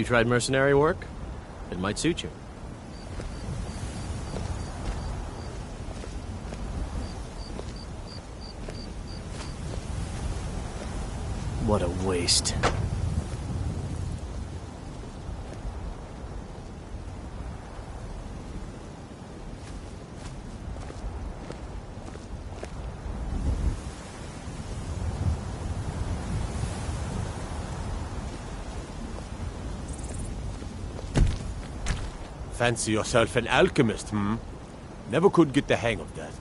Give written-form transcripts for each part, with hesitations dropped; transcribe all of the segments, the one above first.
You tried mercenary work? It might suit you. What a waste. Fancy yourself an alchemist, hmm? Never could get the hang of that.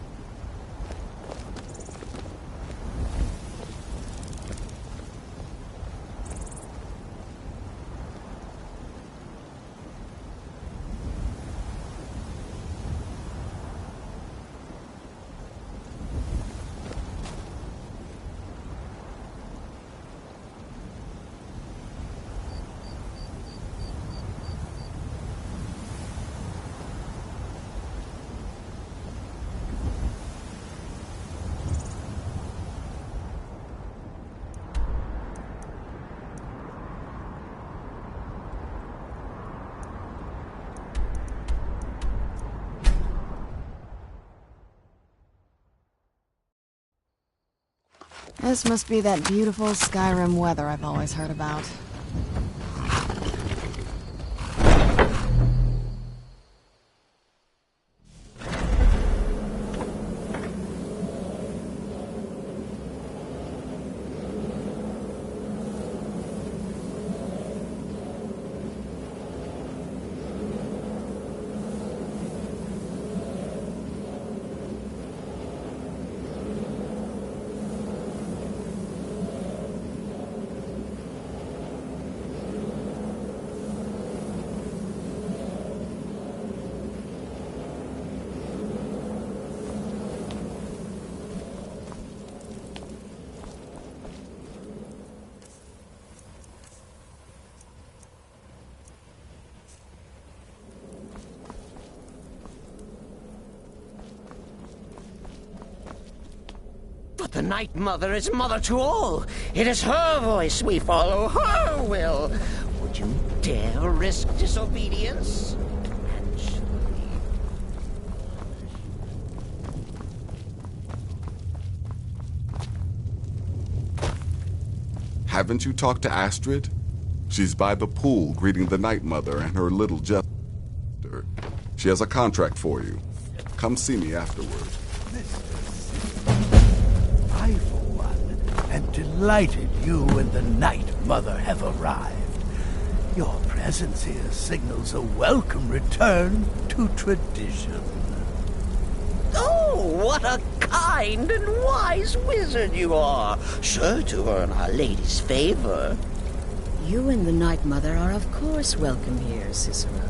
This must be that beautiful Skyrim weather I've always heard about. But the Night Mother is mother to all. It is her voice we follow, her will. Would you dare risk disobedience? Haven't you talked to Astrid? She's by the pool greeting the Night Mother and her little Jester. She has a contract for you. Come see me afterward. I, for one, am delighted you and the Night Mother have arrived. Your presence here signals a welcome return to tradition. Oh, what a kind and wise wizard you are, sure to earn Our Lady's favor. You and the Night Mother are of course welcome here, Cicero.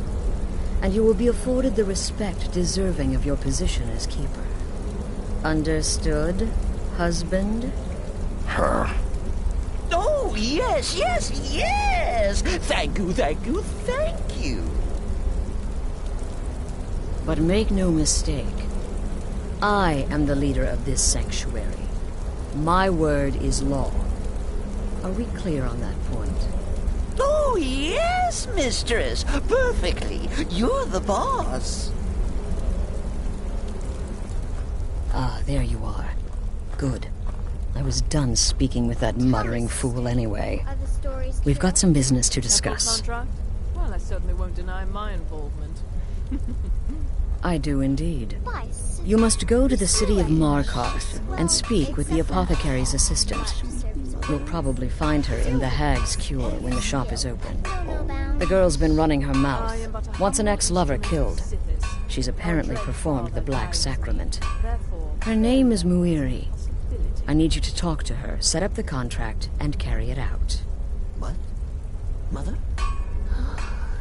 And you will be afforded the respect deserving of your position as keeper. Understood, husband? Her. Oh, yes, yes, yes! Thank you, thank you, thank you. But make no mistake. I am the leader of this sanctuary. My word is law. Are we clear on that point? Oh, yes, mistress. Perfectly. You're the boss. Ah, there you are. Good. I was done speaking with that muttering fool anyway. We've got some business to discuss. Well, I certainly won't deny my involvement. I do indeed. You must go to the city of Markarth and speak with the apothecary's assistant. You'll probably find her in the Hag's Cure when the shop is open. The girl's been running her mouth. Wants an ex-lover killed. She's apparently performed the Black Sacrament. Her name is Muiri. I need you to talk to her, set up the contract, and carry it out. What? Mother?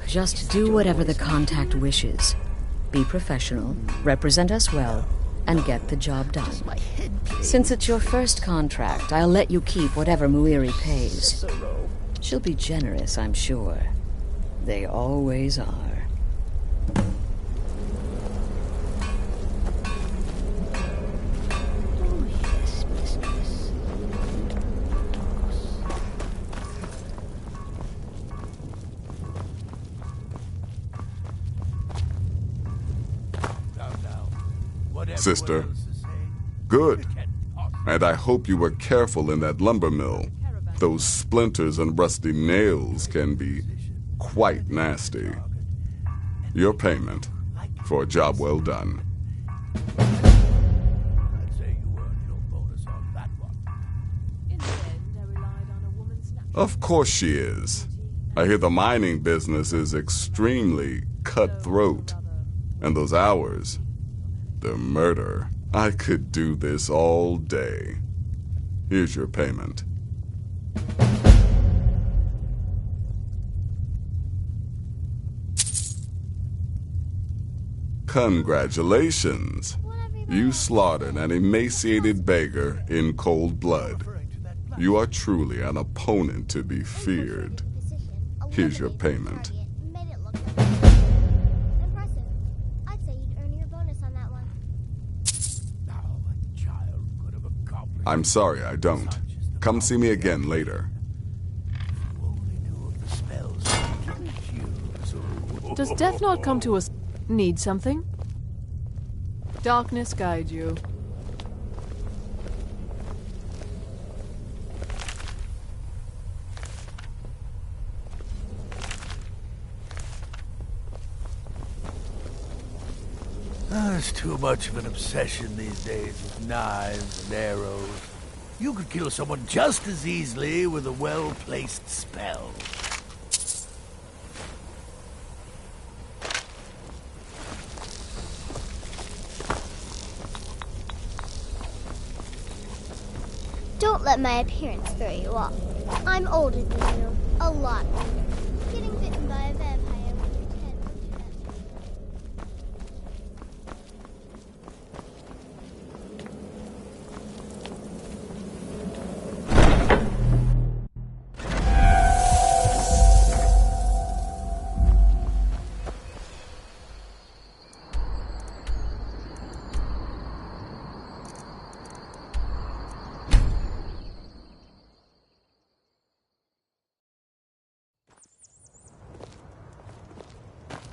Just do whatever the contact wishes. Be professional, represent us well, and get the job done. Since it's your first contract, I'll let you keep whatever Muiri pays. She'll be generous, I'm sure. They always are. Sister. Good. And I hope you were careful in that lumber mill. Those splinters and rusty nails can be quite nasty. Your payment for a job well done. I'd say you earned your bonus on that one. In the end, I relied on a woman's natural... Of course she is. I hear the mining business is extremely cutthroat. And those hours, the murder. I could do this all day. Here's your payment. Congratulations. You slaughtered an emaciated beggar in cold blood. You are truly an opponent to be feared. Here's your payment. Impressive. I'd say you'd earn your bonus on that one. Now a child could have accomplished. I'm sorry, I don't. Come see me again later. You only knew of the spells you didn't use. Does death not come to us? Need something? Darkness guide you. There's too much of an obsession these days with knives and arrows. You could kill someone just as easily with a well-placed spell. Don't let my appearance throw you off. I'm older than you. A lot older. Getting bitten by a vampire when you're 10 won't do that.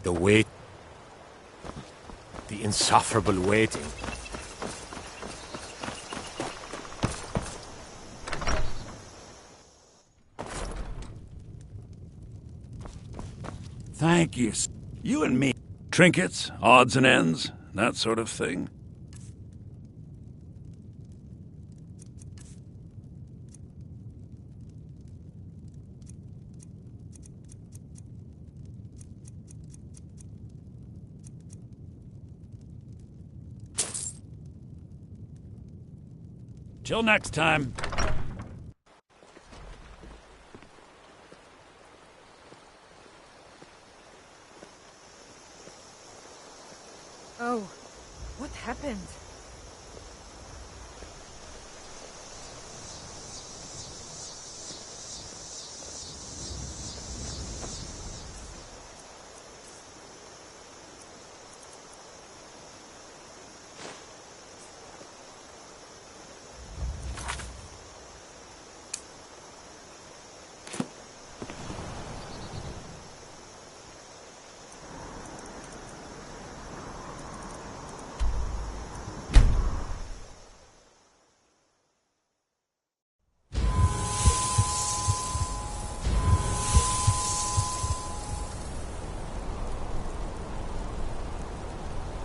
The wait. The insufferable waiting. Thank you. You and me. Trinkets, odds and ends, that sort of thing. Till next time. Oh, what happened?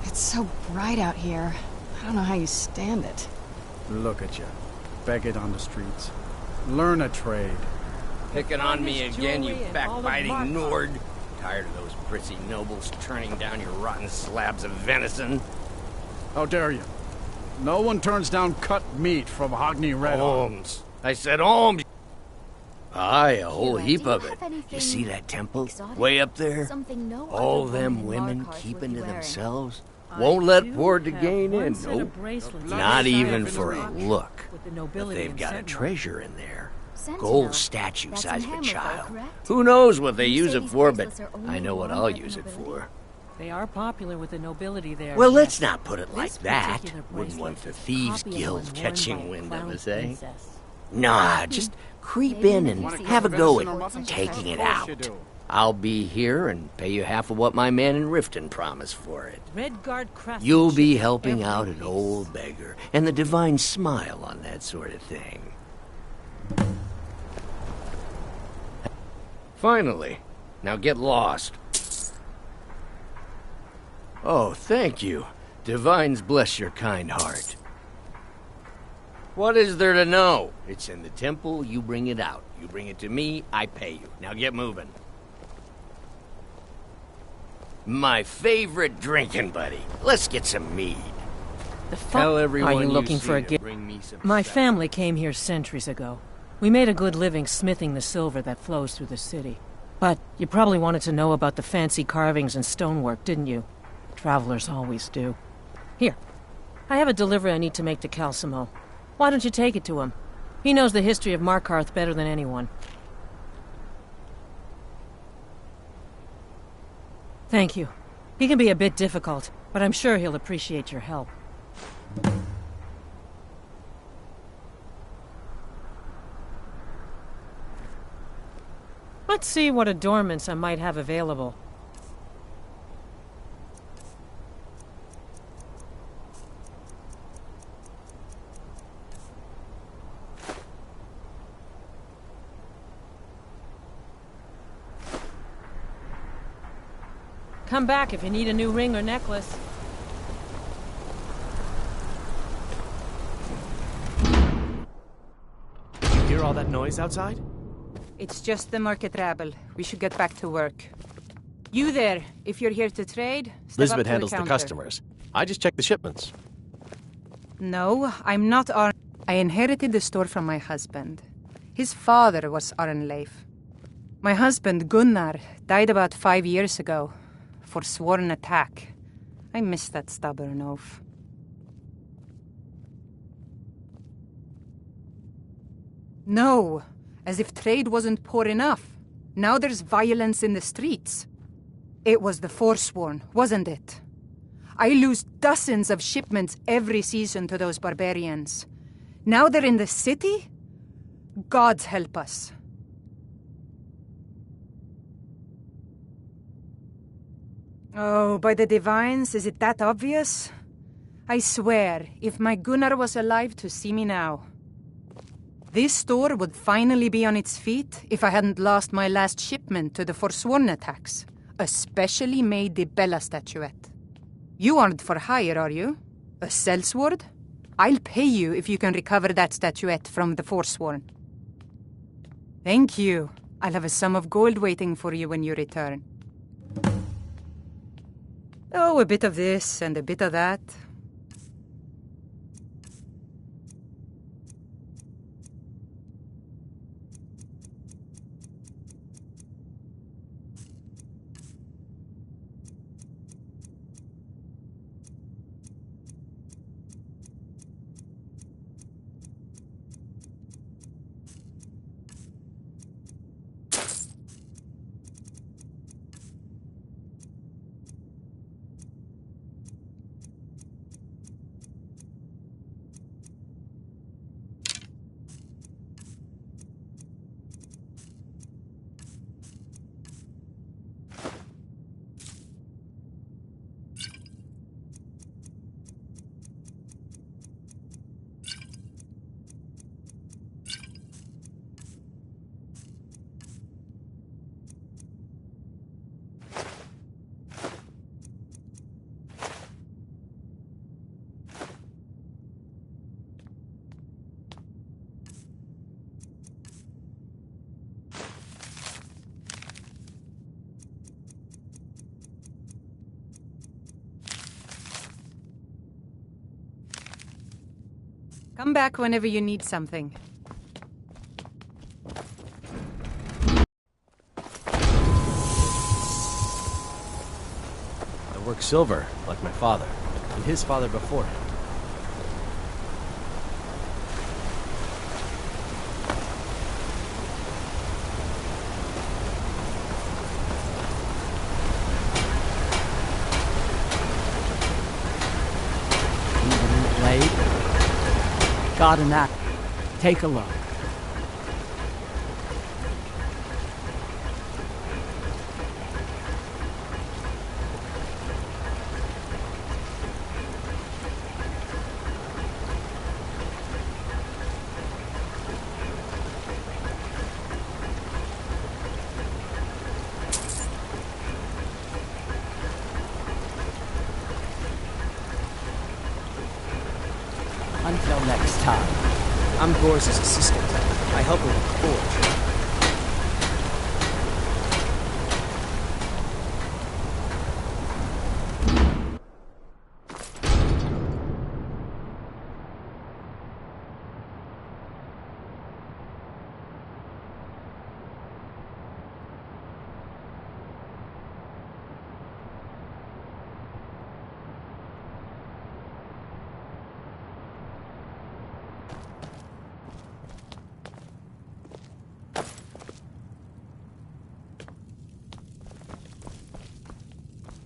It's so bright out here. I don't know how you stand it. Look at you. Beg it on the streets. Learn a trade. Picking on me again, you backbiting Nord. Tired of those prissy nobles turning down your rotten slabs of venison. How dare you? No one turns down cut meat from Hogni Red. Holmes. I said Holmes. Aye, a whole heap of it. You see that temple? Way up there? All them women keeping to themselves? Won't let poor Degain in, nope. Not even for a look. But they've got a treasure in there. Gold statue size of a child. Who knows what they use it for, but I know what I'll use it for. They are popular with the nobility there. Well, let's not put it like that. Wouldn't want the Thieves Guild catching wind of us, eh? Nah, just creep in and have a go at taking it out. I'll be here and pay you half of what my man in Riften promised for it. Redguard craftsmanship. You'll be helping out an old beggar, and the divine smile on that sort of thing. Finally. Now get lost. Oh, thank you. Divines bless your kind heart. What is there to know? It's in the temple, you bring it out. You bring it to me, I pay you. Now get moving. My favorite drinking buddy. Let's get some mead. Tell everyone Are you looking for a gift? My family came here centuries ago. We made a good living smithing the silver that flows through the city. But you probably wanted to know about the fancy carvings and stonework, didn't you? Travelers always do. Here. I have a delivery I need to make to Calcimo. Why don't you take it to him? He knows the history of Markarth better than anyone. Thank you. He can be a bit difficult, but I'm sure he'll appreciate your help. Let's see what adornments I might have available. Come back if you need a new ring or necklace. You hear all that noise outside? It's just the market rabble. We should get back to work. You there, if you're here to trade, step Lisbeth up to handles the counter. customers. I just check the shipments. No, I'm not Arn. I inherited the store from my husband. His father was Arnleif. My husband, Gunnar, died about 5 years ago. Forsworn attack. I miss that stubborn oaf. No, as if trade wasn't poor enough. Now there's violence in the streets. It was the Forsworn, wasn't it? I lose dozens of shipments every season to those barbarians. Now they're in the city? Gods help us. Oh, by the divines, is it that obvious? I swear, if my Gunnar was alive to see me now. This store would finally be on its feet if I hadn't lost my last shipment to the Forsworn attacks. A specially made Dibella statuette. You aren't for hire, are you? A sellsword? I'll pay you if you can recover that statuette from the Forsworn. Thank you. I'll have a sum of gold waiting for you when you return. Oh, a bit of this and a bit of that. Come back whenever you need something. I work silver, like my father, and his father before him. Got an act. Take a look. Until next time. I'm Gore's assistant. I help her with the forge.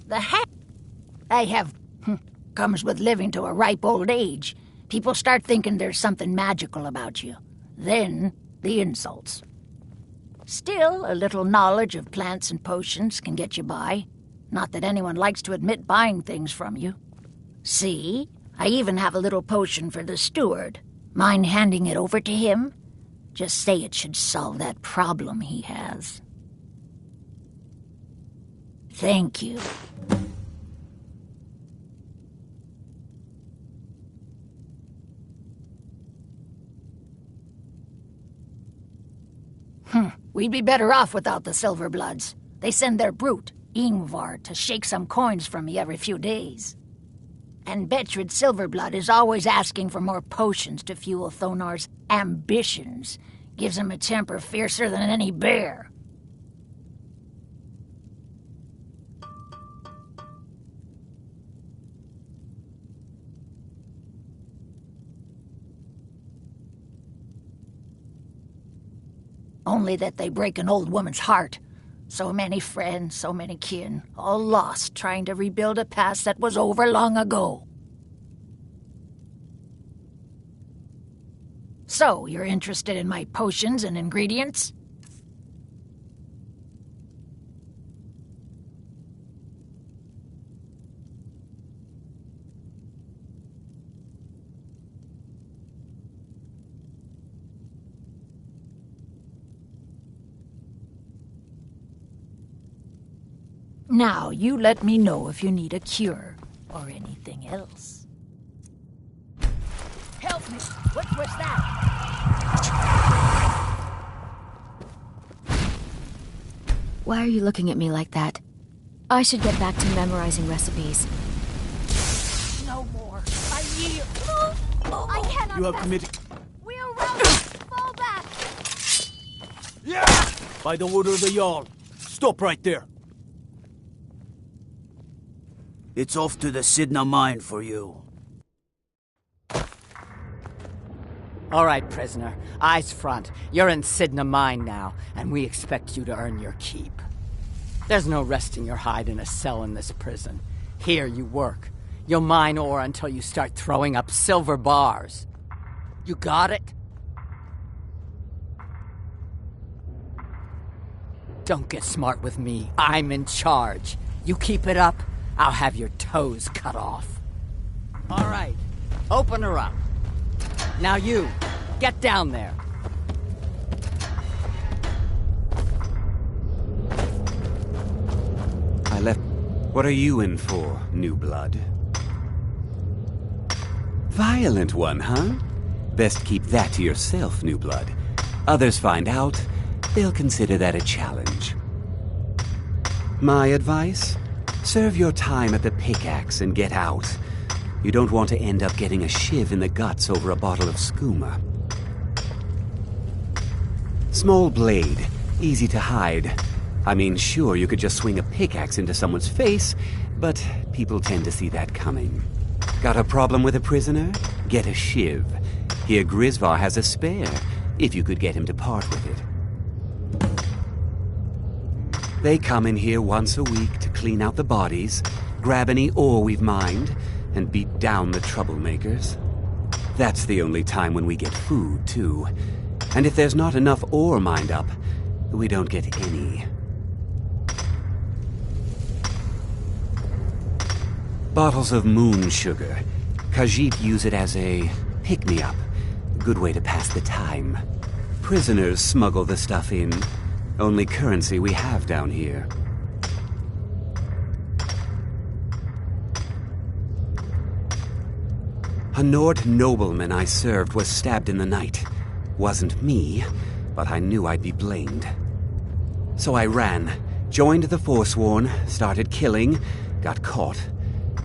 The heck I have comes with living to a ripe old age. People start thinking there's something magical about you. Then, the insults. Still, a little knowledge of plants and potions can get you by. Not that anyone likes to admit buying things from you. See? I even have a little potion for the steward. Mind handing it over to him? Just say it should solve that problem he has. Thank you. We'd be better off without the Silverbloods. They send their brute, Ingvar, to shake some coins from me every few days. And Betrid Silverblood is always asking for more potions to fuel Thonar's ambitions. Gives him a temper fiercer than any bear. Only that they break an old woman's heart. So many friends, so many kin, all lost trying to rebuild a past that was over long ago. So, you're interested in my potions and ingredients? Now, you let me know if you need a cure or anything else. Help me! What was that? Why are you looking at me like that? I should get back to memorizing recipes. No more. I yield. No! I cannot. You have committed. We are routed. Fall back. Yeah! By the order of the Jarl. Stop right there. It's off to the Sidna mine for you. All right, prisoner. Eyes front. You're in Sidna Mine now, and we expect you to earn your keep. There's no resting your hide in a cell in this prison. Here you work. You'll mine ore until you start throwing up silver bars. You got it? Don't get smart with me. I'm in charge. You keep it up, I'll have your toes cut off. All right, open her up. Now you, get down there. I left... What are you in for, new blood? Violent one, huh? Best keep that to yourself, new blood. Others find out, they'll consider that a challenge. My advice? Serve your time at the pickaxe and get out. You don't want to end up getting a shiv in the guts over a bottle of skooma. Small blade, easy to hide. I mean, sure, you could just swing a pickaxe into someone's face, but people tend to see that coming. Got a problem with a prisoner? Get a shiv. Here Grisvar has a spare, if you could get him to part with it. They come in here once a week to clean out the bodies, grab any ore we've mined, and beat down the troublemakers. That's the only time when we get food, too. And if there's not enough ore mined up, we don't get any. Bottles of moon sugar. Khajiit use it as a pick-me-up. Good way to pass the time. Prisoners smuggle the stuff in. Only currency we have down here. A Nord nobleman I served was stabbed in the night. Wasn't me, but I knew I'd be blamed. So I ran, joined the Forsworn, started killing, got caught.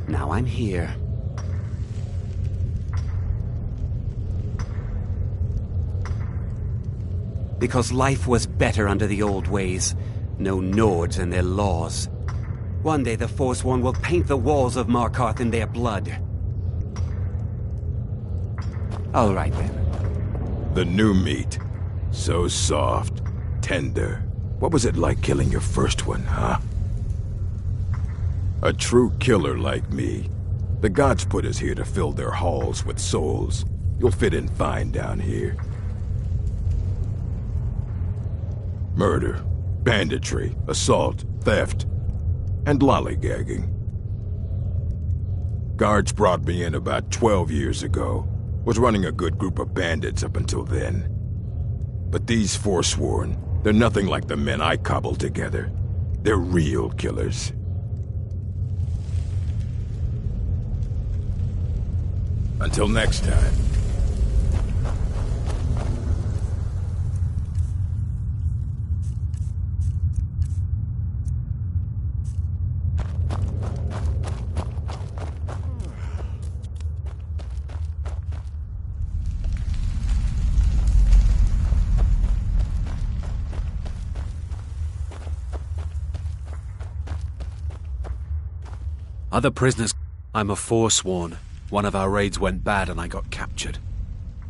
Now I'm here. Because life was better under the old ways. No Nords and their laws. One day the Forsworn will paint the walls of Markarth in their blood. All right then. The new meat. So soft, tender. What was it like killing your first one, huh? A true killer like me. The gods put us here to fill their halls with souls. You'll fit in fine down here. Murder, banditry, assault, theft, and lollygagging. Guards brought me in about 12 years ago. Was running a good group of bandits up until then. But these Forsworn, they're nothing like the men I cobbled together. They're real killers. Until next time. Other prisoners... I'm a Forsworn. One of our raids went bad and I got captured.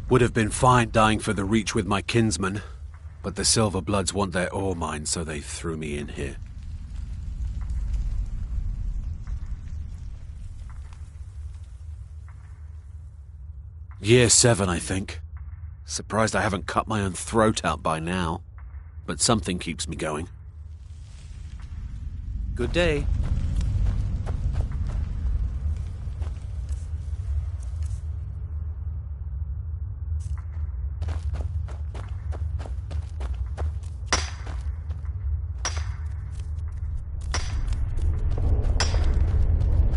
Would have been fine dying for the Reach with my kinsmen, but the Silver Bloods want their ore mine, so they threw me in here. Year 7, I think. Surprised I haven't cut my own throat out by now, but something keeps me going. Good day.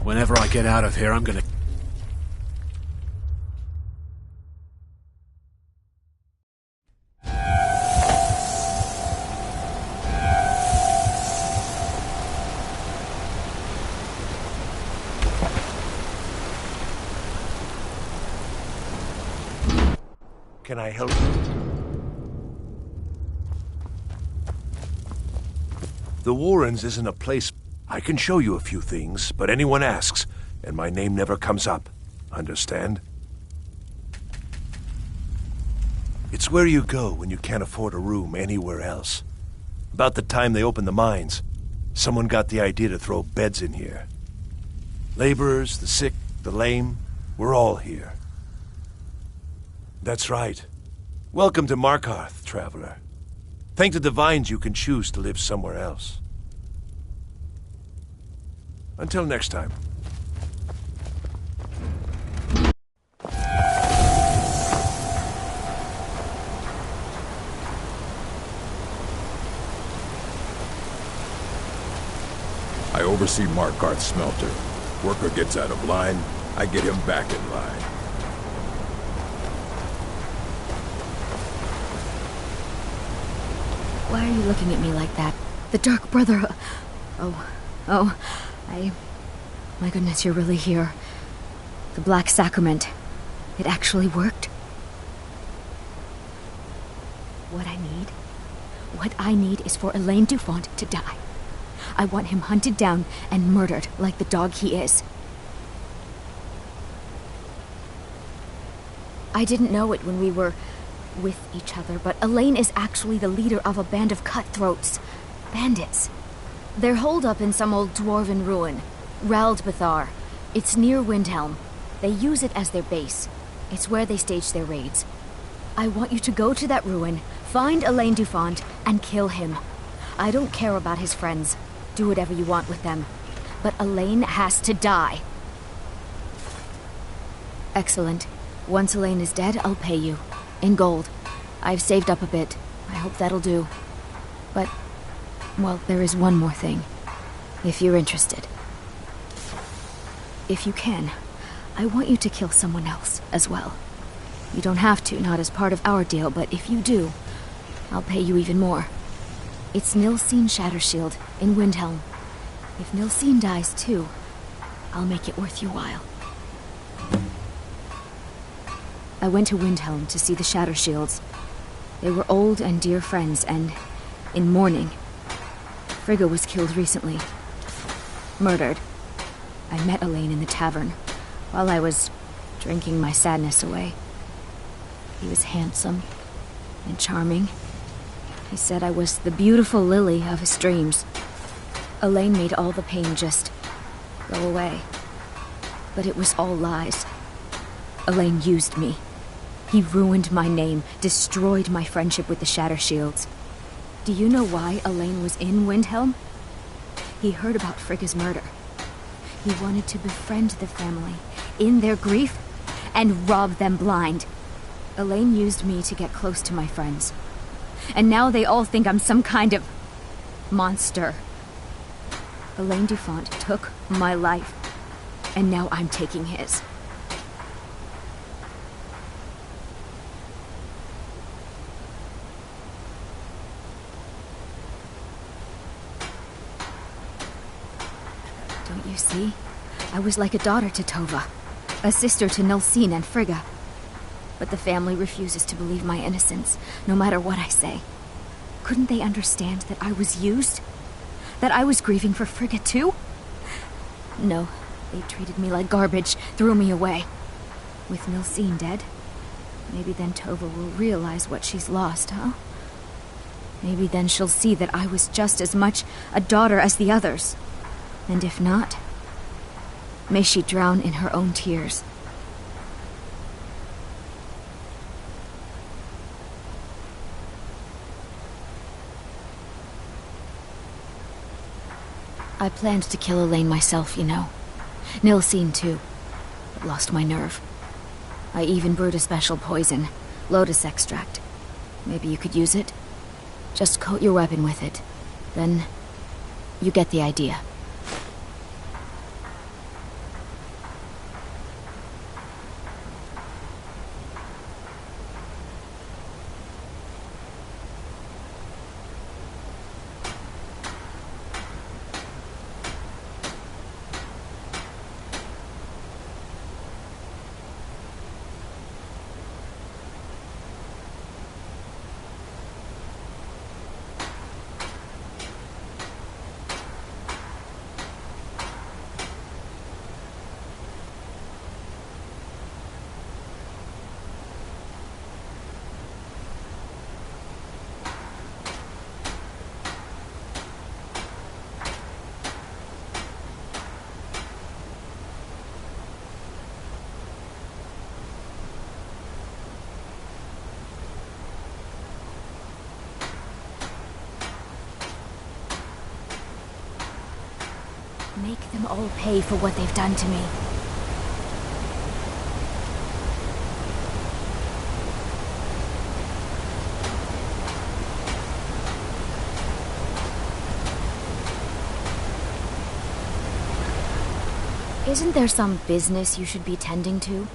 Whenever I get out of here, I'm gonna... Can I help you? The Warrens isn't a place... I can show you a few things, but anyone asks, and my name never comes up. Understand? It's where you go when you can't afford a room anywhere else. About the time they opened the mines, someone got the idea to throw beds in here. Laborers, the sick, the lame, we're all here. That's right. Welcome to Markarth, traveler. Thank the Divines you can choose to live somewhere else. Until next time. I oversee Markarth's smelter. Worker gets out of line, I get him back in line. Why are you looking at me like that? The Dark Brother... Oh... My goodness, you're really here. The Black Sacrament. It actually worked? What I need is for Elaine Dufont to die. I want him hunted down and murdered like the dog he is. I didn't know it when we were with each other, but Elaine is actually the leader of a band of cutthroats. Bandits. They're holed up in some old dwarven ruin. Raldbethar. It's near Windhelm. They use it as their base. It's where they stage their raids. I want you to go to that ruin, find Elaine Dufont, and kill him. I don't care about his friends. Do whatever you want with them. But Elaine has to die. Excellent. Once Elaine is dead, I'll pay you. In gold. I've saved up a bit. I hope that'll do. But... well, there is one more thing. If you're interested. If you can, I want you to kill someone else as well. You don't have to, not as part of our deal, but if you do, I'll pay you even more. It's Nilsine Shattershield in Windhelm. If Nilsine dies too, I'll make it worth your while. I went to Windhelm to see the Shattershields. They were old and dear friends, and in mourning. Frigga was killed recently. Murdered. I met Elaine in the tavern, while I was drinking my sadness away. He was handsome and charming. He said I was the beautiful lily of his dreams. Elaine made all the pain just go away. But it was all lies. Elaine used me. He ruined my name, destroyed my friendship with the Shattershields. Do you know why Elaine was in Windhelm? He heard about Frigga's murder. He wanted to befriend the family, in their grief, and rob them blind. Elaine used me to get close to my friends. And now they all think I'm some kind of monster. Elaine Dufont took my life, and now I'm taking his. Don't you see? I was like a daughter to Tova, a sister to Nilsine and Frigga. But the family refuses to believe my innocence, no matter what I say. Couldn't they understand that I was used? That I was grieving for Frigga too? No, they treated me like garbage, threw me away. With Nilsine dead, maybe then Tova will realize what she's lost, huh? Maybe then she'll see that I was just as much a daughter as the others. And if not, may she drown in her own tears. I planned to kill Elaine myself, you know. Nilsine too, but lost my nerve. I even brewed a special poison, lotus extract. Maybe you could use it? Just coat your weapon with it. Then, you get the idea. Make them all pay for what they've done to me. Isn't there some business you should be tending to?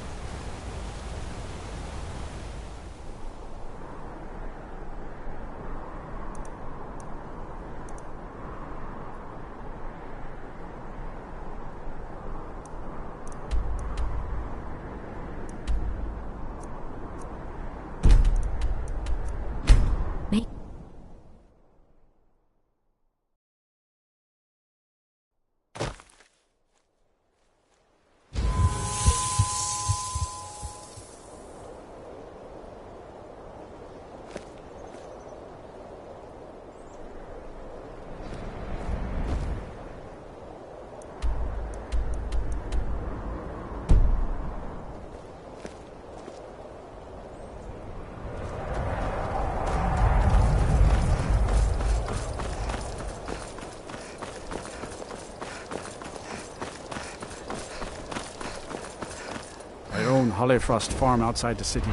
Hollifrost farm outside the city.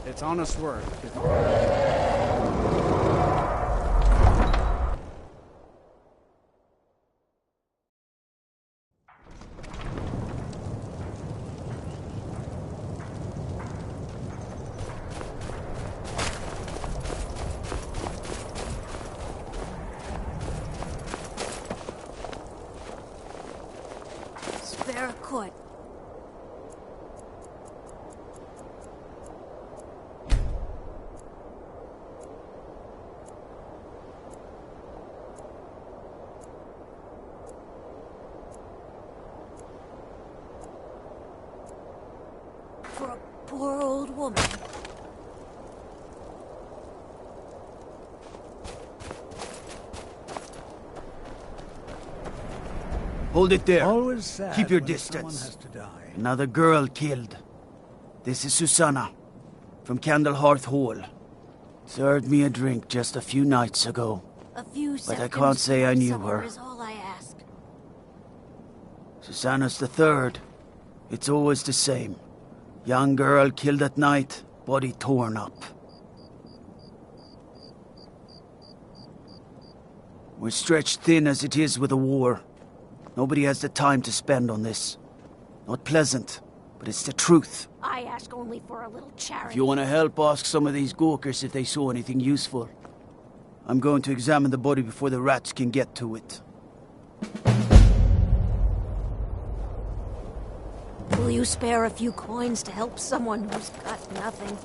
It's honest work. court. For a poor old woman. Hold it there. Always sad Keep your when someone distance. has to die. Another girl killed. This is Susanna, from Candlehearth Hall. Served me a drink just a few nights ago. A few But I seconds can't say I knew supper her. is all I ask. Susanna's the third. It's always the same. Young girl killed at night, body torn up. We're stretched thin as it is with the war. Nobody has the time to spend on this. Not pleasant, but it's the truth. I ask only for a little charity. If you want to help, ask some of these gawkers if they saw anything useful. I'm going to examine the body before the rats can get to it. Will you spare a few coins to help someone who's got nothing?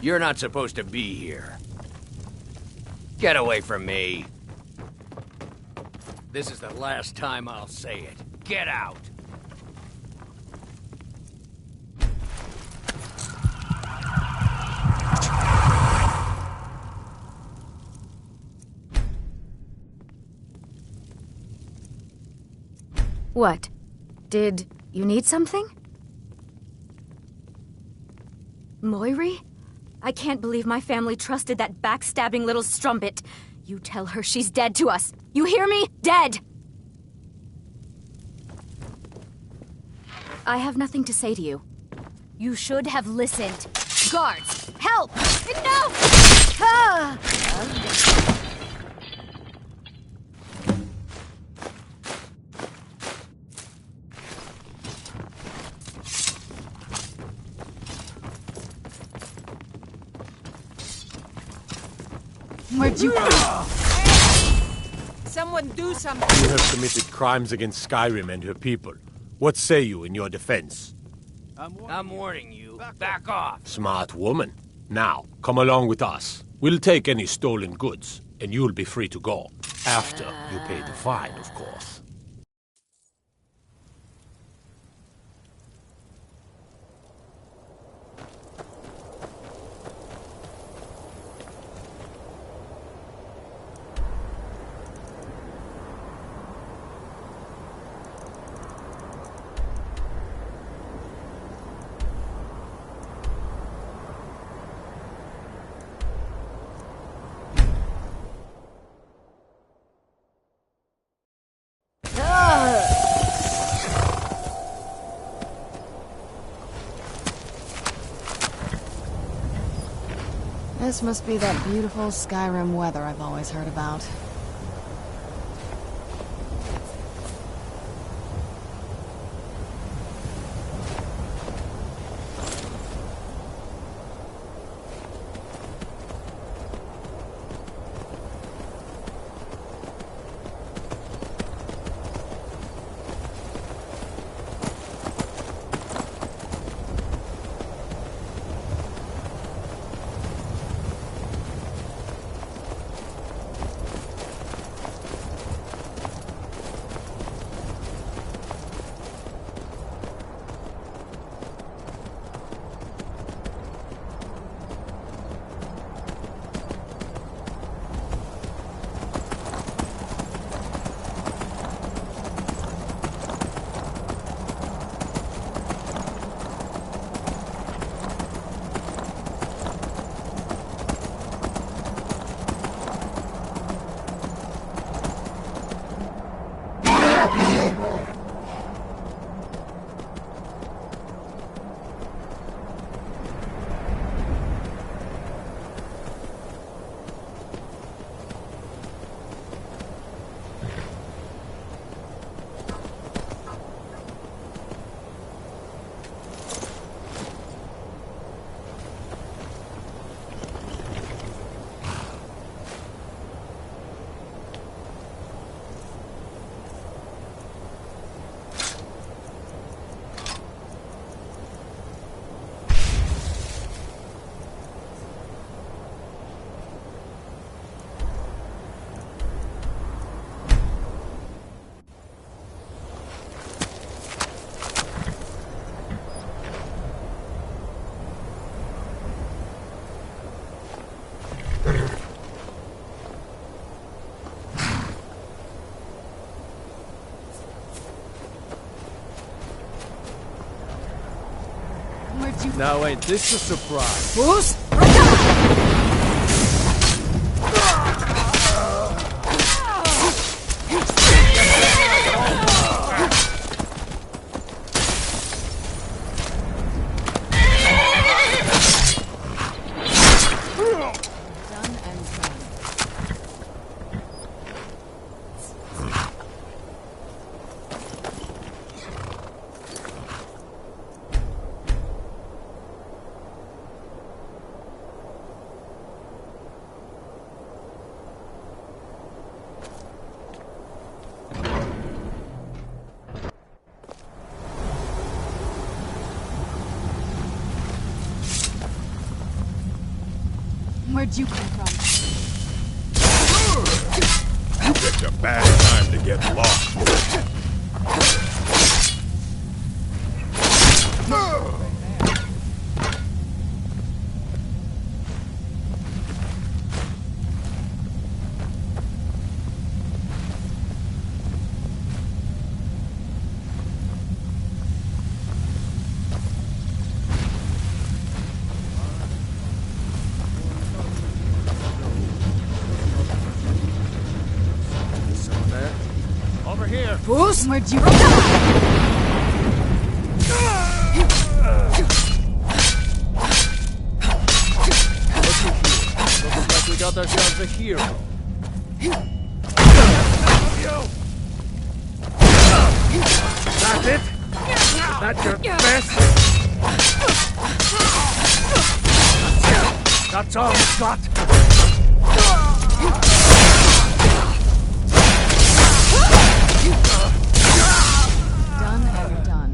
You're not supposed to be here. Get away from me. This is the last time I'll say it. Get out! What? Did you need something? Moiri? I can't believe my family trusted that backstabbing little strumpet. You tell her she's dead to us. You hear me? Dead! I have nothing to say to you. You should have listened. Guards! Help! No! Ah! Where'd you go? Someone do something! You have committed crimes against Skyrim and her people. What say you in your defense? I'm warning you. Back off. Smart woman. Now, come along with us. We'll take any stolen goods, and you'll be free to go. After you pay the fine, of course. This must be that beautiful Skyrim weather I've always heard about. Now ain't this a surprise? Who's? Where'd you come from? You picked a bad time to get lost. Who's? Where'd you Looks like we got ourselves a hero. That's it? That's your best? That's all we've got? Done and done.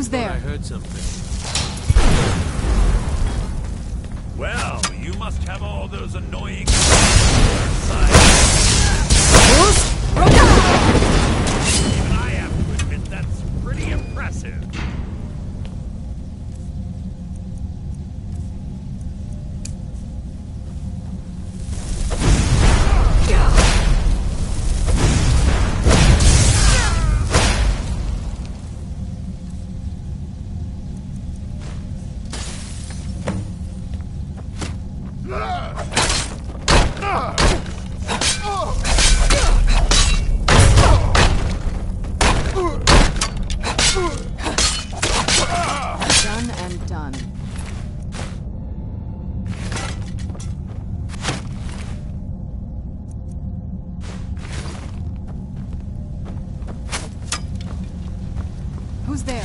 Who's there? I heard something. Well, you must have all those annoying... Even I have to admit that's pretty impressive. Done and done. Who's there?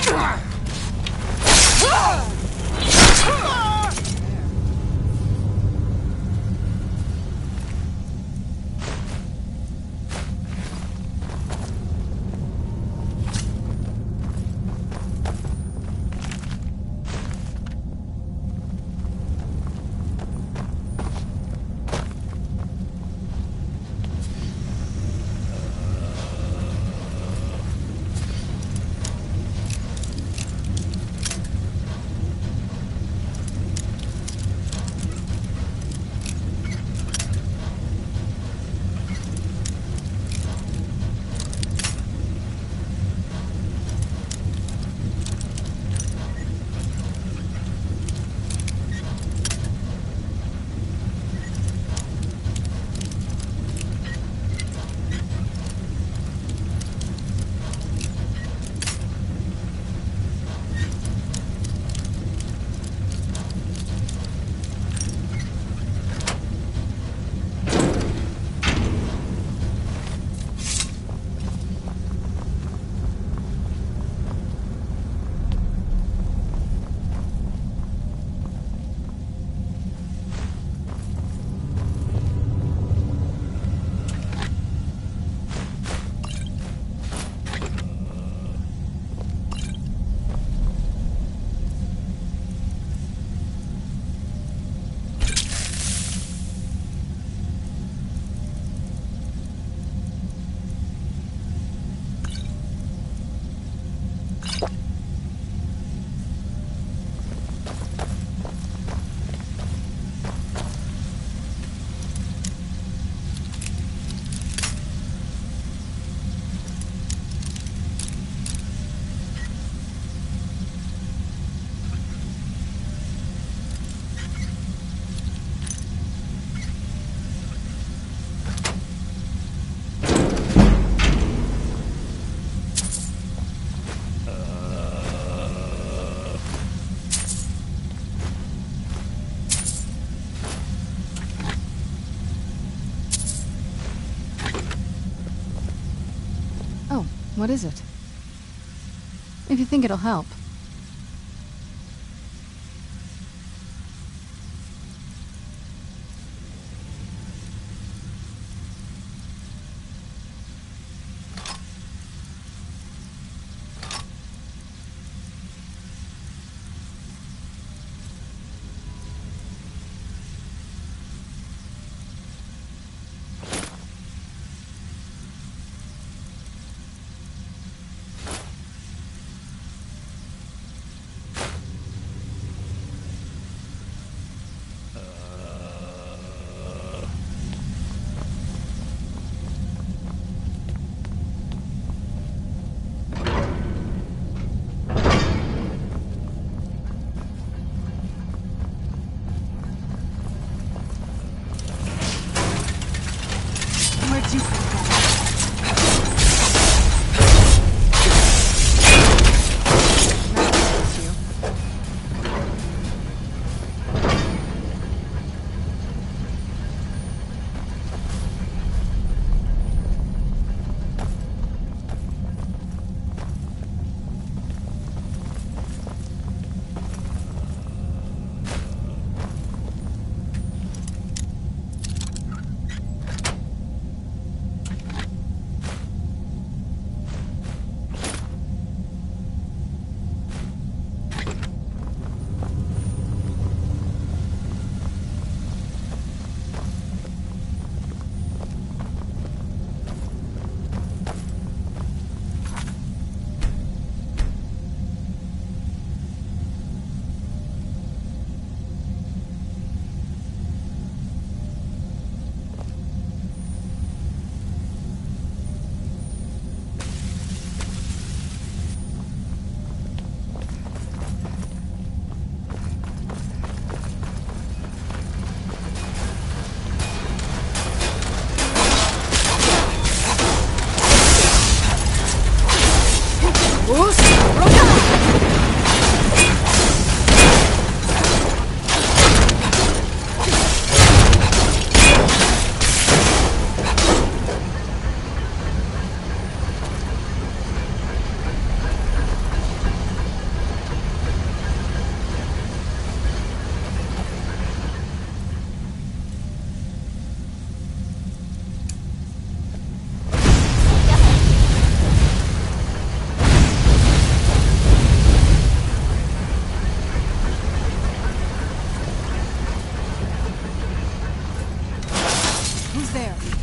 What is it? If you think it'll help. there?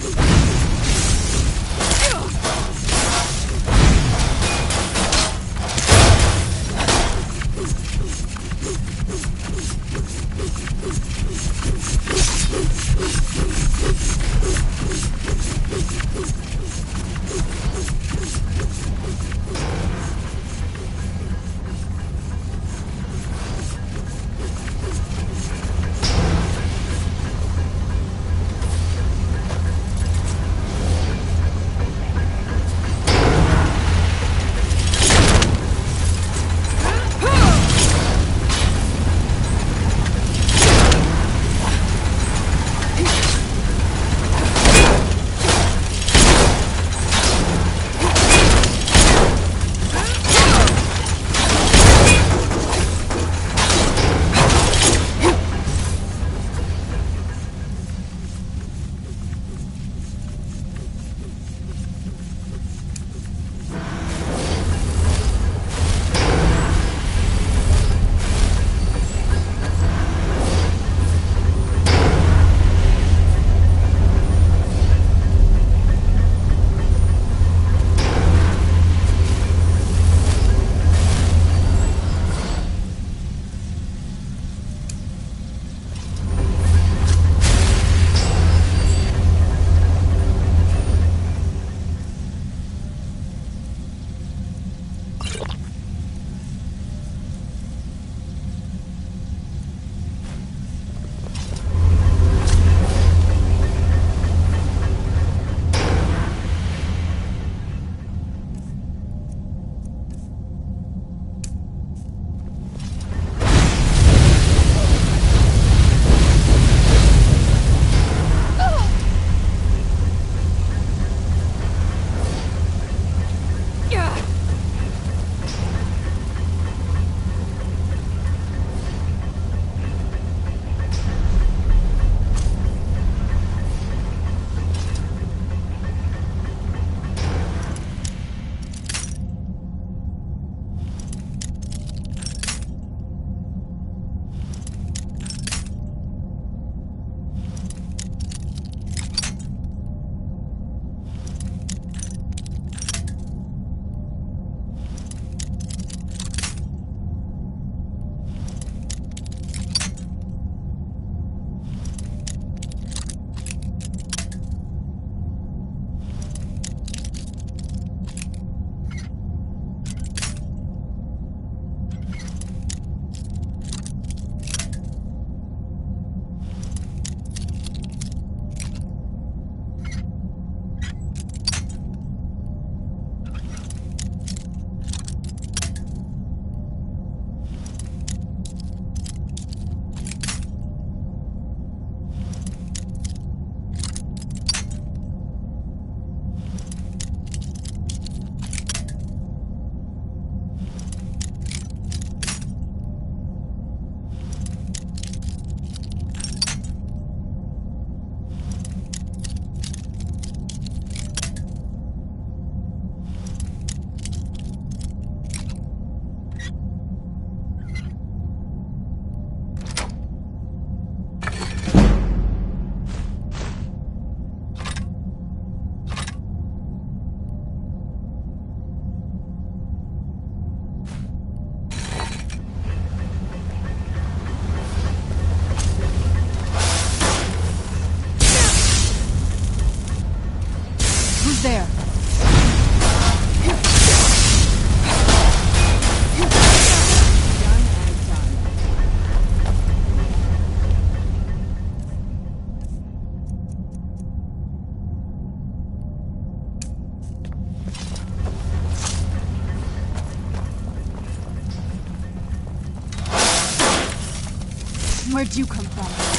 there. Where'd you come from?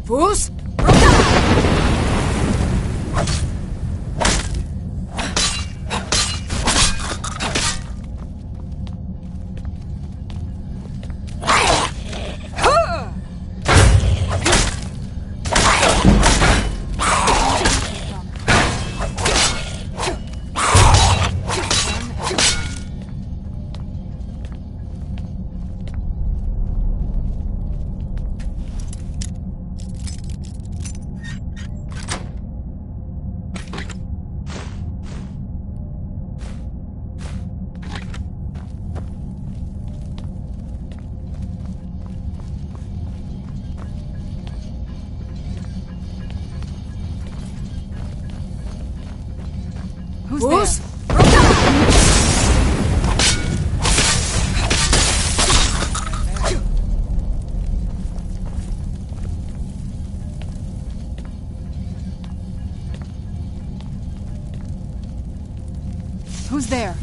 Fus? Who's there? Who's there?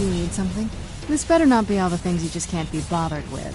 You need something? This better not be all the things you just can't be bothered with.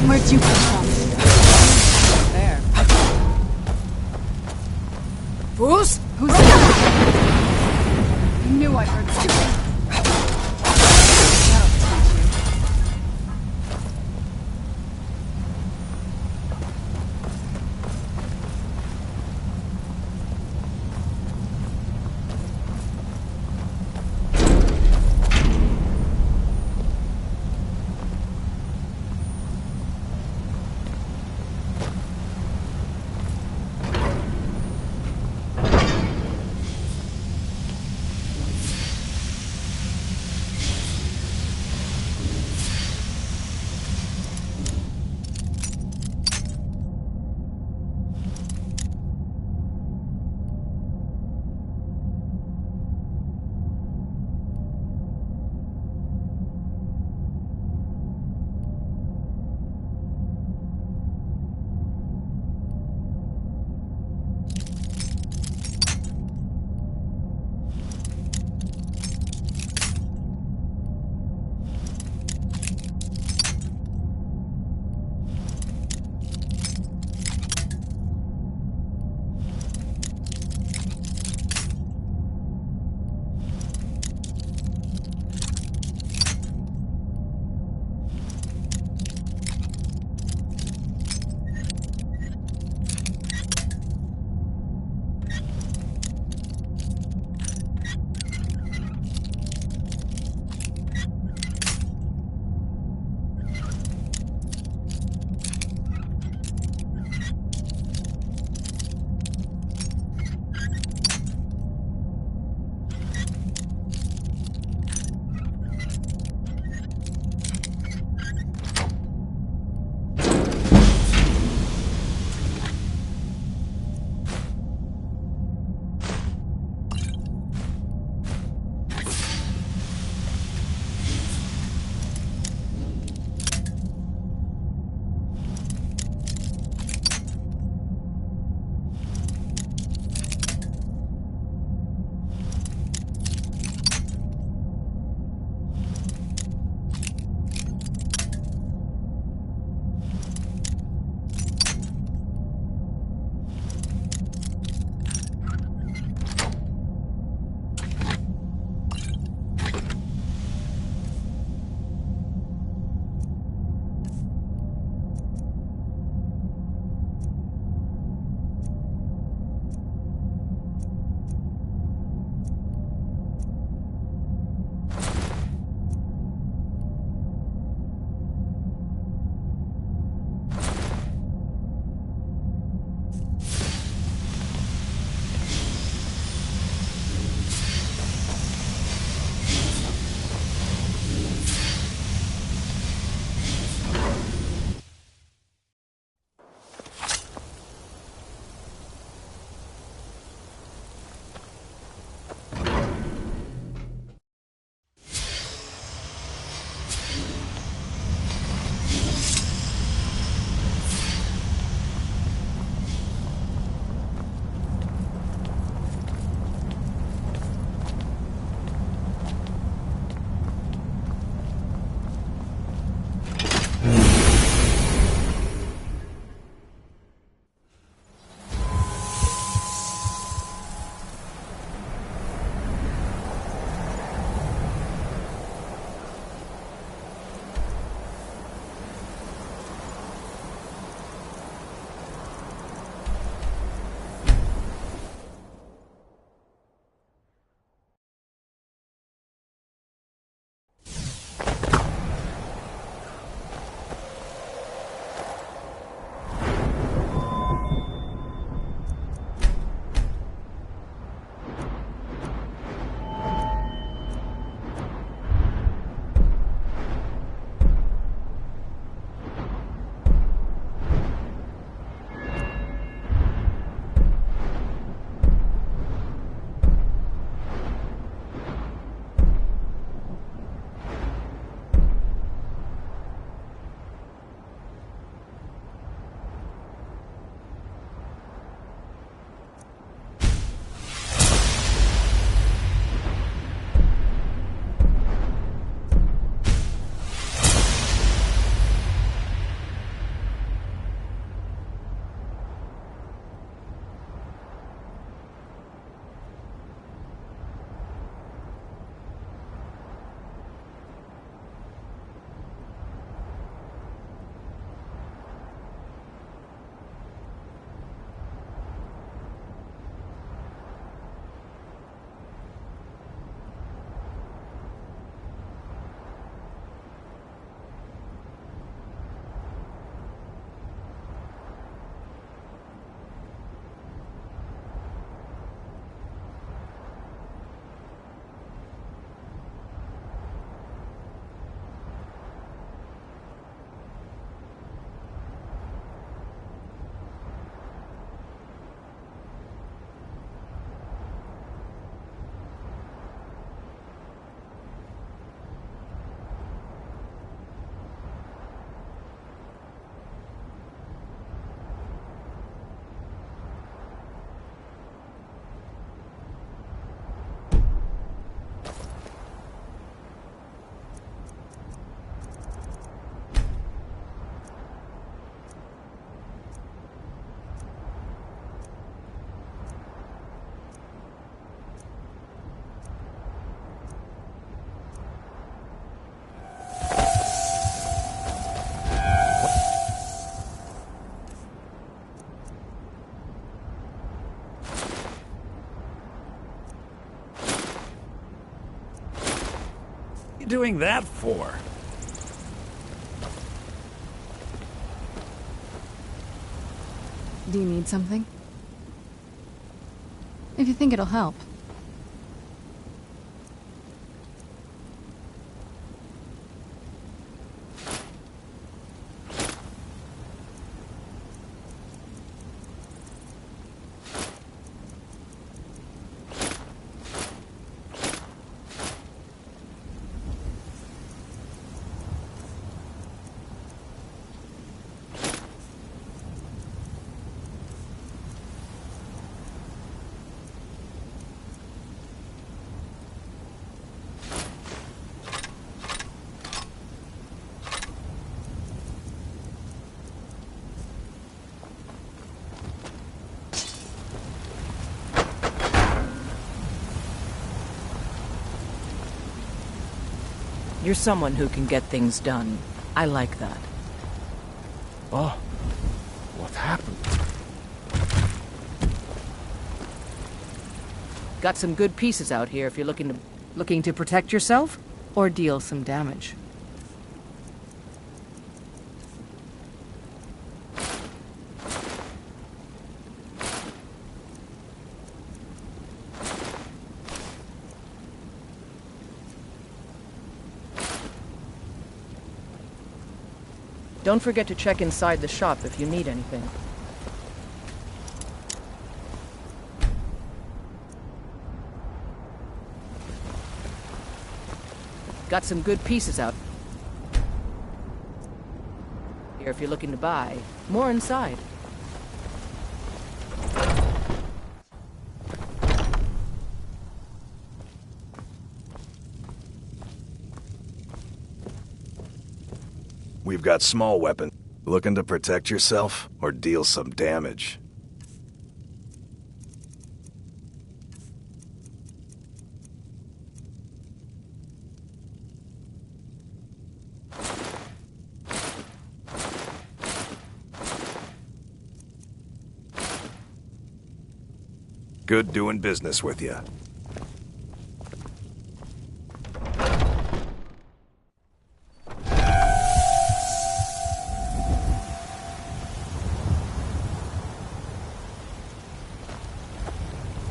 Where'd you come from? There. Who's that? I knew I heard something. you doing that for? Do you need something? If you think it'll help. You're someone who can get things done. I like that. Oh, what happened? Got some good pieces out here if you're looking to protect yourself or deal some damage. Don't forget to check inside the shop if you need anything. Got some good pieces out here if you're looking to buy. More inside. We've got small weapons. Looking to protect yourself or deal some damage? Good doing business with you.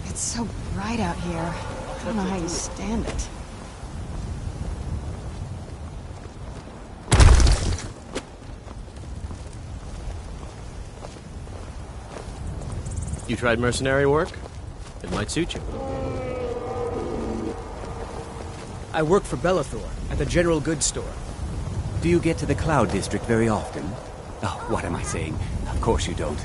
It's so bright out here. I don't know how you stand it. You tried mercenary work? It might suit you. I work for Bellathor at the general goods store. Do you get to the Cloud District very often? Oh, what am I saying? Of course you don't.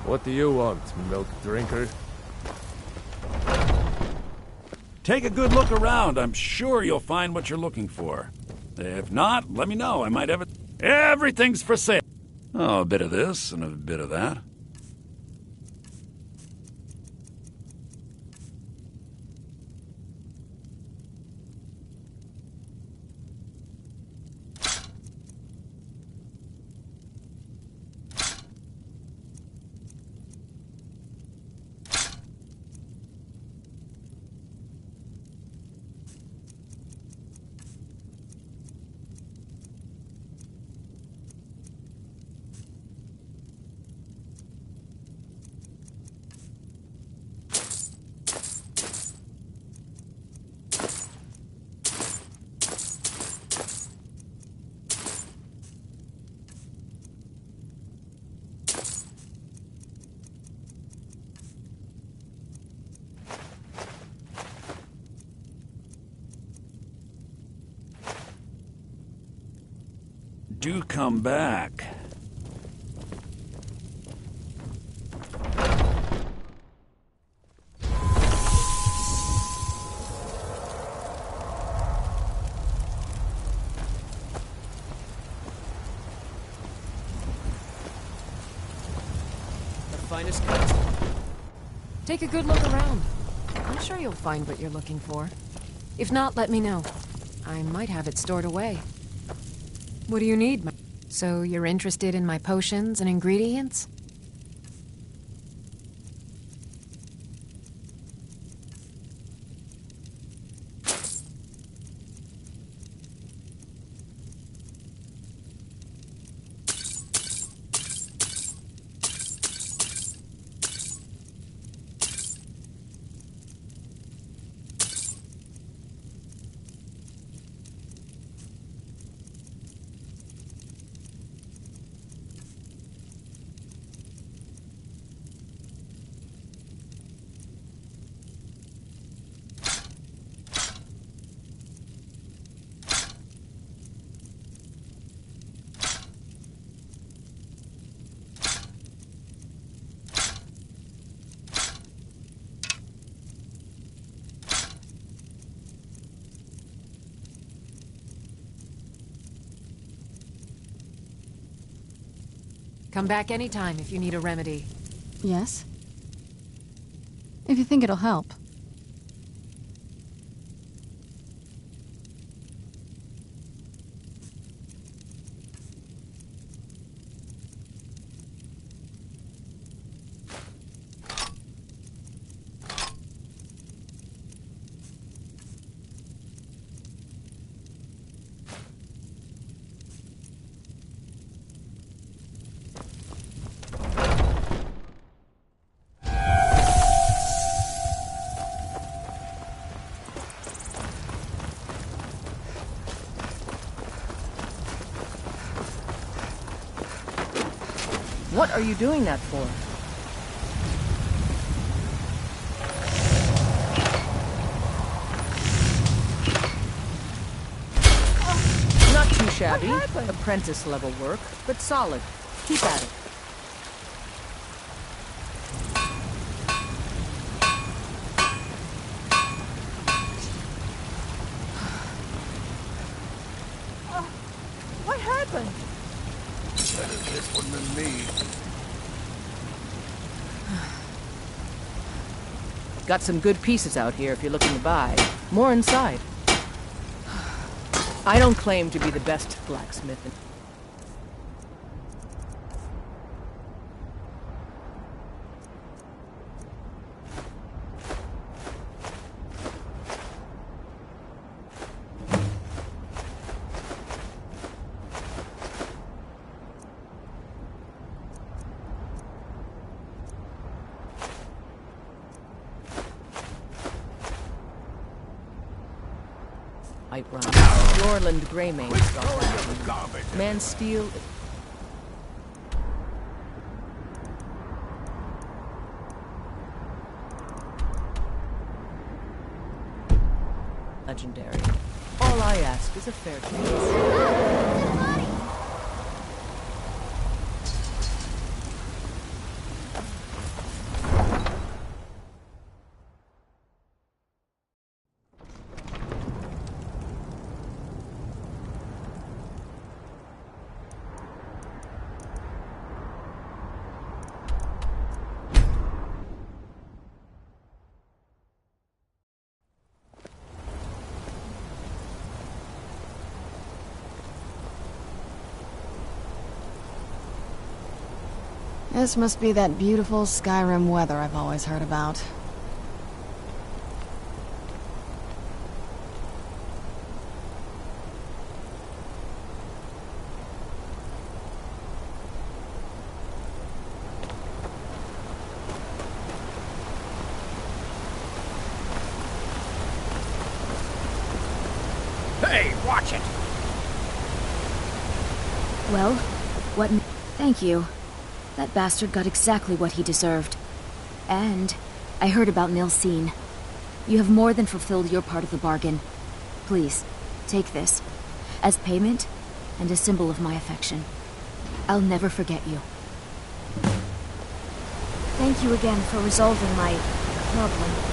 What do you want, milk drinker? Take a good look around. I'm sure you'll find what you're looking for. If not, let me know. I might have it. Everything's for sale. Oh, a bit of this and a bit of that. Do come back. The finest cuts. Take a good look around. I'm sure you'll find what you're looking for. If not, let me know. I might have it stored away. What do you need? So you're interested in my potions and ingredients? Come back anytime if you need a remedy. Yes? If you think it'll help. What are you doing that for? Not too shabby. Apprentice level work, but solid. Keep at it. What happened? Better this one than me. Got some good pieces out here if you're looking to buy. More inside. I don't claim to be the best blacksmith. Run. Lorland Greymane got that. Man Steel. Legendary. All I ask is a fair chance. This must be that beautiful Skyrim weather I've always heard about. Hey, watch it! Well, what... Thank you. That bastard got exactly what he deserved. And I heard about Nilsine. You have more than fulfilled your part of the bargain. Please, take this. As payment, and a symbol of my affection. I'll never forget you. Thank you again for resolving my problem.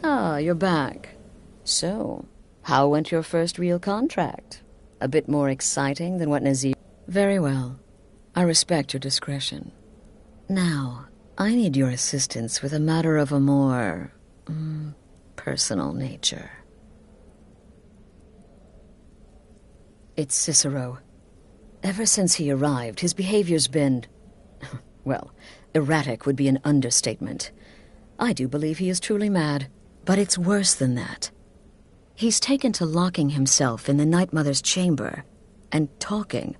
Ah, you're back. So, how went your first real contract? A bit more exciting than what Nazir... Very well. I respect your discretion. Now, I need your assistance with a matter of a more... personal nature. It's Cicero. Ever since he arrived, his behavior's been... well, erratic would be an understatement. I do believe he is truly mad, but it's worse than that. He's taken to locking himself in the Night Mother's chamber and talking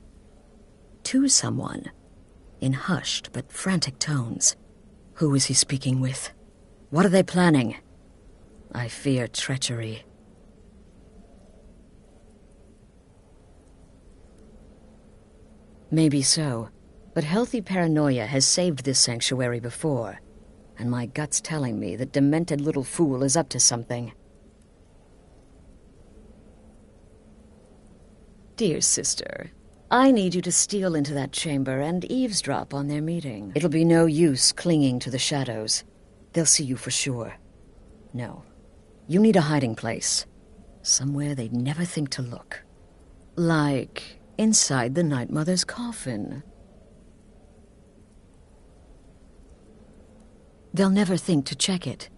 to someone in hushed but frantic tones. Who is he speaking with? What are they planning? I fear treachery. Maybe so, but healthy paranoia has saved this sanctuary before, and my gut's telling me that demented little fool is up to something. Dear sister, I need you to steal into that chamber and eavesdrop on their meeting. It'll be no use clinging to the shadows. They'll see you for sure. No, you need a hiding place. Somewhere they'd never think to look. Like inside the Night Mother's coffin. They'll never think to check it.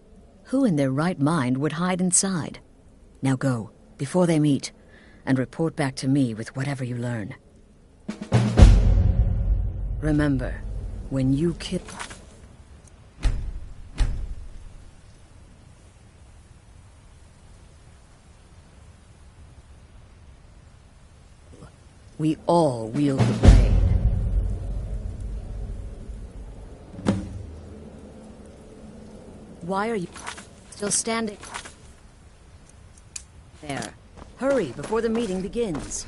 Who in their right mind would hide inside? Now go, before they meet, and report back to me with whatever you learn. Remember, when you kill... we all wield the blade. Why are you still standing? There. Hurry before the meeting begins.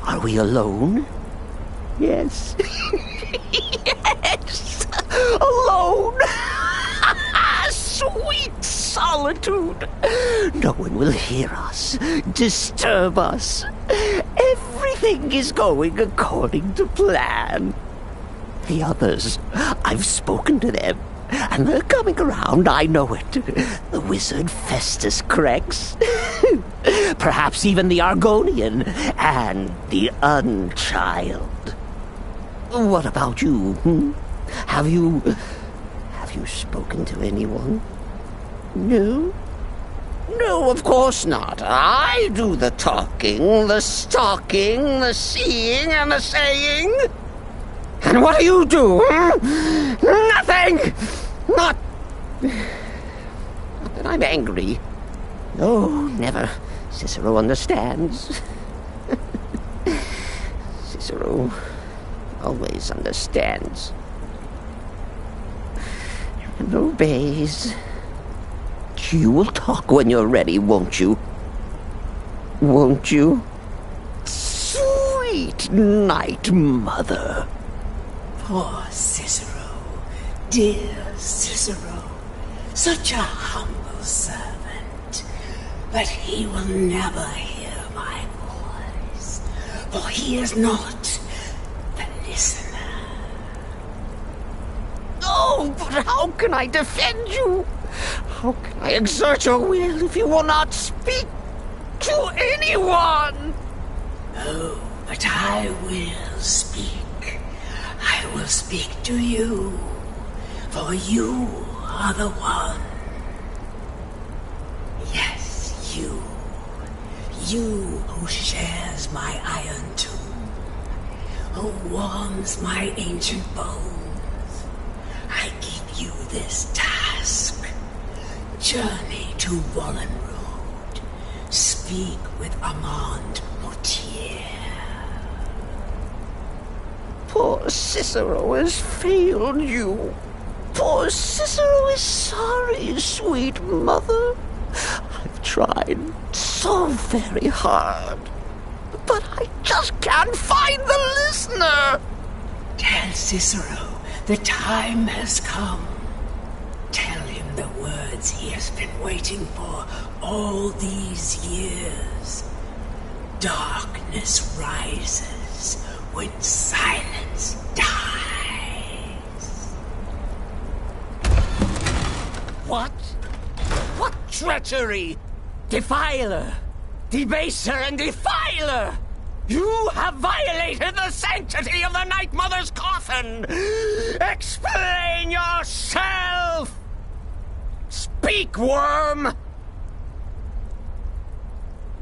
Are we alone? Yes. Yes! Alone! Sweet solitude! No one will hear us, disturb us. Everything is going according to plan. The others, I've spoken to them, and they're coming around, I know it. The wizard Festus Crex. Perhaps even the Argonian, and the Unchild. What about you? Have you spoken to anyone? No? No, of course not. I do the talking, the stalking, the seeing, and the saying. And what do you do? Nothing! Not that I'm angry. No, never. Cicero understands. Cicero always understands. And obeys. You will talk when you're ready, won't you? Won't you? Sweet Night Mother. Poor Cicero, dear Cicero, such a humble servant. But he will never hear my voice, for he is not the listener. Oh, but how can I defend you? How can I exert your will if you will not speak to anyone? Oh, but I will speak. I will speak to you, for you are the one. Yes, you. You who shares my iron tomb, who warms my ancient bones. I give you this task. Journey to Wallenrood. Speak with Armand Mortier. Poor Cicero has failed you. Poor Cicero is sorry, sweet mother. I've tried so very hard, but I just can't find the listener. Tell Cicero the time has come. Tell him the words he has been waiting for all these years. Darkness rises when silence dies. What? What treachery? Defiler! Debaser and defiler! You have violated the sanctity of the Night Mother's coffin! Explain yourself! Speak, worm!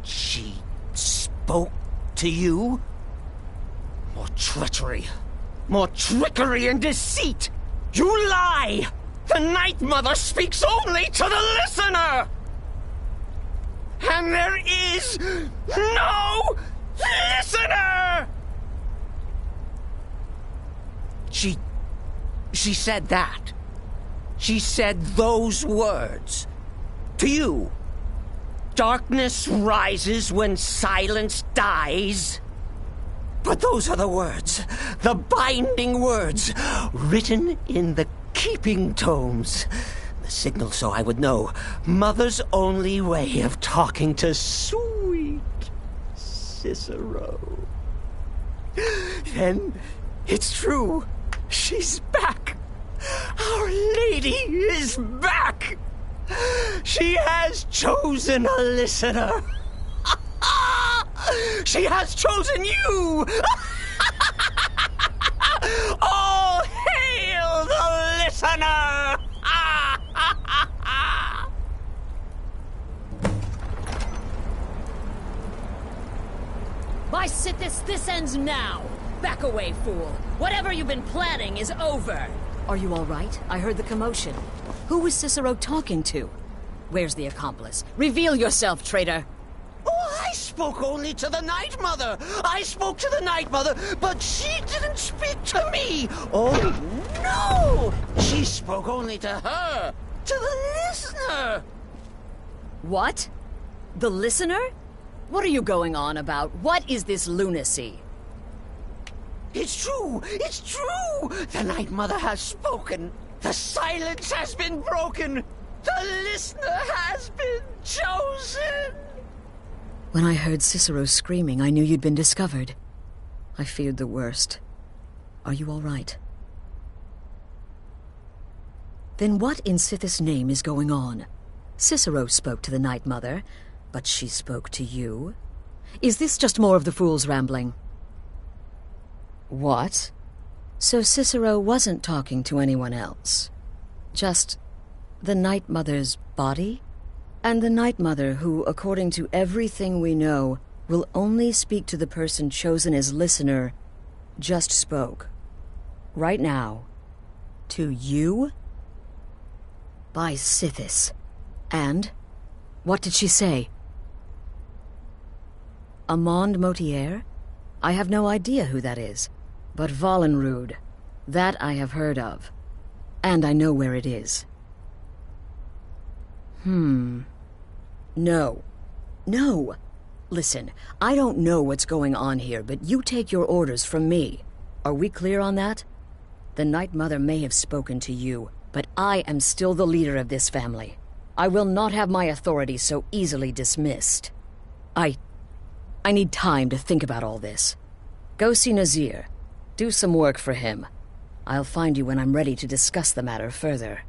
She spoke to you? More treachery, more trickery and deceit! You lie! The Night Mother speaks only to the listener! And there is no listener! She said that. She said those words. To you. Darkness rises when silence dies. But those are the words, the binding words, written in the keeping tomes. The signal so I would know. Mother's only way of talking to sweet Cicero. Then it's true. She's back. Our Lady is back. She has chosen a listener. She has chosen you. All hail the listener. By Sithis, this ends now. Back away, fool. Whatever you've been planning is over. Are you all right? I heard the commotion. Who was Cicero talking to? Where's the accomplice? Reveal yourself, traitor! Oh, I spoke only to the Night Mother. I spoke to the Night Mother, but she didn't speak to me. Oh, no! She spoke only to her, to the listener. What? The listener? What are you going on about? What is this lunacy? It's true! It's true! The Night Mother has spoken. The silence has been broken. The listener has been chosen. When I heard Cicero screaming, I knew you'd been discovered. I feared the worst. Are you all right? Then what in Sithis' name is going on? Cicero spoke to the Night Mother, but she spoke to you? Is this just more of the fool's rambling? What? So Cicero wasn't talking to anyone else? Just the Night Mother's body? And the Night Mother who, according to everything we know, will only speak to the person chosen as listener, just spoke. Right now. To you? By Sithis. And? What did she say? Armand Mortier? I have no idea who that is. But Wallenrood, that I have heard of. And I know where it is. No. No. Listen, I don't know what's going on here, but you take your orders from me. Are we clear on that? The Night Mother may have spoken to you, but I am still the leader of this family. I will not have my authority so easily dismissed. I need time to think about all this. Go see Nazir. Do some work for him. I'll find you when I'm ready to discuss the matter further.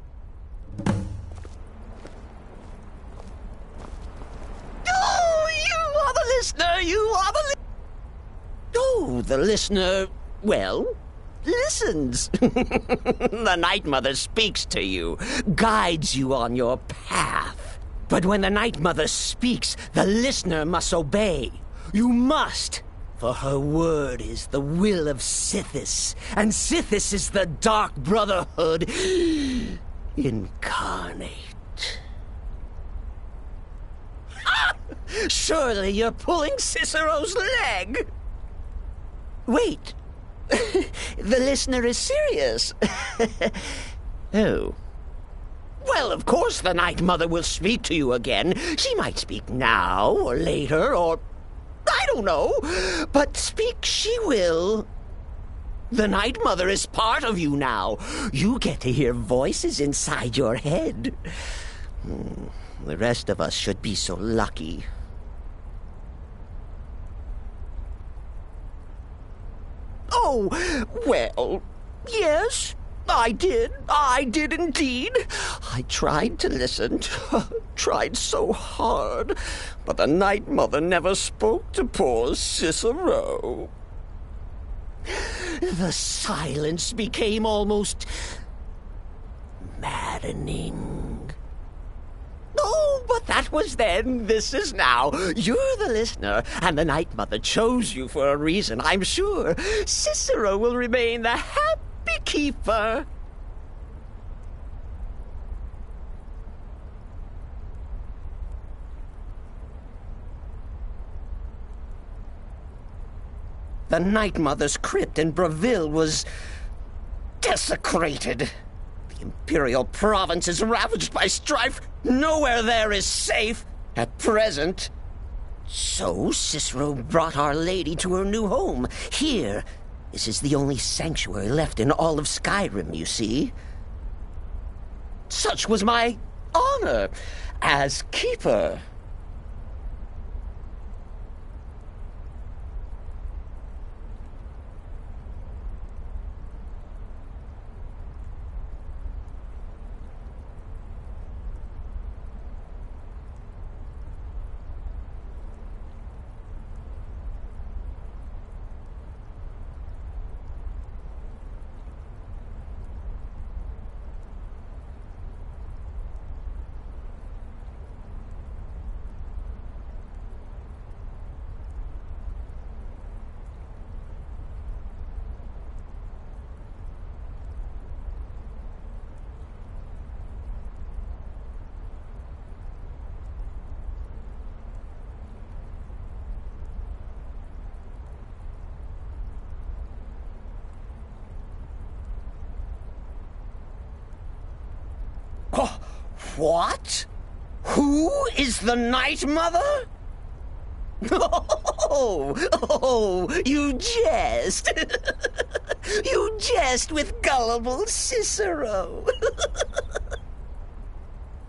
Oh, you are the listener! You are the Oh, the listener, well, listens. The Night Mother speaks to you, guides you on your path. But when the Night Mother speaks, the listener must obey. You must. For her word is the will of Sithis, and Sithis is the Dark Brotherhood incarnate. Surely you're pulling Cicero's leg! Wait. The listener is serious. Oh. Well, of course the Night Mother will speak to you again. She might speak now, or later, or... I don't know. But speak she will. The Night Mother is part of you now. You get to hear voices inside your head. The rest of us should be so lucky. Oh, well, yes, I did. I did indeed. I tried to listen, tried so hard, but the Night Mother never spoke to poor Cicero. The silence became almost maddening. Oh, but that was then. This is now. You're the listener, and the Night Mother chose you for a reason, I'm sure. Cicero will remain the happy keeper. The Night Mother's crypt in Breville was desecrated. The Imperial province is ravaged by strife. Nowhere there is safe at present. So Cicero brought Our Lady to her new home. Here, this is the only sanctuary left in all of Skyrim, you see. Such was my honor as keeper. What? Who is the Night Mother? Oh, you jest. You jest with gullible Cicero.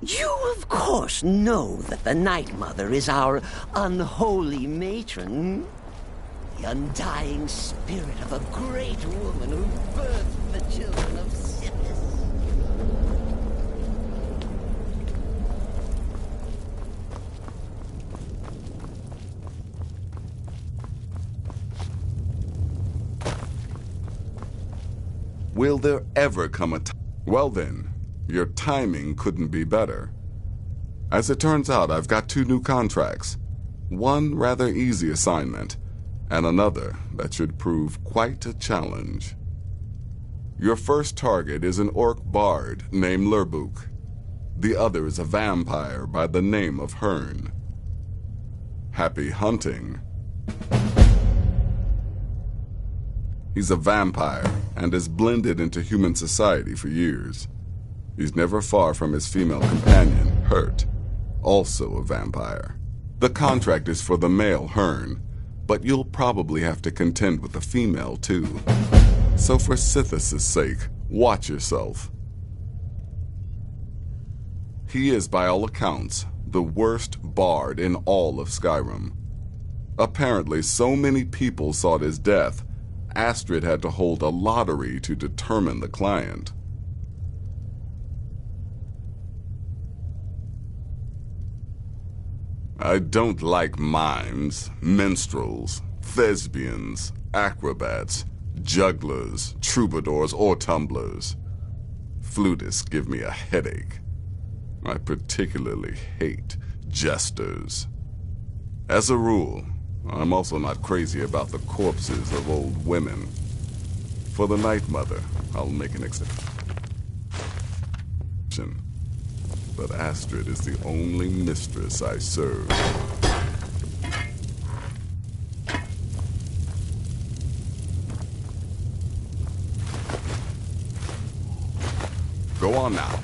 You, of course, know that the Night Mother is our unholy matron. The undying spirit of a great woman who birthed the children of Sithis. Will there ever come a time? Well then, your timing couldn't be better. As it turns out, I've got 2 new contracts. One rather easy assignment, and another that should prove quite a challenge. Your first target is an orc bard named Lurbuk. The other is a vampire by the name of Hearn. Happy hunting. He's a vampire and has blended into human society for years. He's never far from his female companion, Hurt, also a vampire. The contract is for the male Hearn, but you'll probably have to contend with the female too. So for Sithis' sake, watch yourself. He is, by all accounts, the worst bard in all of Skyrim. Apparently, so many people sought his death, Astrid had to hold a lottery to determine the client. I don't like mimes, minstrels, thespians, acrobats, jugglers, troubadours, or tumblers. Flutists give me a headache. I particularly hate jesters. As a rule, I'm also not crazy about the corpses of old women. For the Night Mother, I'll make an exception. But Astrid is the only mistress I serve. on now.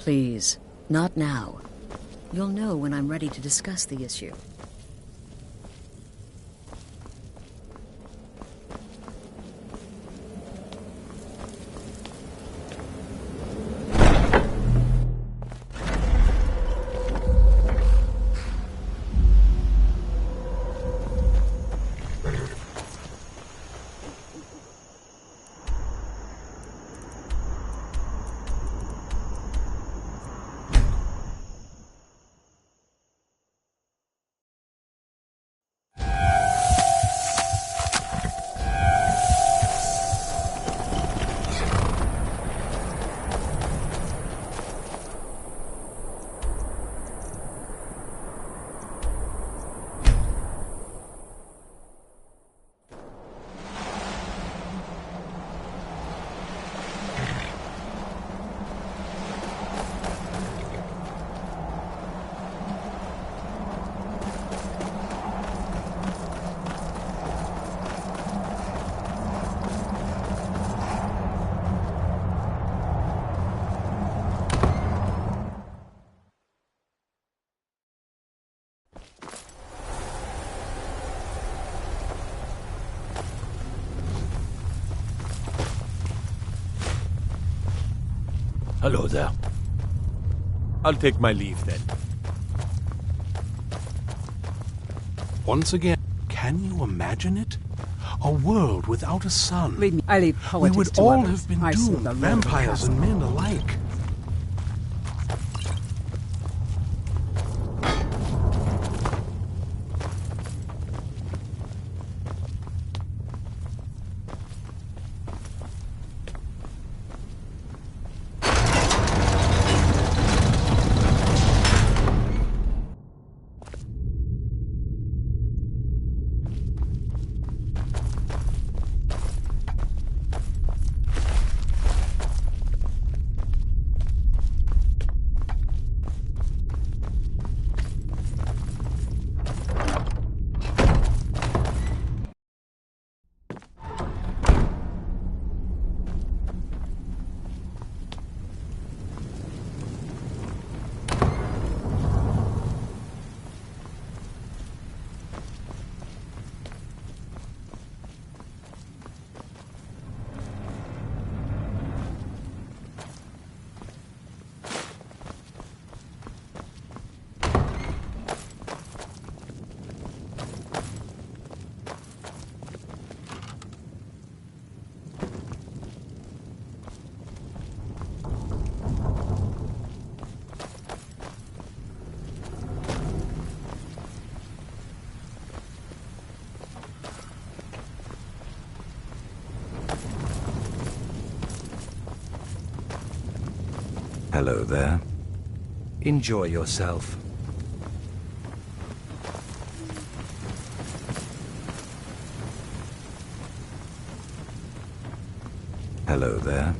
Please, not now. You'll know when I'm ready to discuss the issue. Hello there. I'll take my leave then. Once again, can you imagine it? A world without a sun. Leave me. I leave We politics would to all others. have been I serve doomed, the Lord of the vampires and castle. men alike. Hello there. Enjoy yourself. Hello there.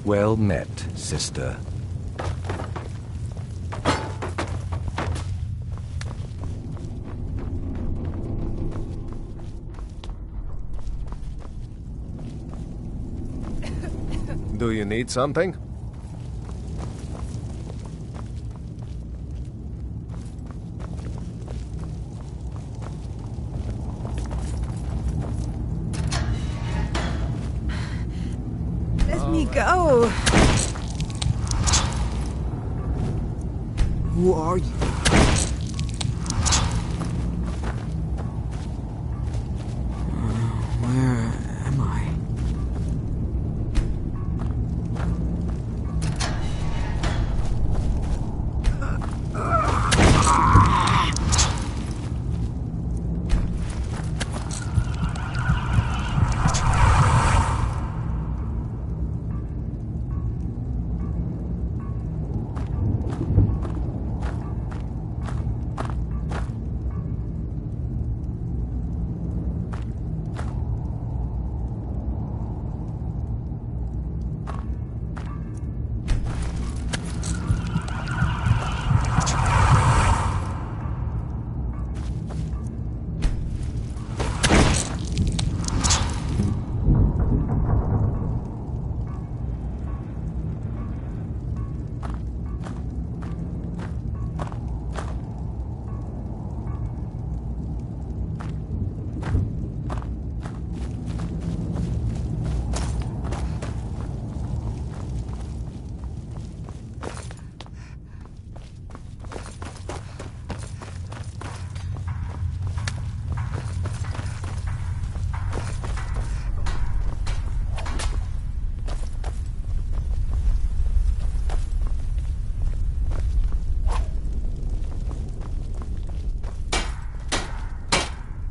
Well met, sister. Do you need something? Let me go. Who are you? Where am I?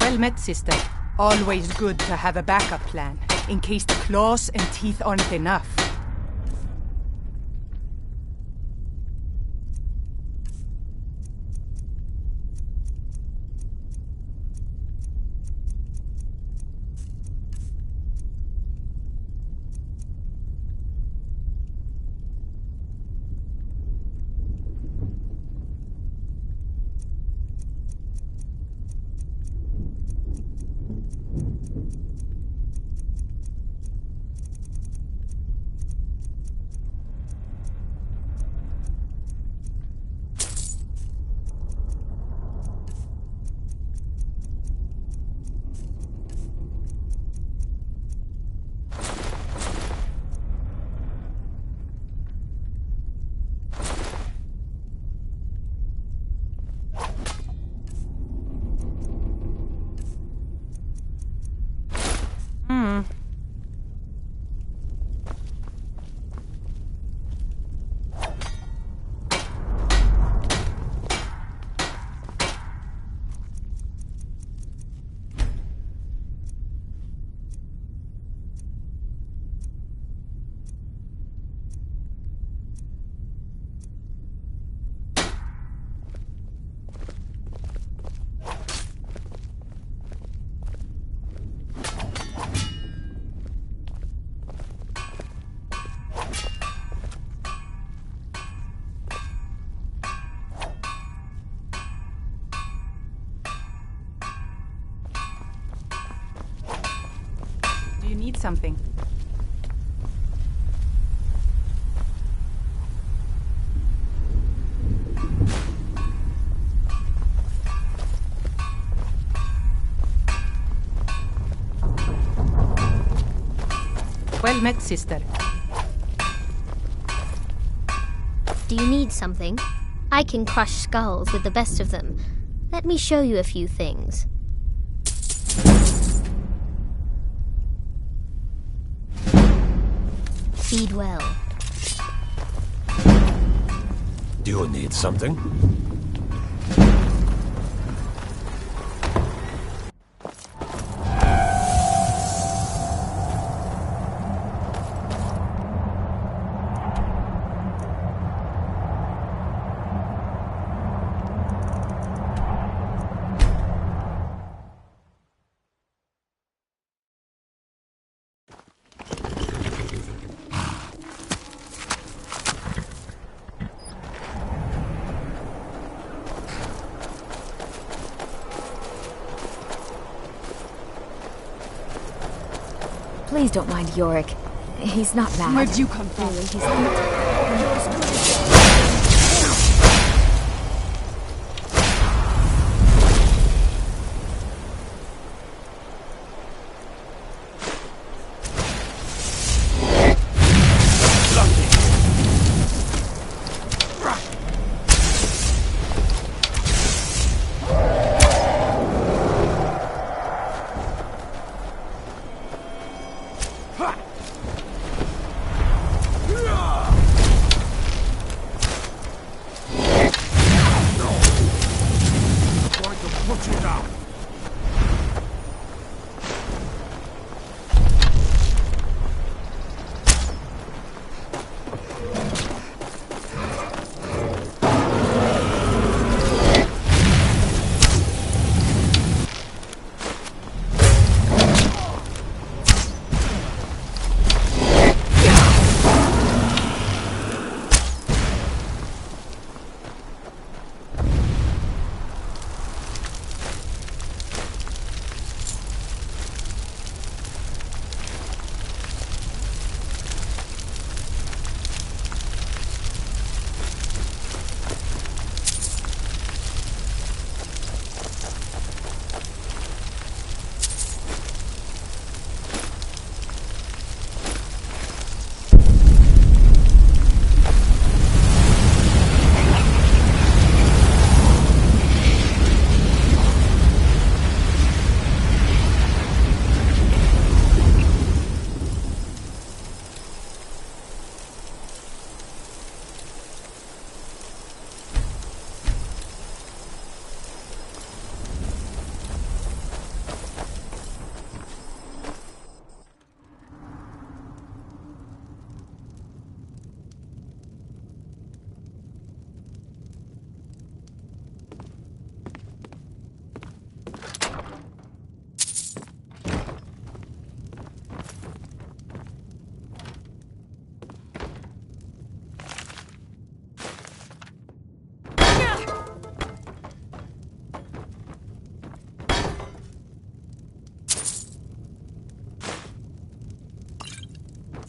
Well met, sister. Always good to have a backup plan, in case the claws and teeth aren't enough. Do you need something? Well met, sister. Do you need something? I can crush skulls with the best of them. Let me show you a few things. Feed well. Do you need something? Please don't mind Yorick. He's not bad. Where'd you come from? Really, he's not.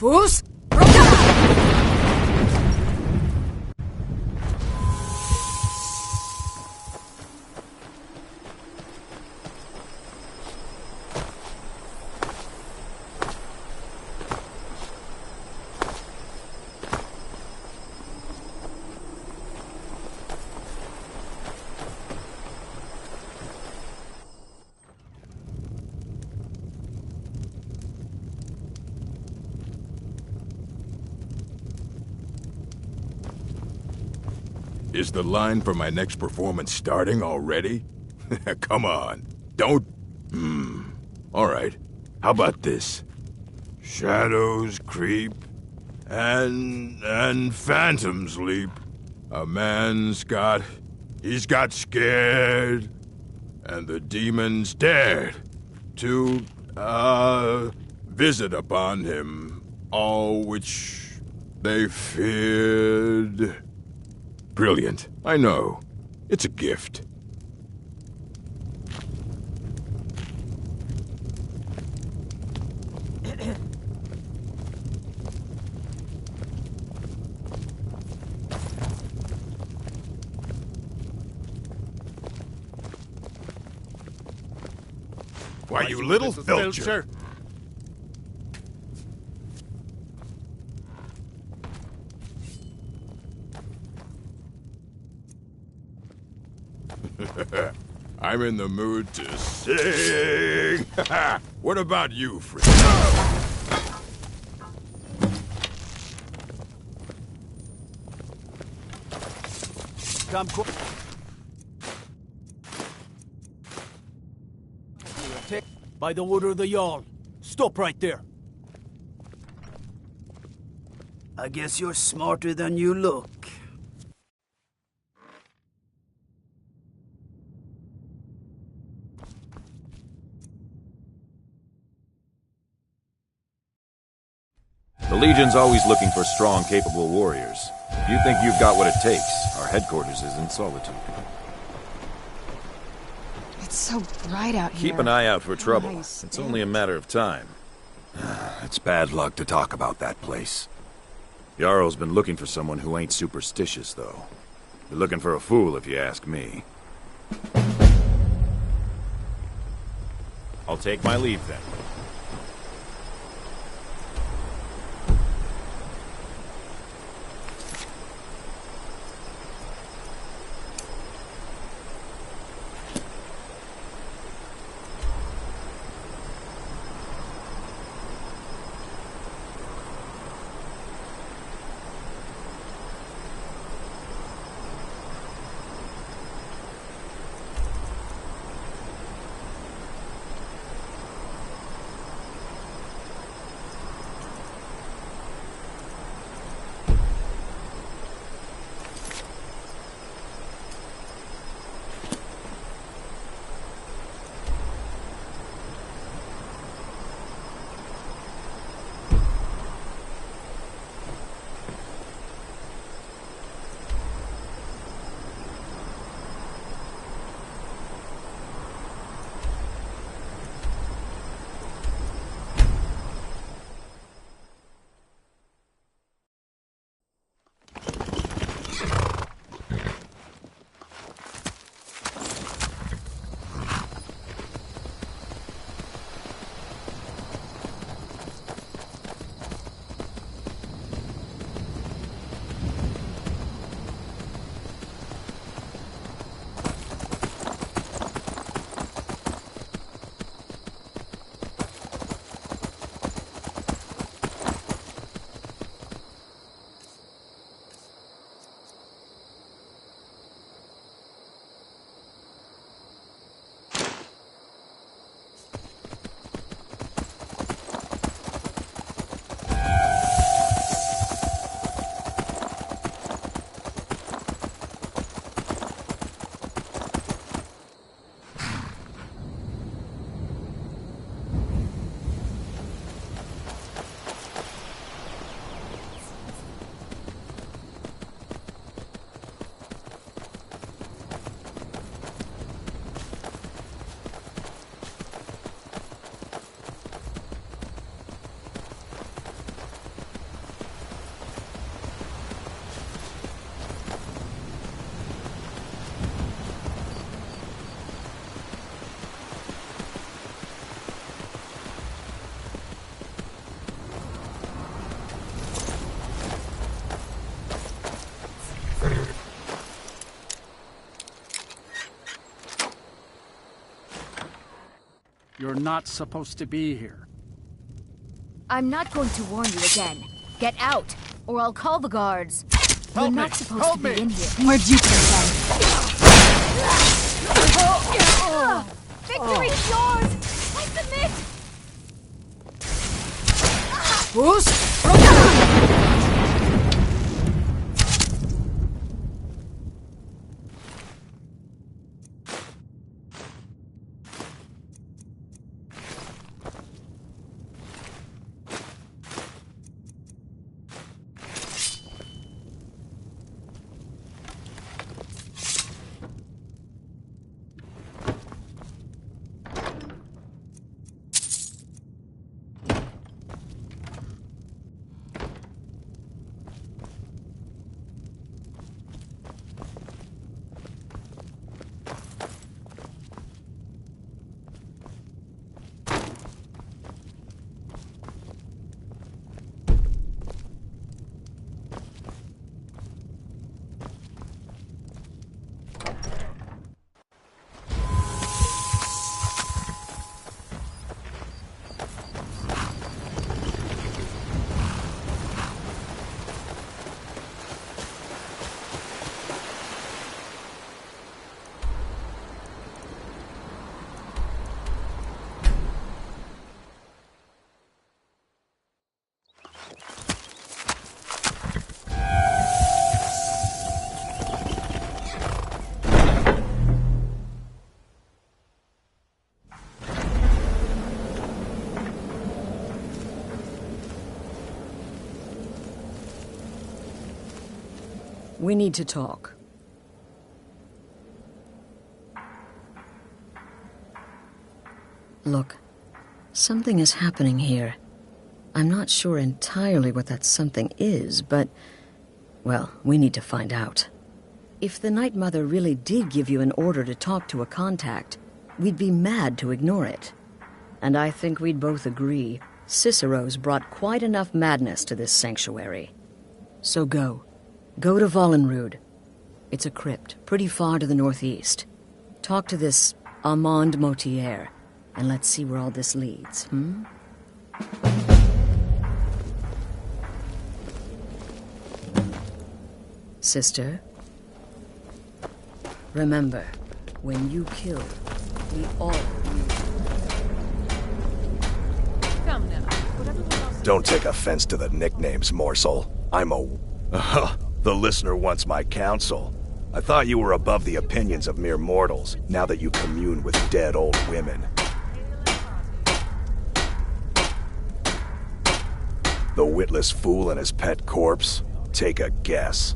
Fools! Is the line for my next performance starting already? Come on. Don't... All right. How about this? Shadows creep, and phantoms leap. A man's got... He's got scared, and the demons dared to, visit upon him all which they feared. Brilliant. I know. It's a gift. Why, you little filcher! I'm in the mood to sing. What about you, friend? Come by the order of the Jarl. Stop right there. I guess you're smarter than you look. The Legion's always looking for strong, capable warriors. If you think you've got what it takes, our headquarters is in Solitude. It's so bright out here. Keep an eye out for trouble. Nice. It's only a matter of time. It's bad luck to talk about that place. Jarl's been looking for someone who ain't superstitious, though. You're looking for a fool, if you ask me. I'll take my leave, then. You're not supposed to be here. I'm not going to warn you again. Get out, or I'll call the guards. You're not supposed to be in here. Where'd you come from? Victory's yours! I submit! We need to talk. Look, something is happening here. I'm not sure entirely what that something is, but... well, we need to find out. If the Night Mother really did give you an order to talk to a contact, we'd be mad to ignore it. And I think we'd both agree Cicero's brought quite enough madness to this sanctuary. So go. Go to Vollenrud. It's a crypt, pretty far to the northeast. Talk to this Armand Motier, and let's see where all this leads, Sister, remember, when you kill, we all lose. Come now. What everyone else... Don't take offense to the nicknames, morsel. I'm a... the listener wants my counsel. I thought you were above the opinions of mere mortals, now that you commune with dead old women. The witless fool and his pet corpse? Take a guess.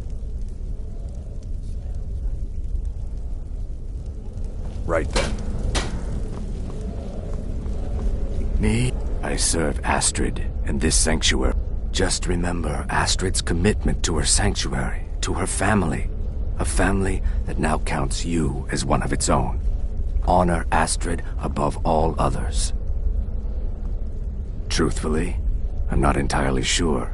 Right then. Me? I serve Astrid in this sanctuary. Just remember Astrid's commitment to her sanctuary, to her family. A family that now counts you as one of its own. Honor Astrid above all others. Truthfully, I'm not entirely sure.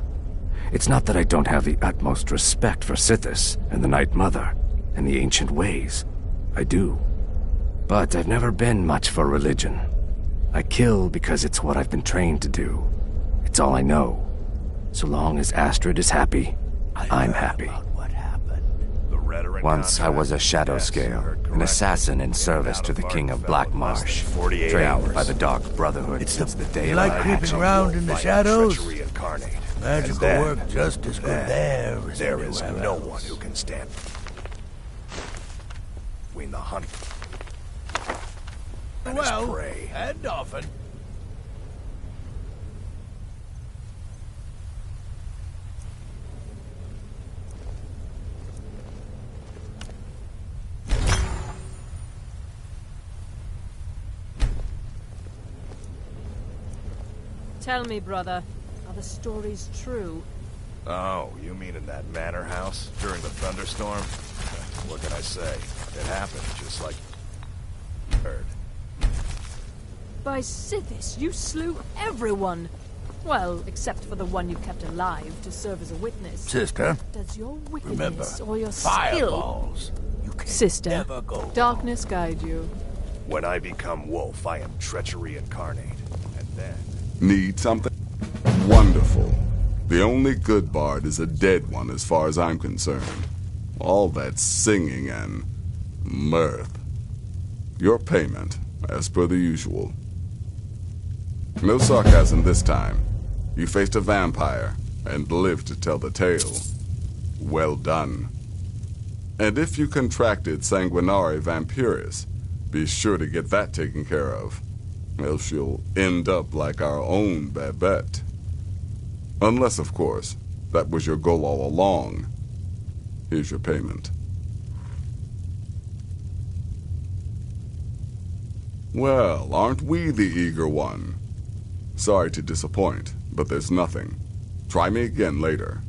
It's not that I don't have the utmost respect for Sithis and the Night Mother and the ancient ways. I do. But I've never been much for religion. I kill because it's what I've been trained to do. It's all I know. So long as Astrid is happy, I'm happy. Once I was a shadow scale, an assassin in service to the King of Black Marsh, trained by the Dark Brotherhood since the day of my like creeping hatching. around in the shadows? Magical then- work just as good there as There is anywhere no else. one who can stand between the hunt and his Well, prey. and often. Tell me, brother, are the stories true? Oh, you mean in that manor house during the thunderstorm? What can I say? It happened just like heard. By Sithis, you slew everyone! Well, except for the one you kept alive to serve as a witness. Sister, Does your remember, wickedness or your skill... fireballs. You can Sister, never go darkness guide you. When I become wolf, I am treachery incarnate. And then... Need something? Wonderful. The only good bard is a dead one as far as I'm concerned. All that singing and mirth. Your payment, as per the usual. No sarcasm this time. You faced a vampire and lived to tell the tale. Well done. And if you contracted sanguinare vampiris, be sure to get that taken care of. Else you'll end up like our own Babette. Unless, of course, that was your goal all along. Here's your payment. Well, aren't we the eager one? Sorry to disappoint, but there's nothing. Try me again later.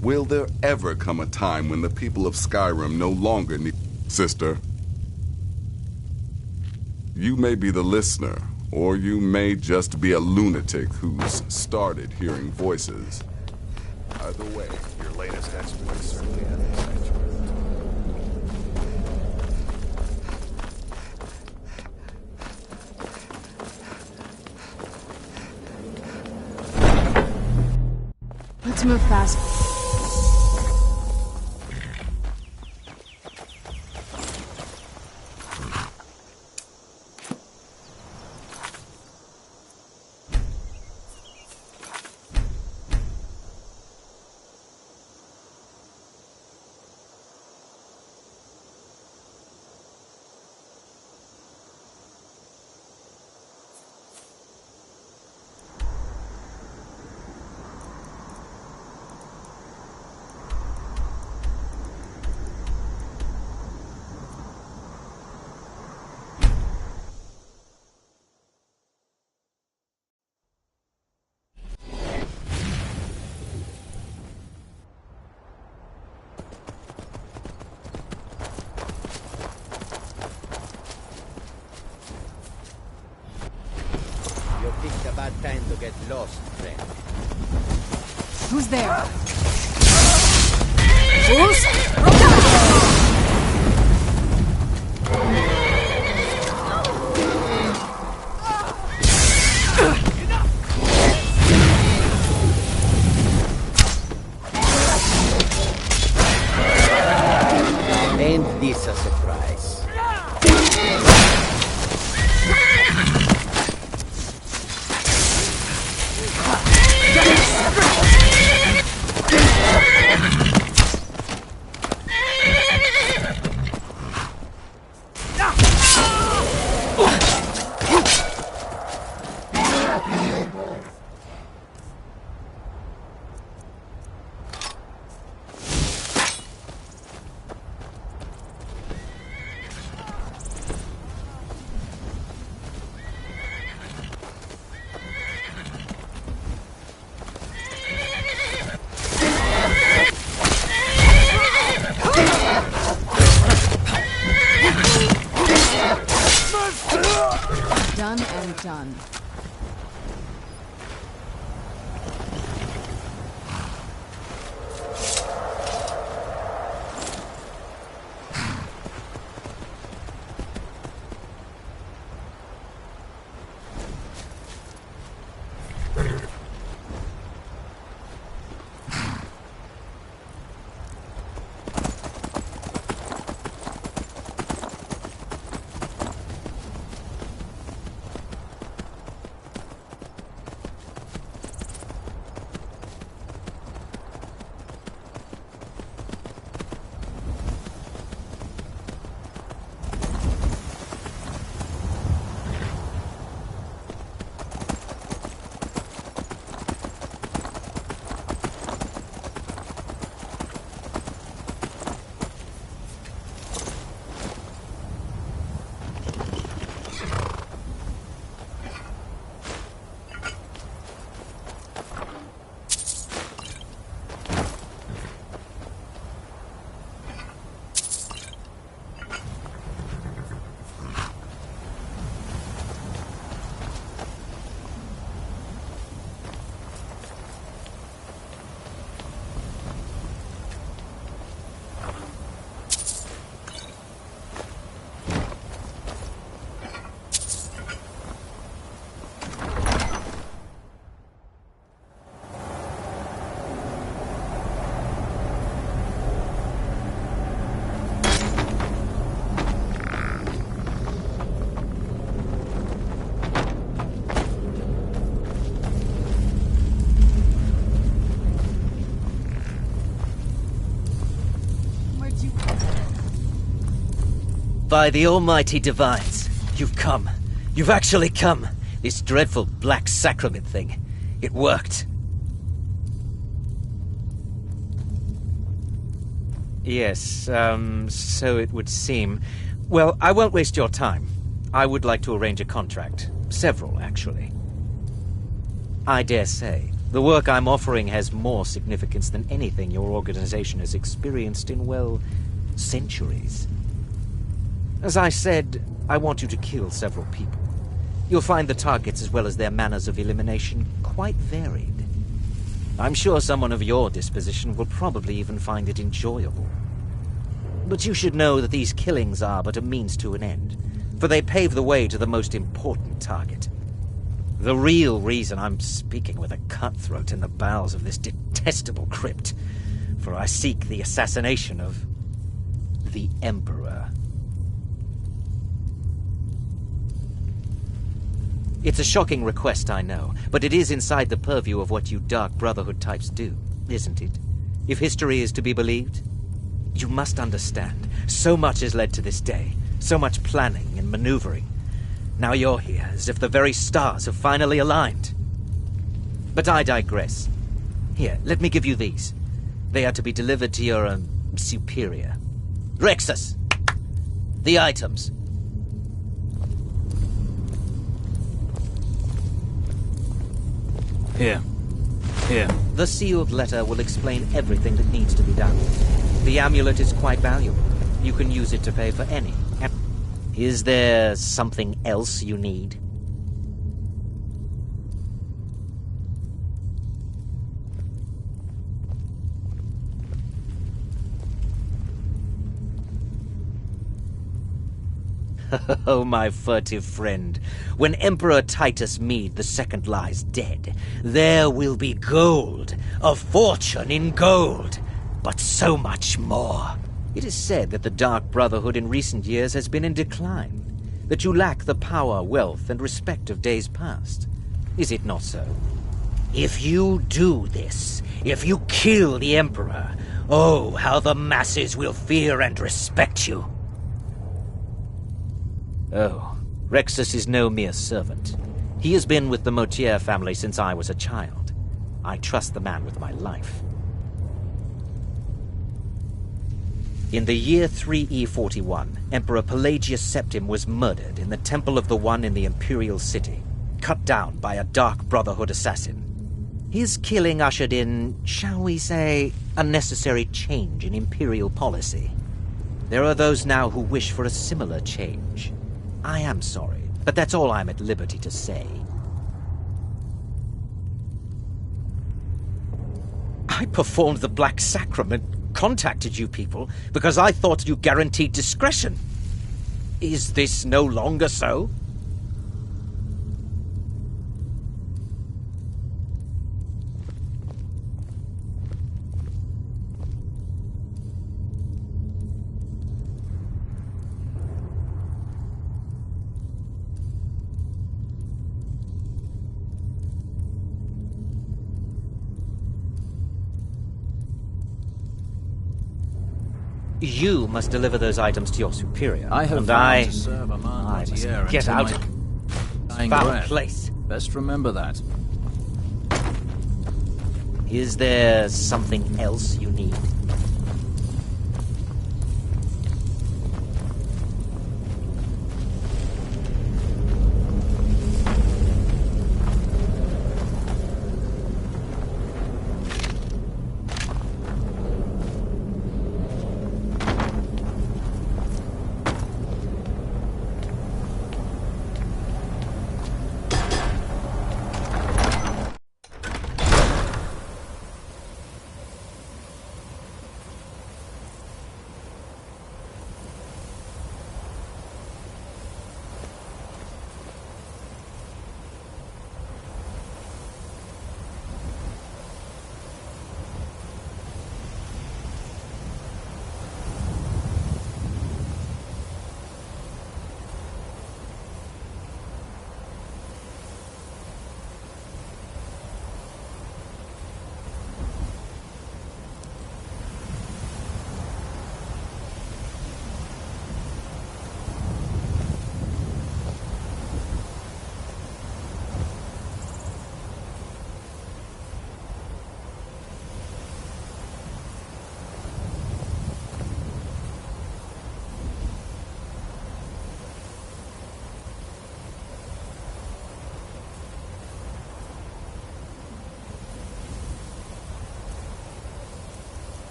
Will there ever come a time when the people of Skyrim no longer need... Sister, you may be the listener, or you may just be a lunatic who's started hearing voices. Either way, Your latest exploits certainly have the sanctuary. Let's move fast. Not time to get lost, friend. Who's there? Ain't this a surprise? Done and done. By the almighty divines, you've come. You've actually come. This dreadful black sacrament thing. It worked. Yes, so it would seem. Well, I won't waste your time. I would like to arrange a contract. Several, actually. I dare say, the work I'm offering has more significance than anything your organization has experienced in, well, centuries. As I said, I want you to kill several people. You'll find the targets as well as their manners of elimination quite varied. I'm sure someone of your disposition will probably even find it enjoyable. But you should know that these killings are but a means to an end, for they pave the way to the most important target. The real reason I'm speaking with a cutthroat in the bowels of this detestable crypt, for I seek the assassination of the Emperor. It's a shocking request, I know, but it is inside the purview of what you Dark Brotherhood types do, isn't it? If history is to be believed, you must understand, so much has led to this day, so much planning and maneuvering. Now you're here, as if the very stars have finally aligned. But I digress. Here, let me give you these. They are to be delivered to your, superior. Rexus! The items. Here. The sealed letter will explain everything that needs to be done. The amulet is quite valuable. You can use it to pay for any. Is there something else you need? Oh, my furtive friend, when Emperor Titus Mede II lies dead, there will be gold, a fortune in gold, but so much more. It is said that the Dark Brotherhood in recent years has been in decline, that you lack the power, wealth, and respect of days past. Is it not so? If you do this, if you kill the Emperor, oh, how the masses will fear and respect you. Oh, Rexus is no mere servant. He has been with the Motier family since I was a child. I trust the man with my life. In the year 3E41, Emperor Pelagius Septim was murdered in the Temple of the One in the Imperial City, cut down by a Dark Brotherhood assassin. His killing ushered in, shall we say, a necessary change in Imperial policy. There are those now who wish for a similar change. I am sorry, but that's all I'm at liberty to say. I performed the Black Sacrament, contacted you people, because I thought you guaranteed discretion. Is this no longer so? You must deliver those items to your superior. I have vowed to serve Armand Motier get until out. my dying Foul breath. place. Best remember that. Is there something else you need?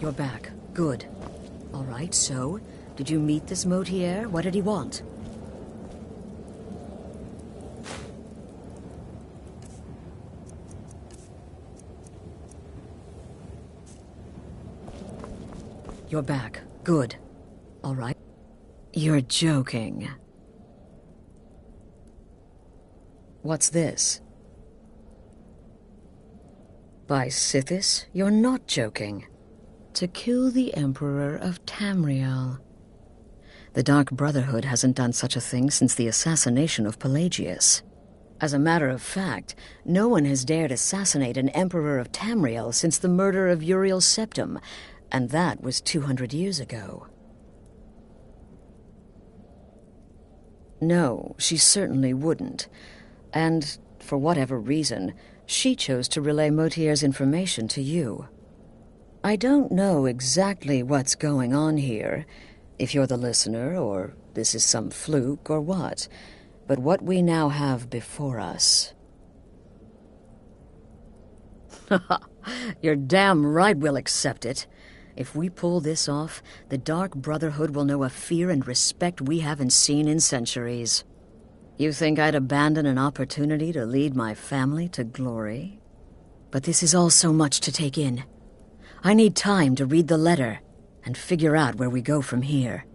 You're back. Good. All right, so, Did you meet this Motier? What did he want? You're back. Good. All right. You're joking. What's this? By Sithis, you're not joking. To kill the Emperor of Tamriel. The Dark Brotherhood hasn't done such a thing since the assassination of Pelagius. As a matter of fact, no one has dared assassinate an Emperor of Tamriel since the murder of Uriel Septim, and that was 200 years ago. No, she certainly wouldn't. And, for whatever reason, she chose to relay Motier's information to you. I don't know exactly what's going on here, if you're the listener, or this is some fluke, or what. But what we now have before us... You're damn right we'll accept it. If we pull this off, the Dark Brotherhood will know a fear and respect we haven't seen in centuries. You think I'd abandon an opportunity to lead my family to glory? But this is all so much to take in. I need time to read the letter and figure out where we go from here.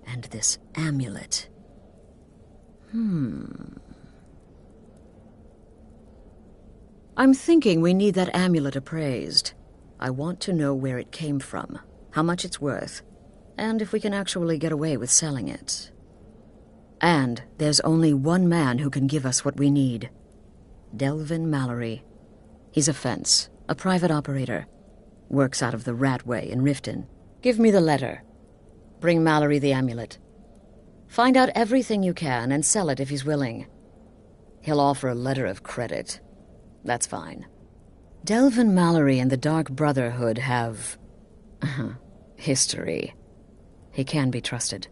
And this amulet. I'm thinking we need that amulet appraised. I want to know where it came from, how much it's worth, and if we can actually get away with selling it. And there's only one man who can give us what we need. Delvin Mallory. He's a fence, a private operator. Works out of the Ratway in Riften. Give me the letter. Bring Mallory the amulet. Find out everything you can and sell it if he's willing. He'll offer a letter of credit. That's fine. Delvin Mallory and the Dark Brotherhood have... history. He can be trusted.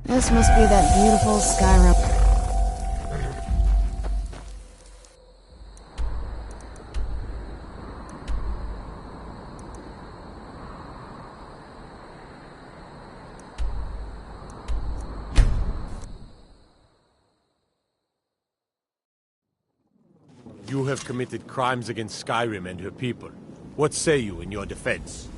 This must be that beautiful Skyrim. You have committed crimes against Skyrim and her people. What say you in your defense?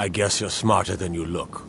I guess you're smarter than you look.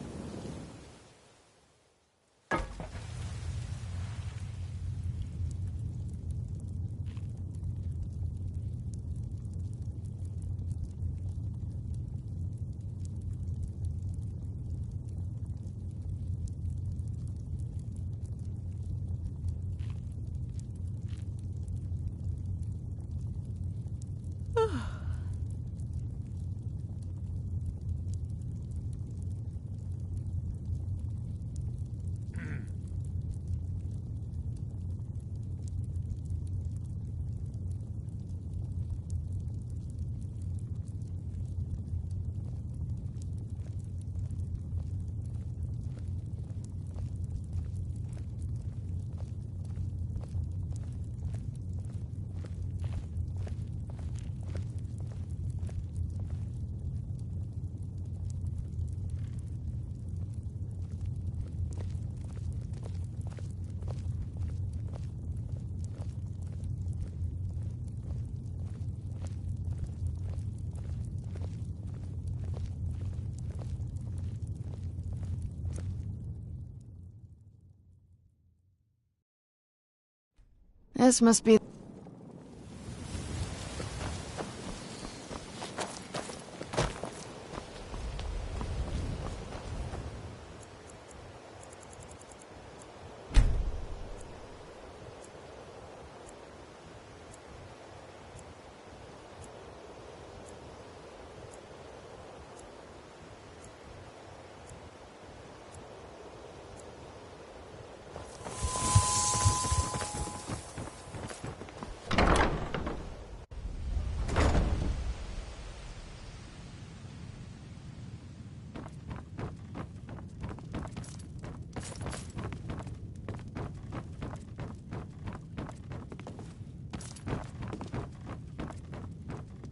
This must be...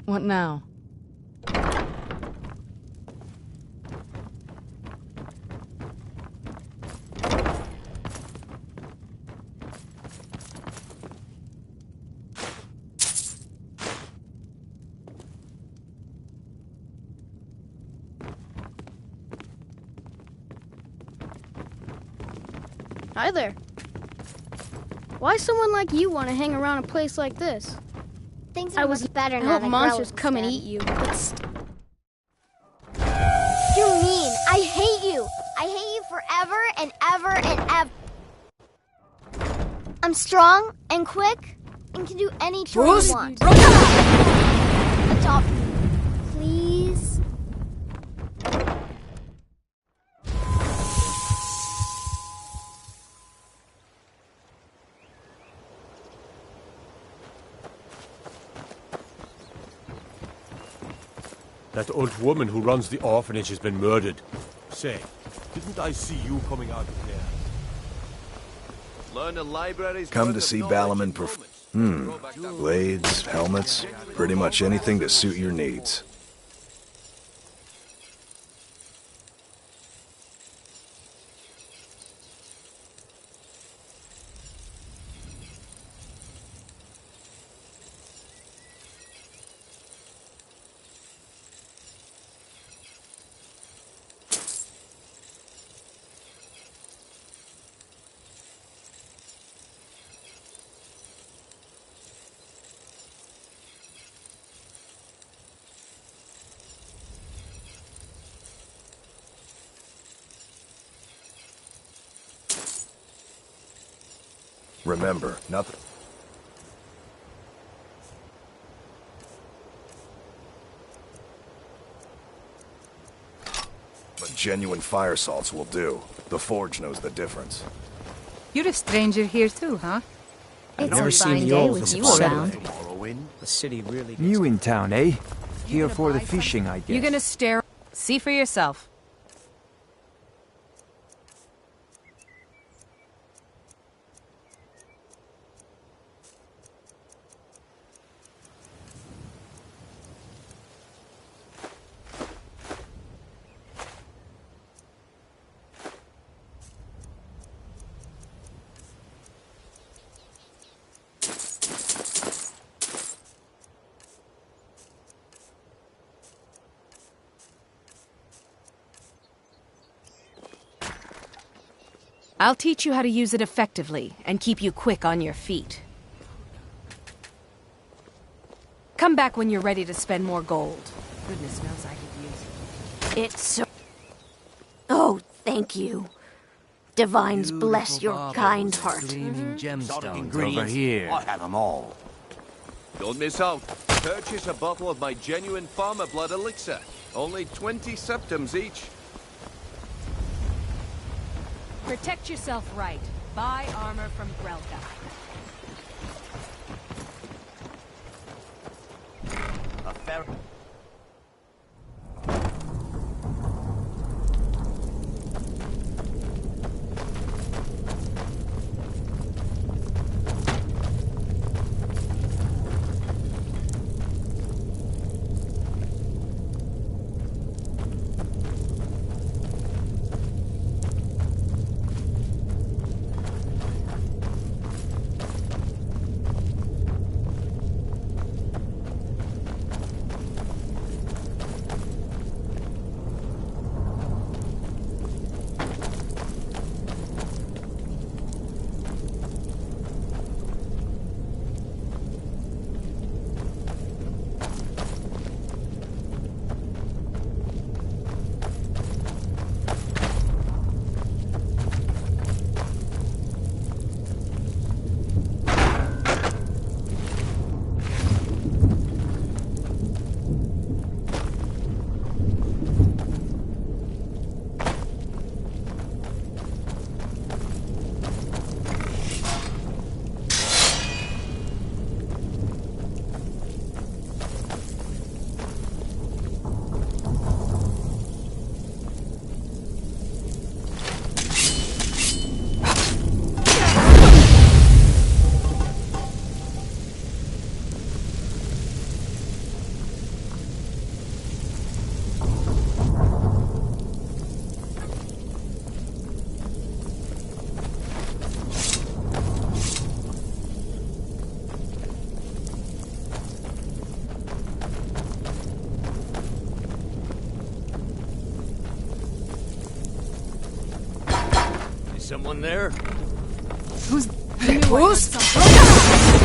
What now? Hi there. Why someone like you want to hang around a place like this? Things are much better I now hope that monsters Grell come and is eat you. You're mean. I hate you. I hate you forever and ever and ever. I'm strong and quick and can do any chore you want. Adopt me, please. That old woman who runs the orphanage has been murdered. Say, didn't I see you coming out of there? Learn the library's Come to see Balaman blades, helmets, pretty much anything to suit your needs. Remember, nothing. But genuine fire salts will do. The Forge knows the difference. You're a stranger here too, huh? It's Never a seen fine the day old with you settlement. around. The city really new in town, eh? Here for the fishing, I guess. You're gonna stare. See for yourself. I'll teach you how to use it effectively and keep you quick on your feet. Come back when you're ready to spend more gold. Goodness knows I could use it. It's so... Oh, thank you. Divines bless your kind heart. Gemstones over here. I have them all. Don't miss out. Purchase a bottle of my genuine farmer blood elixir. Only 20 septims each. Protect yourself right. Buy armor from Grelka. A fair... Someone there? Who's... Who's...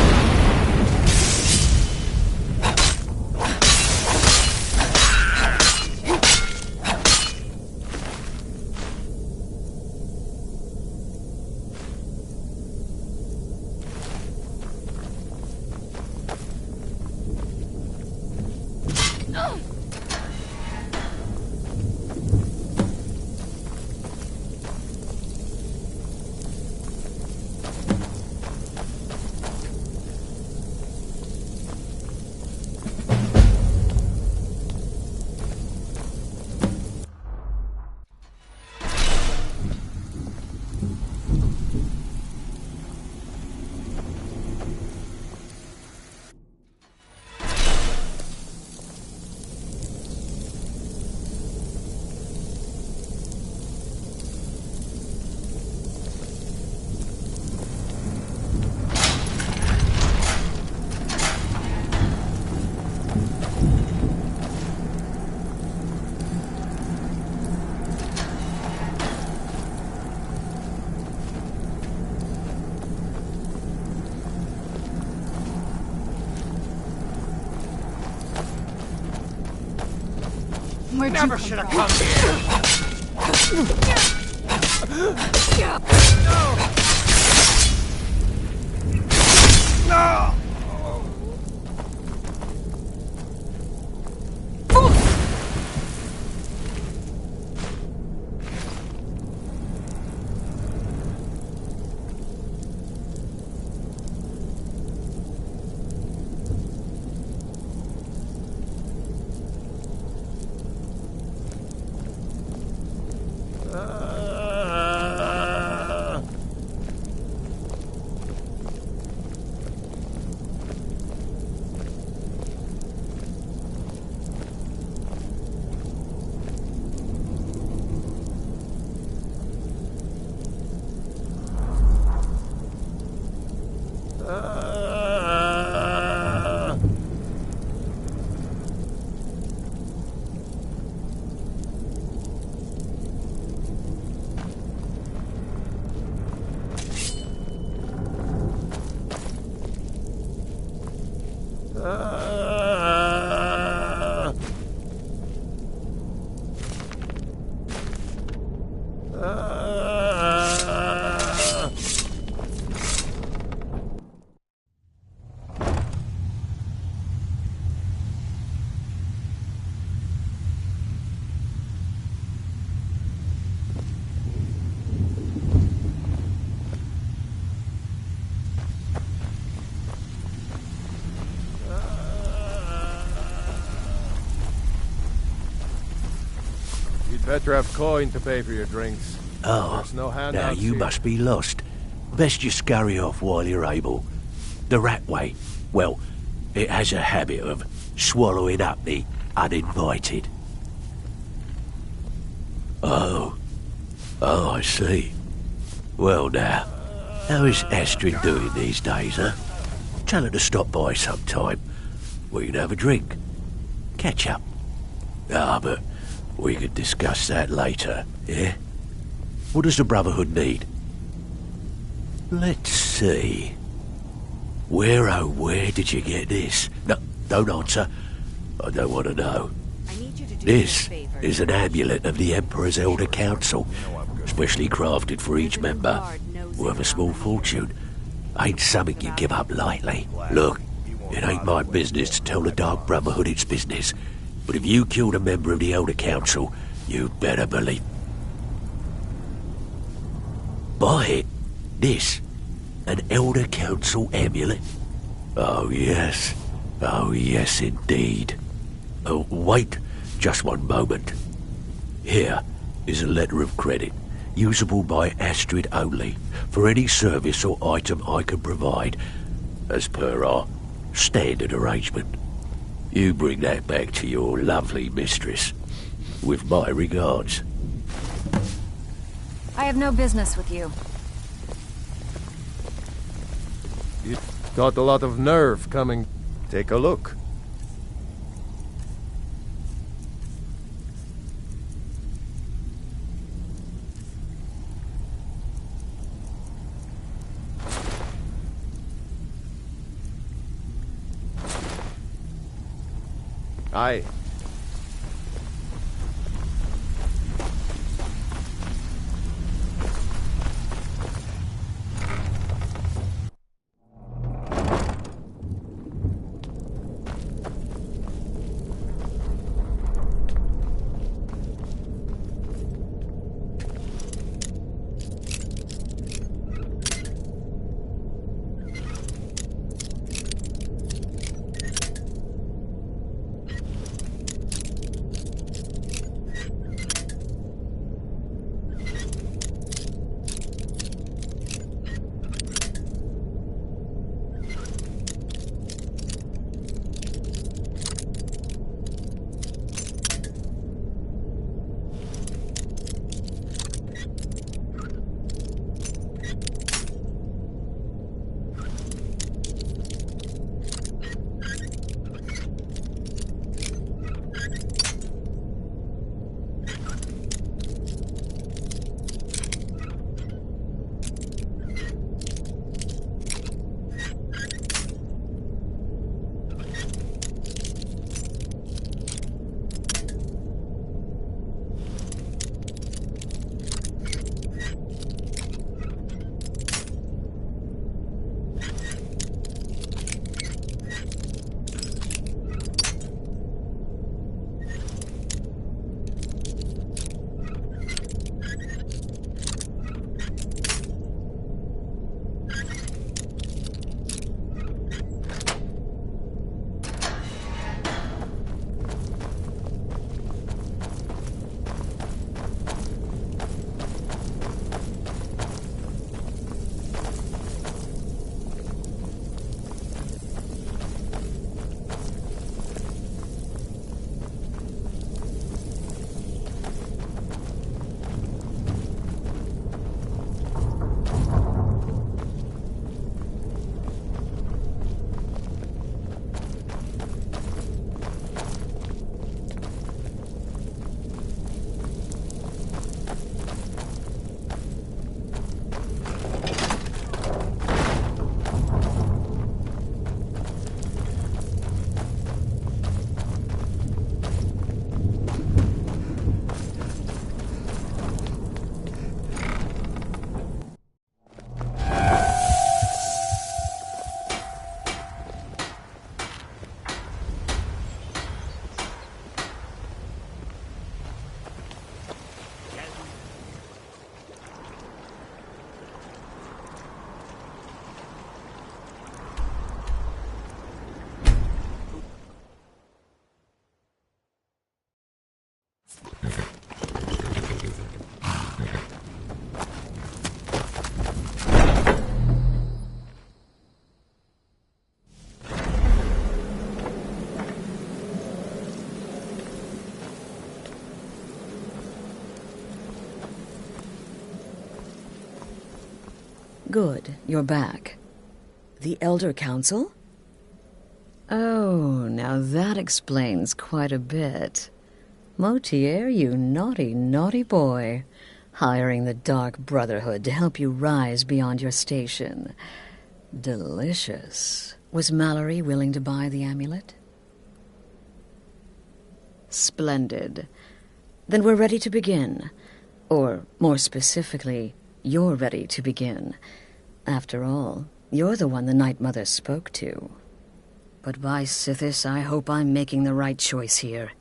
Where'd Never you should have come No! Better have coin to pay for your drinks. Oh, There's no now handouts you here. must be lost. Best you scurry off while you're able. The rat way, well, it has a habit of swallowing up the uninvited. Oh, I see. Well now, how is Astrid doing these days, huh? Tell her to stop by sometime. We can have a drink. Catch up. But we could discuss that later, yeah? What does the Brotherhood need? Let's see. Where did you get this? No, don't answer. I don't want to know. This is an amulet of the Emperor's Elder Council, specially crafted for each member, worth a small fortune. Ain't something you give up lightly. Look, it ain't my business to tell the Dark Brotherhood its business, but if you killed a member of the Elder Council, you'd better believe. Buy it. This. An Elder Council amulet. Oh yes indeed. Oh, wait just one moment. Here is a letter of credit, usable by Astrid only, for any service or item I can provide, as per our standard arrangement. You bring that back to your lovely mistress, with my regards. I have no business with you. You got a lot of nerve coming. Take a look. Aye. Good, you're back. The Elder Council? Oh, now that explains quite a bit. Motier, you naughty, naughty boy. Hiring the Dark Brotherhood to help you rise beyond your station. Delicious. Was Mallory willing to buy the amulet? Splendid. Then we're ready to begin. Or, more specifically, you're ready to begin. After all, you're the one the Night Mother spoke to. But by Sithis, I hope I'm making the right choice here.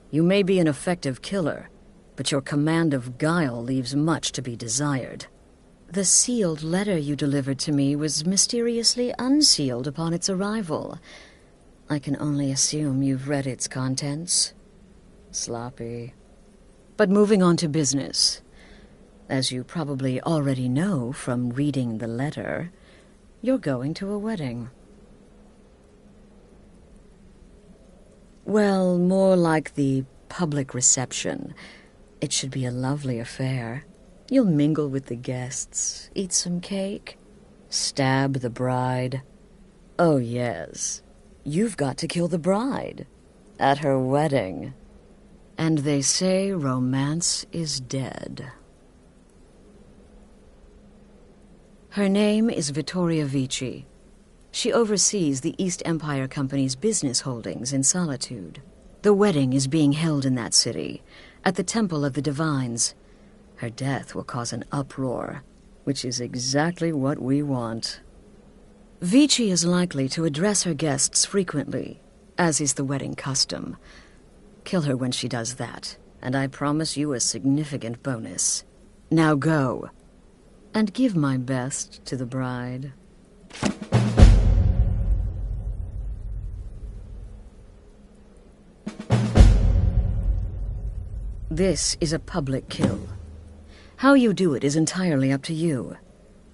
You may be an effective killer, but your command of guile leaves much to be desired. The sealed letter you delivered to me was mysteriously unsealed upon its arrival. I can only assume you've read its contents. Sloppy. But moving on to business. As you probably already know from reading the letter, you're going to a wedding. Well, more like the public reception. It should be a lovely affair. You'll mingle with the guests, eat some cake, stab the bride. Oh, yes. You've got to kill the bride. At her wedding. And they say romance is dead. Her name is Vittoria Vici. She oversees the East Empire Company's business holdings in Solitude. The wedding is being held in that city, at the Temple of the Divines. Her death will cause an uproar, which is exactly what we want. Vici is likely to address her guests frequently, as is the wedding custom. Kill her when she does that, and I promise you a significant bonus. Now go, and give my best to the bride. This is a public kill. How you do it is entirely up to you.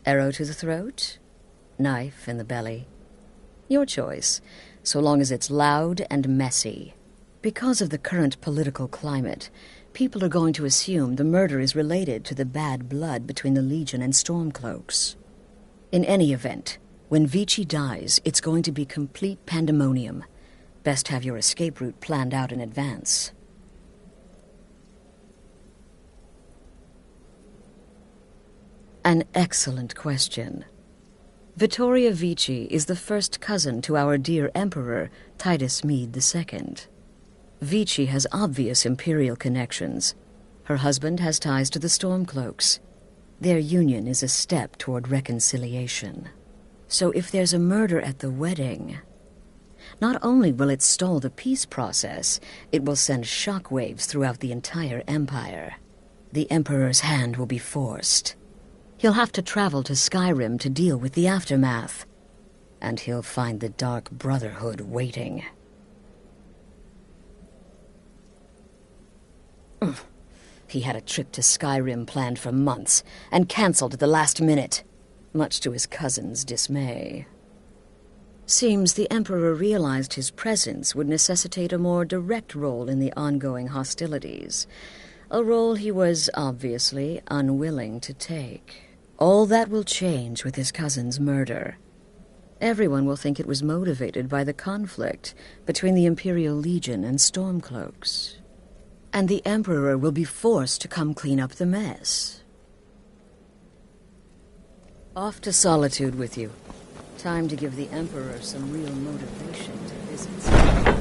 Arrow to the throat? Knife in the belly? Your choice, so long as it's loud and messy. Because of the current political climate, people are going to assume the murder is related to the bad blood between the Legion and Stormcloaks. In any event, when Vici dies, it's going to be complete pandemonium. Best have your escape route planned out in advance. An excellent question. Vittoria Vici is the first cousin to our dear Emperor, Titus Mede II. Vici has obvious imperial connections. Her husband has ties to the Stormcloaks. Their union is a step toward reconciliation. So if there's a murder at the wedding, not only will it stall the peace process, it will send shockwaves throughout the entire empire. The Emperor's hand will be forced. He'll have to travel to Skyrim to deal with the aftermath. And he'll find the Dark Brotherhood waiting. He had a trip to Skyrim planned for months, and cancelled at the last minute, much to his cousin's dismay. Seems the Emperor realized his presence would necessitate a more direct role in the ongoing hostilities, a role he was obviously unwilling to take. All that will change with his cousin's murder. Everyone will think it was motivated by the conflict between the Imperial Legion and Stormcloaks. And the Emperor will be forced to come clean up the mess. Off to Solitude with you. Time to give the Emperor some real motivation to visit.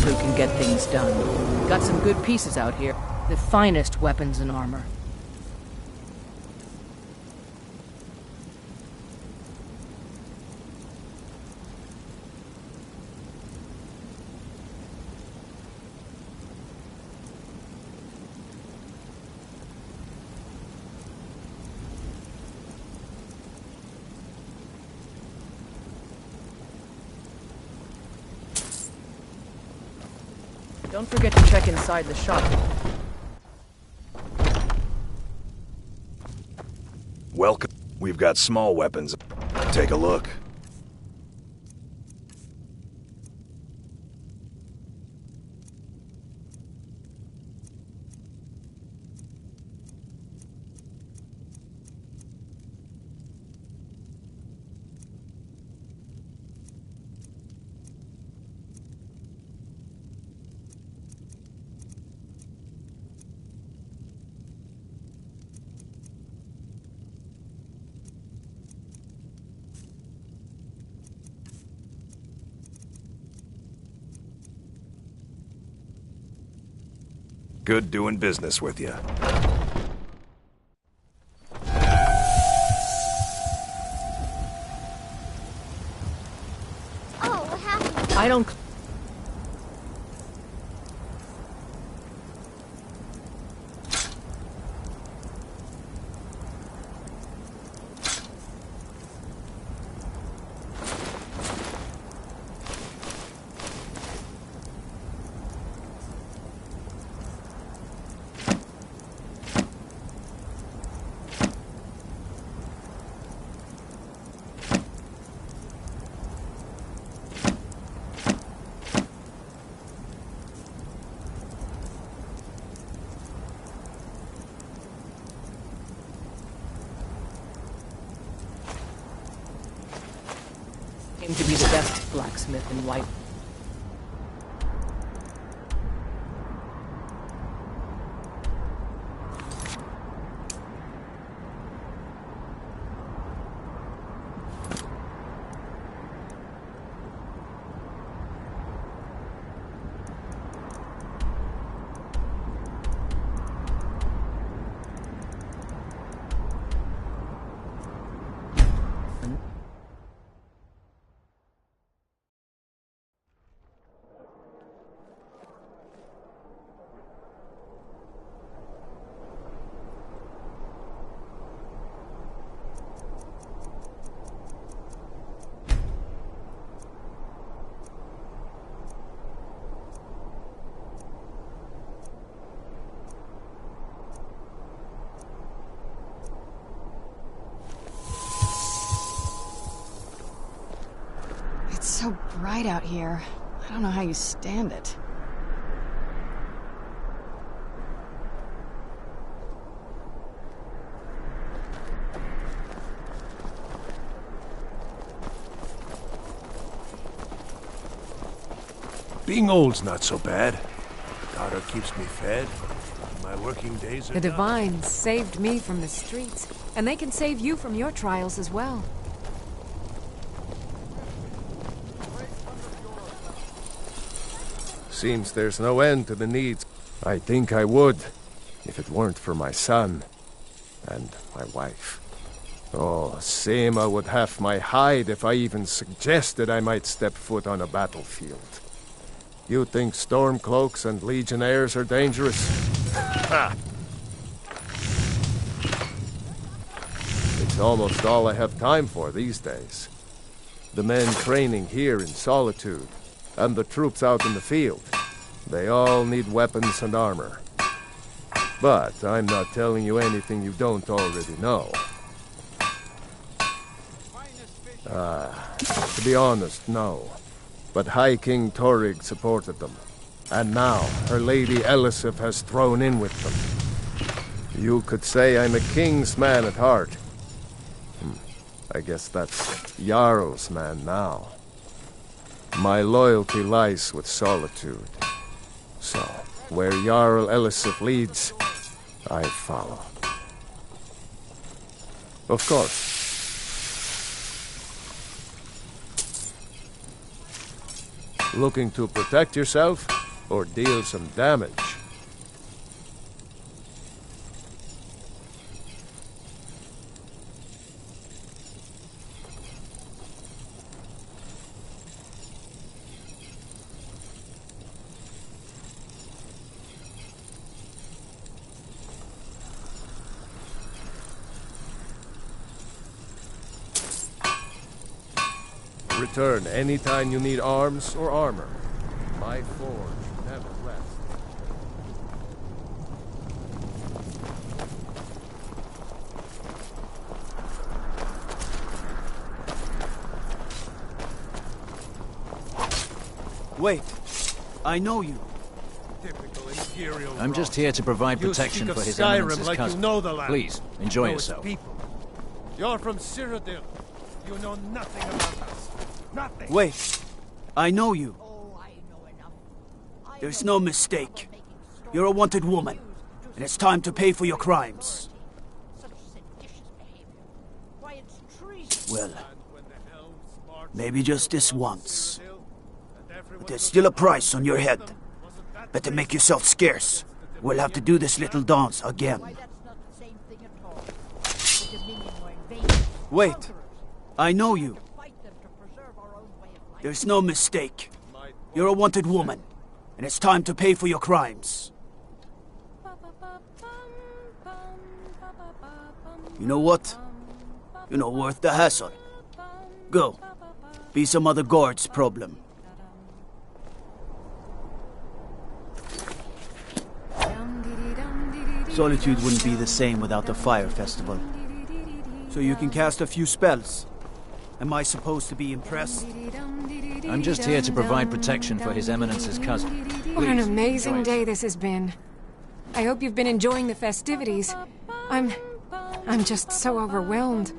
Who can get things done. Got some good pieces out here. The finest weapons and armor. Don't forget to check inside the shop. Welcome. We've got small weapons. Take a look. Good doing business with you. Oh, what happened? I don't... Came to be the best blacksmith in White. It's so bright out here. I don't know how you stand it. Being old's not so bad. Daughter keeps me fed. My working days are The done. Divines saved me from the streets, and they can save you from your trials as well. Seems there's no end to the needs. I think I would, if it weren't for my son and my wife. Oh, Seema would have my hide if I even suggested I might step foot on a battlefield. You think Stormcloaks and Legionnaires are dangerous? Ha! It's almost all I have time for these days. The men training here in Solitude, and the troops out in the field. They all need weapons and armor. But I'm not telling you anything you don't already know. To be honest, no. But High King Torrig supported them. And now, her Lady Elisif has thrown in with them. You could say I'm a king's man at heart. I guess that's Jarl's man now. My loyalty lies with Solitude. So, where Jarl Elisif leads, I follow. Of course. Looking to protect yourself, or deal some damage? Return anytime you need arms or armor. My forge never rests. Wait, I know you. Typical Imperial I'm just here to provide protection for His Eminence's like cousin. you know the land. Please, enjoy Know its yourself. people. You're from Cyrodiil. You know nothing about us. Nothing. Wait, I know you. There's no mistake. You're a wanted woman, and it's time to pay for your crimes. Well, maybe just this once. But there's still a price on your head. Better make yourself scarce. We'll have to do this little dance again. Wait, I know you. There's no mistake. You're a wanted woman, and it's time to pay for your crimes. You know what? You're not worth the hassle. Go. Be some other guard's problem. Solitude wouldn't be the same without the fire festival. So you can cast a few spells. Am I supposed to be impressed? I'm just here to provide protection for His Eminence's cousin. What an Please, amazing enjoy day this has been. I hope you've been enjoying the festivities. I'm just so overwhelmed.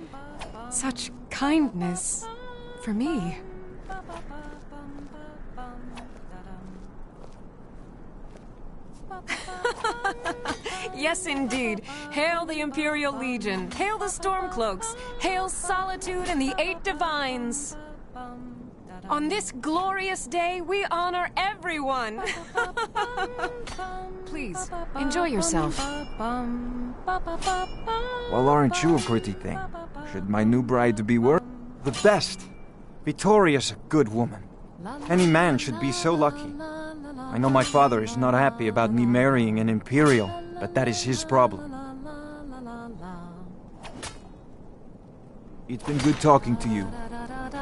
Such kindness. for me. Yes, indeed. Hail the Imperial Legion. Hail the Stormcloaks. Hail Solitude and the 8 Divines. On this glorious day, we honor everyone. Please, enjoy yourself. Well, aren't you a pretty thing? Should my new bride be worth the best? Victoria's a good woman. Any man should be so lucky. I know my father is not happy about me marrying an Imperial, but that is his problem. It's been good talking to you.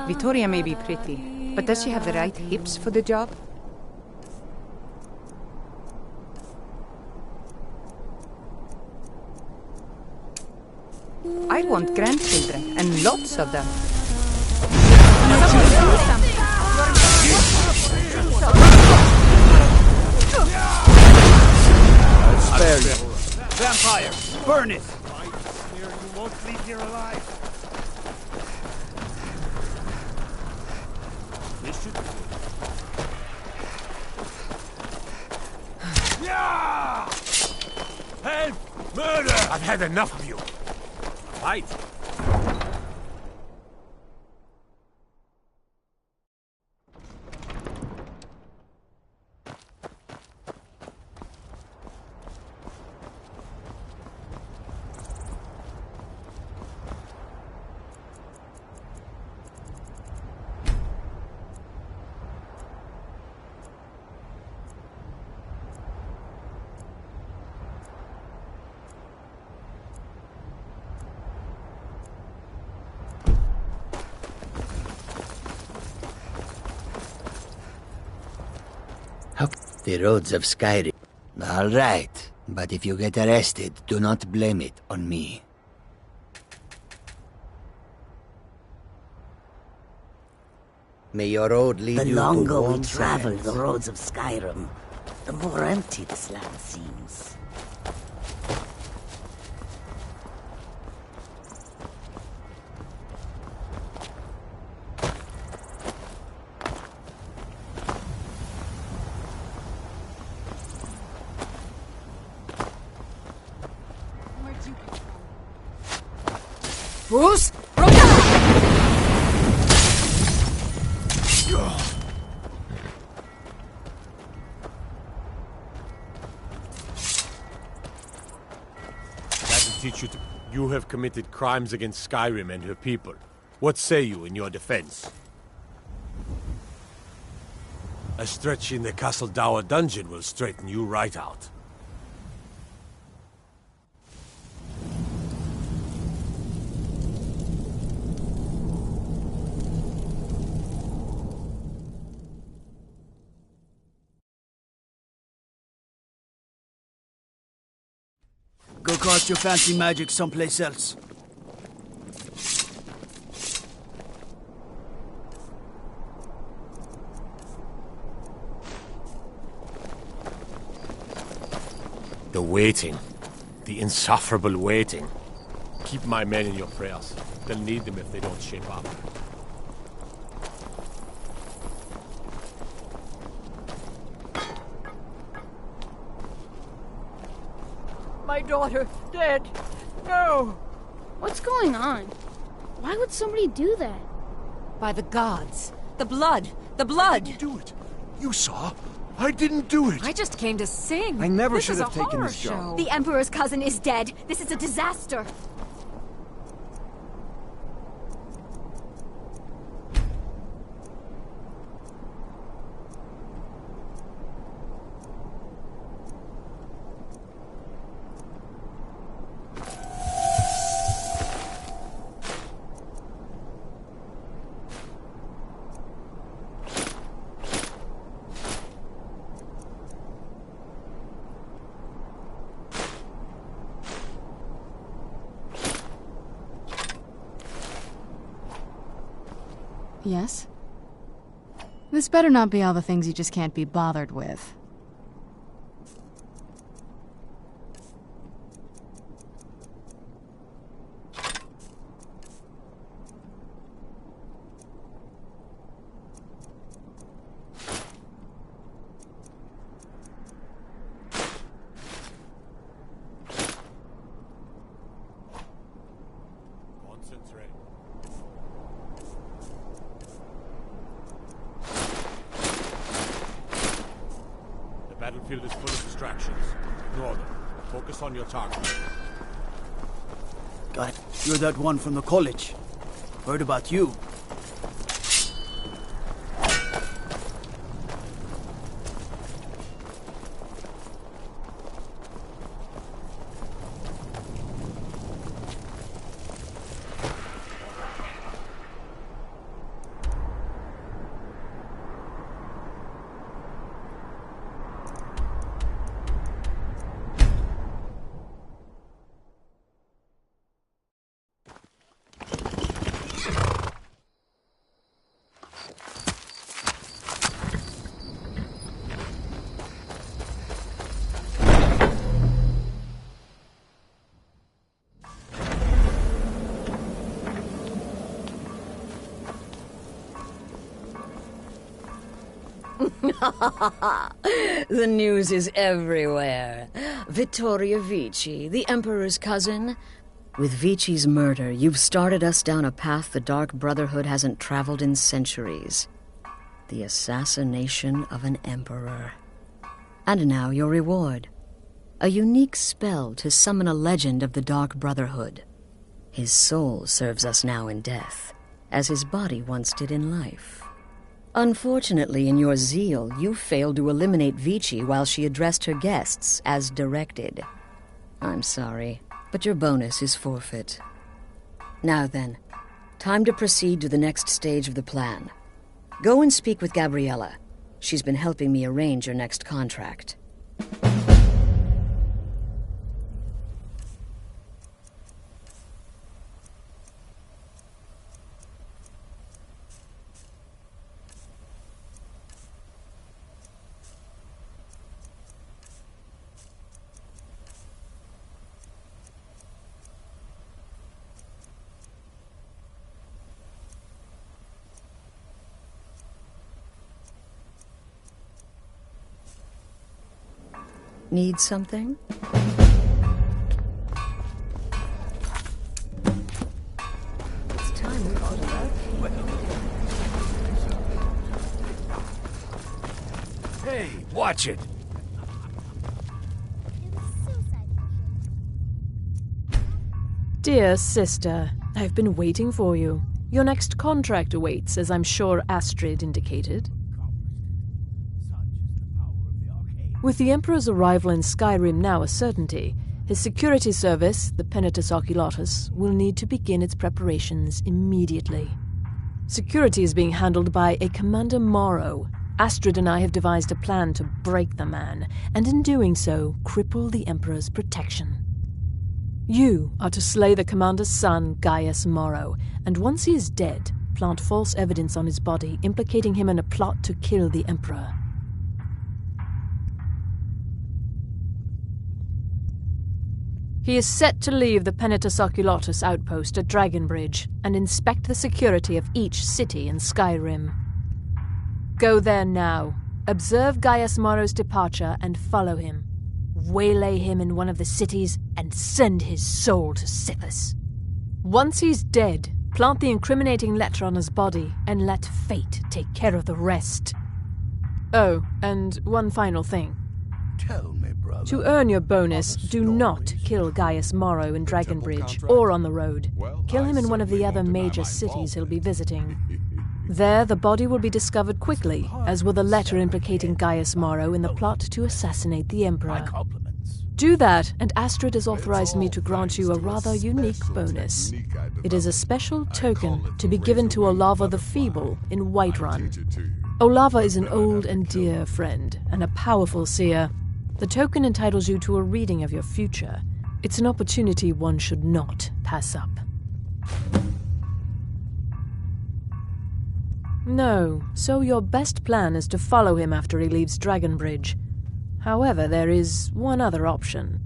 Vittoria may be pretty, but does she have the right hips for the job? I want grandchildren, and lots of them. I'll spare you. Vampire, burn it! You won't leave here alive. This should be good. Yeah! Help! Murder! I've had enough of you. Fight! The roads of Skyrim. All right, but if you get arrested, do not blame it on me. May your road lead The you to longer we warm travel sands. the roads of Skyrim, the more empty this land seems. Bruce? That will teach you to... You have committed crimes against Skyrim and her people. What say you in your defense? A stretch in the Castle Dower dungeon will straighten you right out. Go cast your fancy magic someplace else. The waiting. The insufferable waiting. Keep my men in your prayers. They'll need them if they don't shape up. My daughter, dead. No! What's going on? Why would somebody do that? By the gods. The blood! The blood! I didn't do it. You saw. I didn't do it. I just came to sing. I never This should is have a taken horror this job. show. The Emperor's cousin is dead. This is a disaster. Yes? This better not be all the things you just can't be bothered with. battlefield is full of distractions. Ignore them. Focus on your target. Got it. You're that one from the college. Heard about you. The news is everywhere. Vittoria Vici, the Emperor's cousin. With Vici's murder, you've started us down a path the Dark Brotherhood hasn't traveled in centuries. The assassination of an Emperor. And now your reward. A unique spell to summon a legend of the Dark Brotherhood. His soul serves us now in death, as his body once did in life. Unfortunately, in your zeal, you failed to eliminate Vici while she addressed her guests, as directed. I'm sorry, but your bonus is forfeit. Now then, time to proceed to the next stage of the plan. Go and speak with Gabriella. She's been helping me arrange your next contract. Need something? It's time we put it up. Hey, watch it! Dear sister, I've been waiting for you. Your next contract awaits, as I'm sure Astrid indicated. With the Emperor's arrival in Skyrim now a certainty, his security service, the Penitus Oculatus, will need to begin its preparations immediately. Security is being handled by a Commander Morrow. Astrid and I have devised a plan to break the man, and in doing so, cripple the Emperor's protection. You are to slay the Commander's son, Gaius Morrow, and once he is dead, plant false evidence on his body, implicating him in a plot to kill the Emperor. He is set to leave the Penitus Oculatus outpost at Dragonbridge and inspect the security of each city in Skyrim. Go there now, observe Gaius Morrow's departure and follow him. Waylay him in one of the cities and send his soul to Sithis. Once he's dead, plant the incriminating letter on his body and let fate take care of the rest. Oh, and one final thing. Tell me, brother. To earn your bonus, do not kill Gaius Morrow in Dragonbridge or on the road. Kill him in one of the other major cities he'll be visiting. There, the body will be discovered quickly, as will the letter implicating Gaius Morrow in the plot to assassinate the Emperor. Do that, and Astrid has authorized me to grant you a rather unique bonus. It is a special token to be given to Olava the Feeble in Whiterun. Olava is an old and dear friend, and a powerful seer. The token entitles you to a reading of your future. It's an opportunity one should not pass up. No, so your best plan is to follow him after he leaves Dragonbridge. However, there is one other option.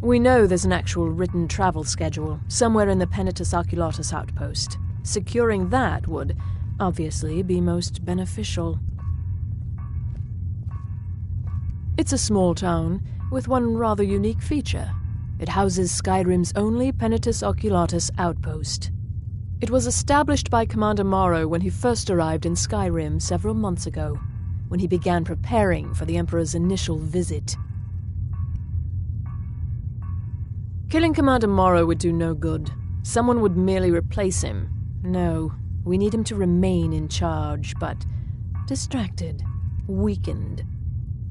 We know there's an actual written travel schedule, somewhere in the Penitus Oculatus outpost. Securing that would, obviously, be most beneficial. It's a small town, with one rather unique feature. It houses Skyrim's only Penitus Oculatus outpost. It was established by Commander Morrow when he first arrived in Skyrim several months ago. when he began preparing for the Emperor's initial visit. Killing Commander Morrow would do no good. Someone would merely replace him. No, we need him to remain in charge, but distracted, weakened.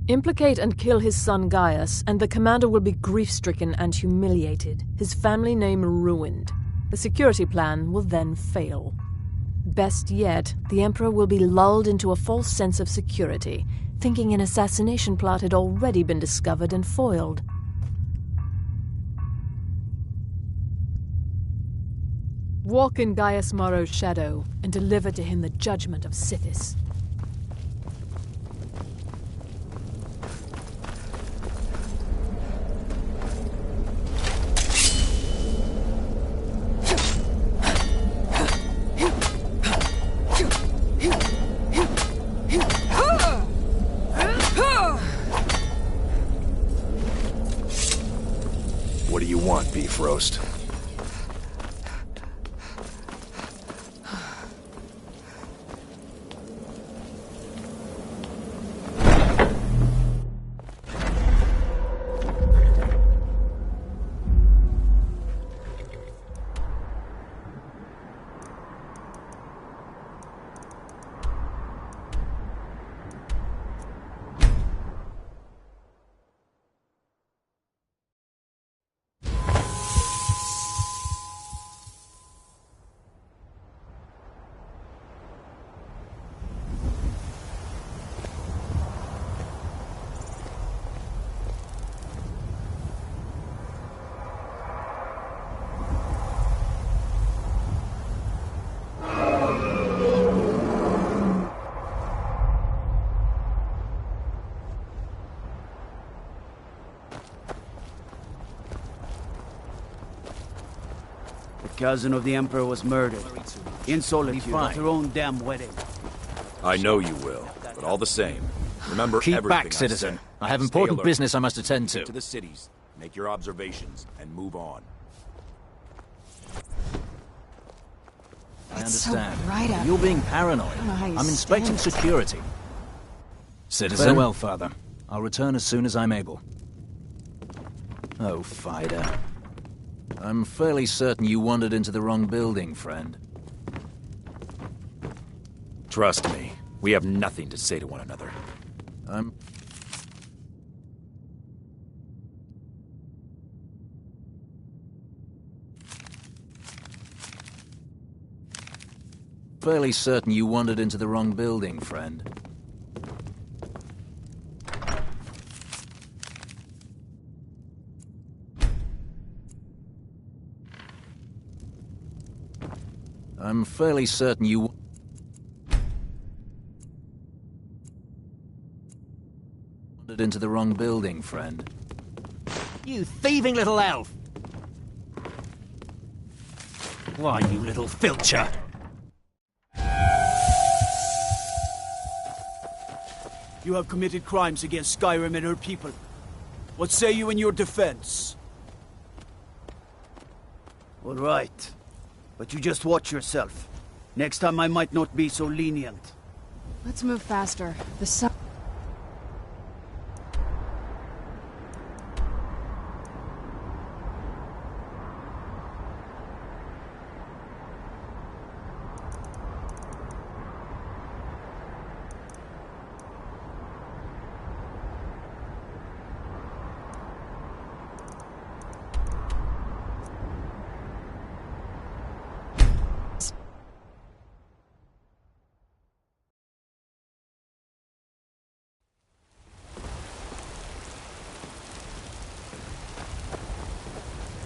Implicate and kill his son Gaius, and the commander will be grief-stricken and humiliated, his family name ruined. The security plan will then fail. Best yet, the Emperor will be lulled into a false sense of security, thinking an assassination plot had already been discovered and foiled. Walk in Gaius Morrow's shadow and deliver to him the judgment of Sithis. What do you want, beef roast? Cousin of the Emperor was murdered. In solitude at her own damn wedding. I know you will, but all the same, remember Keep everything back, citizen. said. I have Stay important alert. business I must attend to. Get to the cities, make your observations, and move on. I It's understand. so bright out You're being here. paranoid. I don't know how you I'm inspecting stand it. security. Citizen? Farewell, Father. I'll return as soon as I'm able. Oh, Fida. I'm fairly certain you wandered into the wrong building, friend. Trust me, we have nothing to say to one another. I'm... fairly certain you wandered into the wrong building, friend. I'm fairly certain you... wandered into the wrong building, friend. You thieving little elf! Why, you little filcher! You have committed crimes against Skyrim and her people. What say you in your defense? All right. But you just watch yourself. Next time I might not be so lenient. Let's move faster. The sun...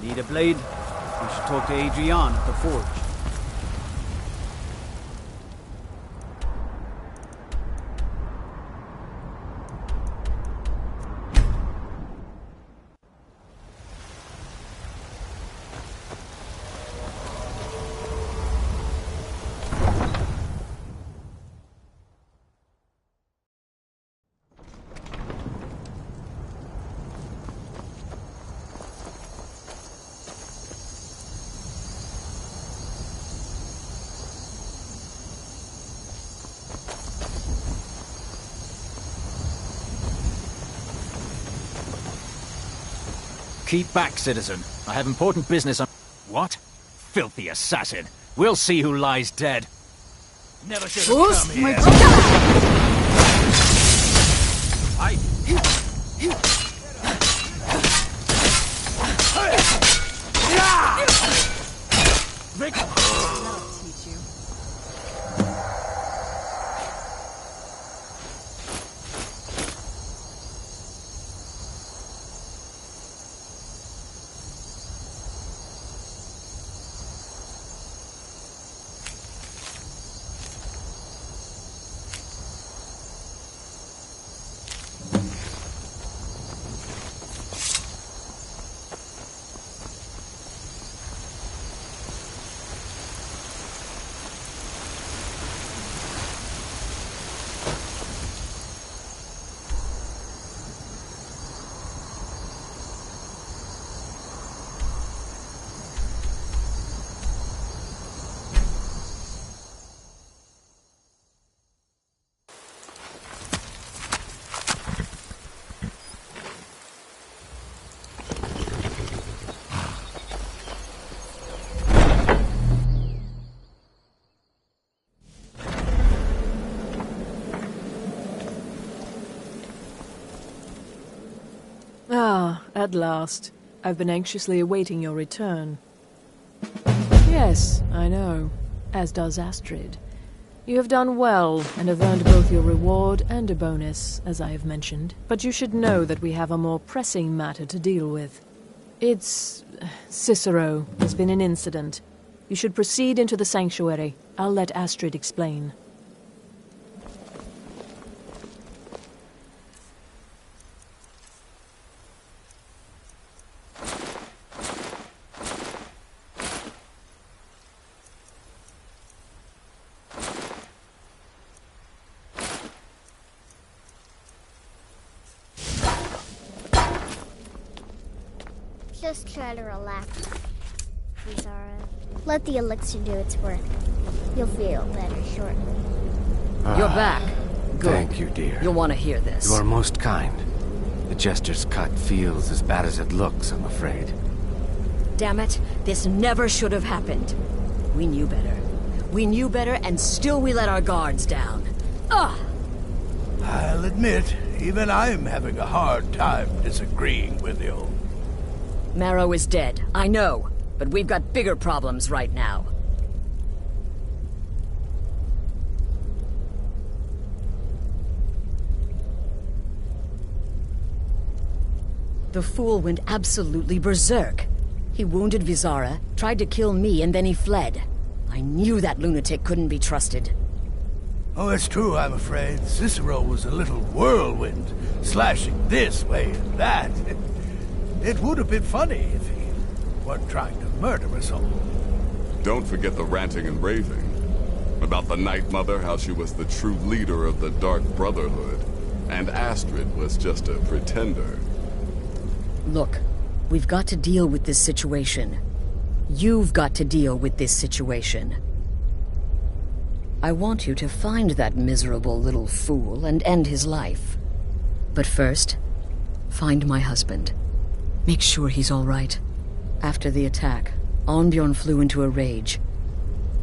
Need a blade? You should talk to Adrian at the forge. Keep back, citizen. I have important business on... What? Filthy assassin. We'll see who lies dead. Never should have come here. Ah, at last. I've been anxiously awaiting your return. Yes, I know. As does Astrid. You have done well, and have earned both your reward and a bonus, as I have mentioned. But you should know that we have a more pressing matter to deal with. It's... Cicero. There's been an incident. You should proceed into the sanctuary. I'll let Astrid explain. Just try to relax, Zara. Let the elixir do its work. You'll feel better shortly. You're back. Good. Thank you, dear. You'll want to hear this. You are most kind. The jester's cut feels as bad as it looks, I'm afraid. Damn it, this never should have happened. We knew better. We knew better, and still we let our guards down. Ugh! I'll admit, even I'm having a hard time disagreeing with you. Marrow is dead, I know, but we've got bigger problems right now. The fool went absolutely berserk. He wounded Vizara, tried to kill me, and then he fled. I knew that lunatic couldn't be trusted. Oh, it's true, I'm afraid. Cicero was a little whirlwind, slashing this way and that. It would have been funny if he weren't trying to murder us all. Don't forget the ranting and raving. About the Night Mother, how she was the true leader of the Dark Brotherhood, and Astrid was just a pretender. Look, we've got to deal with this situation. You've got to deal with this situation. I want you to find that miserable little fool and end his life. But first, find my husband. Make sure he's all right. After the attack, Arnbjorn flew into a rage.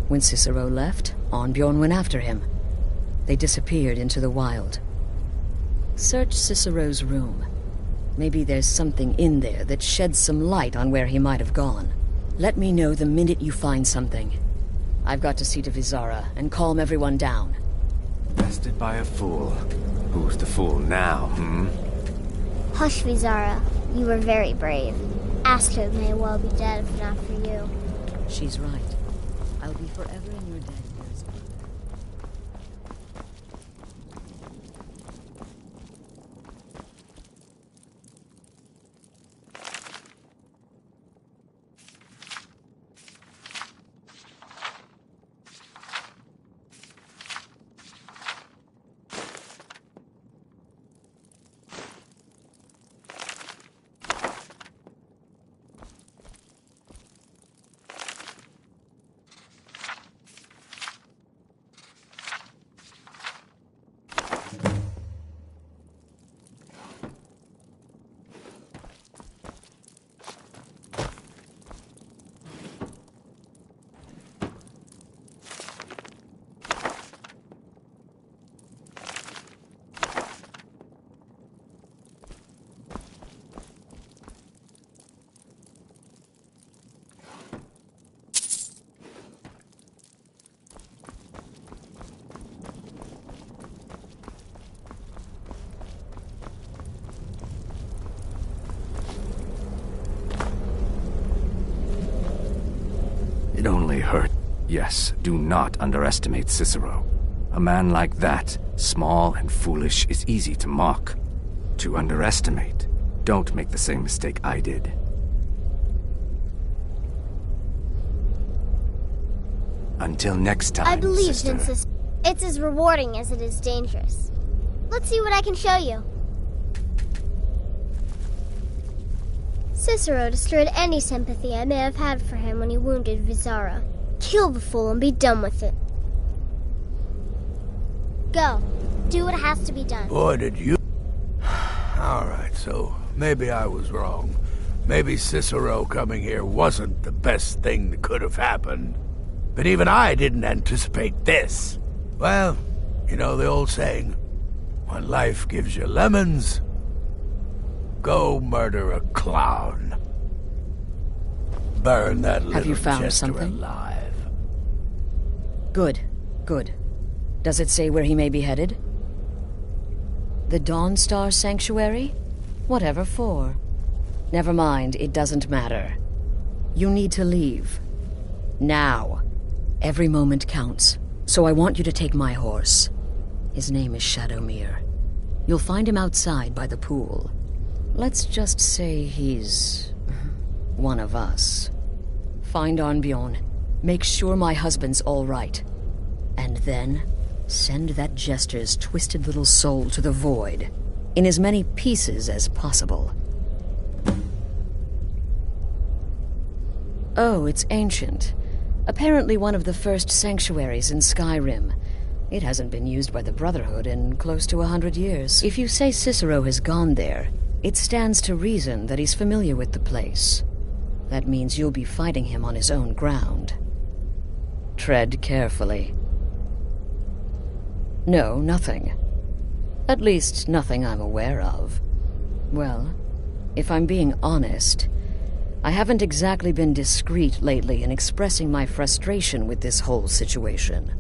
When Cicero left, Arnbjorn went after him. They disappeared into the wild. Search Cicero's room. Maybe there's something in there that sheds some light on where he might have gone. Let me know the minute you find something. I've got to see to Vizara and calm everyone down. Bested by a fool. Who's the fool now, Hush, Vizara. You were very brave. Astrid may well be dead if not for you. She's right. I'll be forever in your debt, dearest mother. Yes, do not underestimate Cicero. A man like that, small and foolish, is easy to mock. To underestimate. Don't make the same mistake I did. Until next time, I believe sister. in Cicero. It's as rewarding as it is dangerous. Let's see what I can show you. Cicero destroyed any sympathy I may have had for him when he wounded Vizara. Kill the fool and be done with it. Go. Do what has to be done. Boy, did you... Alright, so maybe I was wrong. Maybe Cicero coming here wasn't the best thing that could have happened. But even I didn't anticipate this. Well, you know the old saying, when life gives you lemons, go murder a clown. Burn that little Have you found jester something? alive. Good, good. Does it say where he may be headed? The Dawnstar Sanctuary? Whatever for. Never mind, it doesn't matter. You need to leave. Now. Every moment counts, so I want you to take my horse. His name is Shadowmere. You'll find him outside by the pool. Let's just say he's... one of us. Find Arnbjorn. Make sure my husband's all right. And then, send that jester's twisted little soul to the void, in as many pieces as possible. Oh, it's ancient. Apparently one of the first sanctuaries in Skyrim. It hasn't been used by the Brotherhood in close to 100 years. If you say Cicero has gone there, it stands to reason that he's familiar with the place. That means you'll be fighting him on his own ground. Tread carefully. No, nothing. At least, nothing I'm aware of. Well, if I'm being honest, I haven't exactly been discreet lately in expressing my frustration with this whole situation.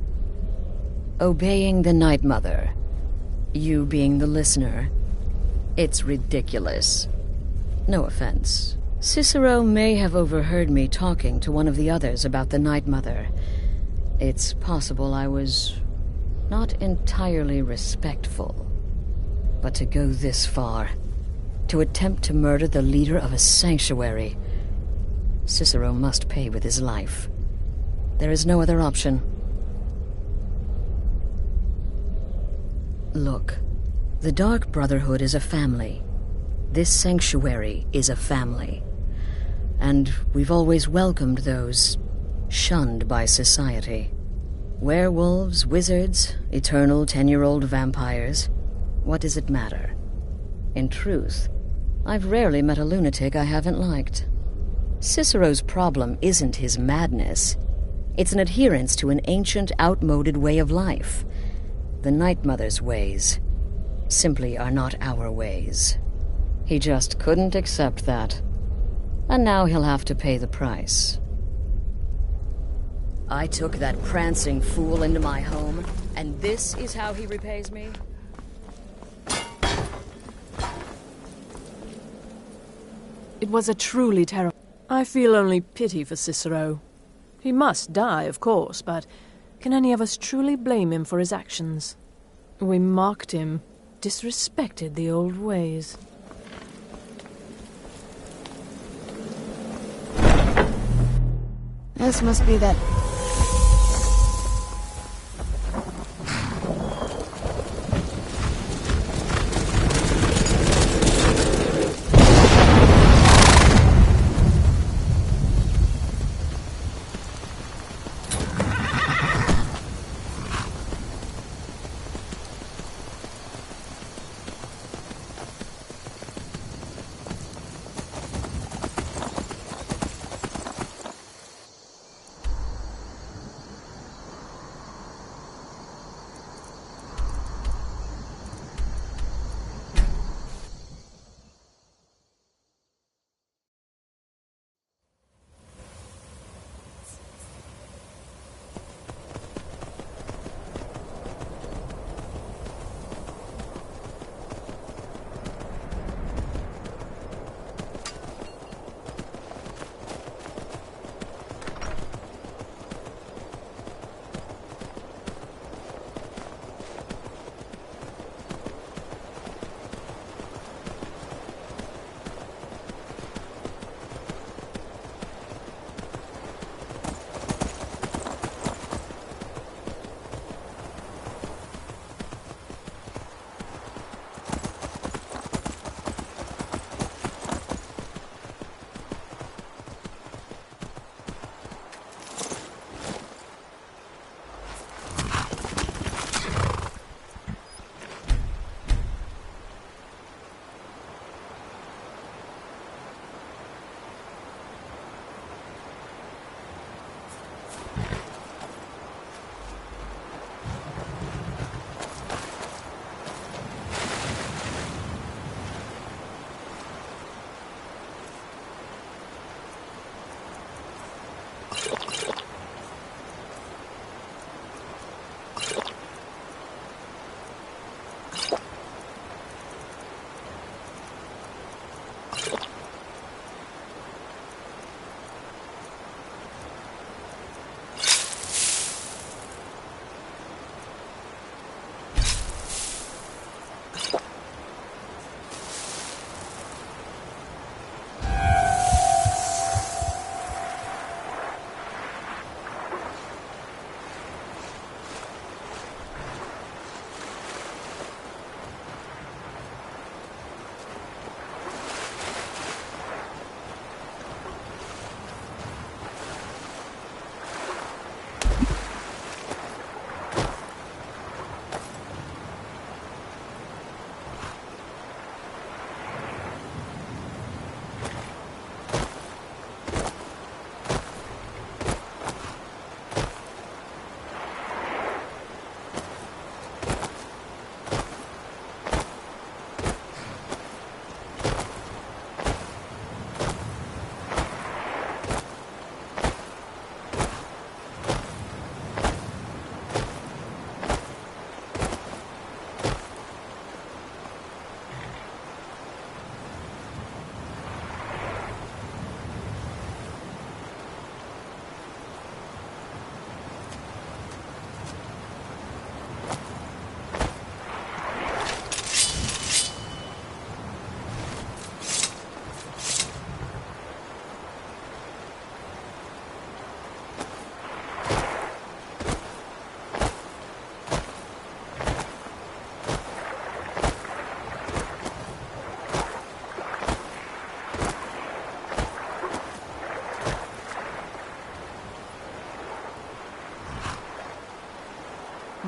Obeying the Night Mother, you being the listener, it's ridiculous. No offense. Cicero may have overheard me talking to one of the others about the Night Mother. It's possible I was not entirely respectful. But to go this far, to attempt to murder the leader of a sanctuary, Cicero must pay with his life. There is no other option. Look, the Dark Brotherhood is a family. This sanctuary is a family. And we've always welcomed those shunned by society. Werewolves, wizards, eternal 10-year-old vampires. What does it matter? In truth, I've rarely met a lunatic I haven't liked. Cicero's problem isn't his madness. It's an adherence to an ancient, outmoded way of life. The Night Mother's ways simply are not our ways. He just couldn't accept that. And now he'll have to pay the price. I took that prancing fool into my home, and this is how he repays me? It was a truly terrible... I feel only pity for Cicero. He must die, of course, but can any of us truly blame him for his actions? We mocked him, disrespected the old ways. This must be that...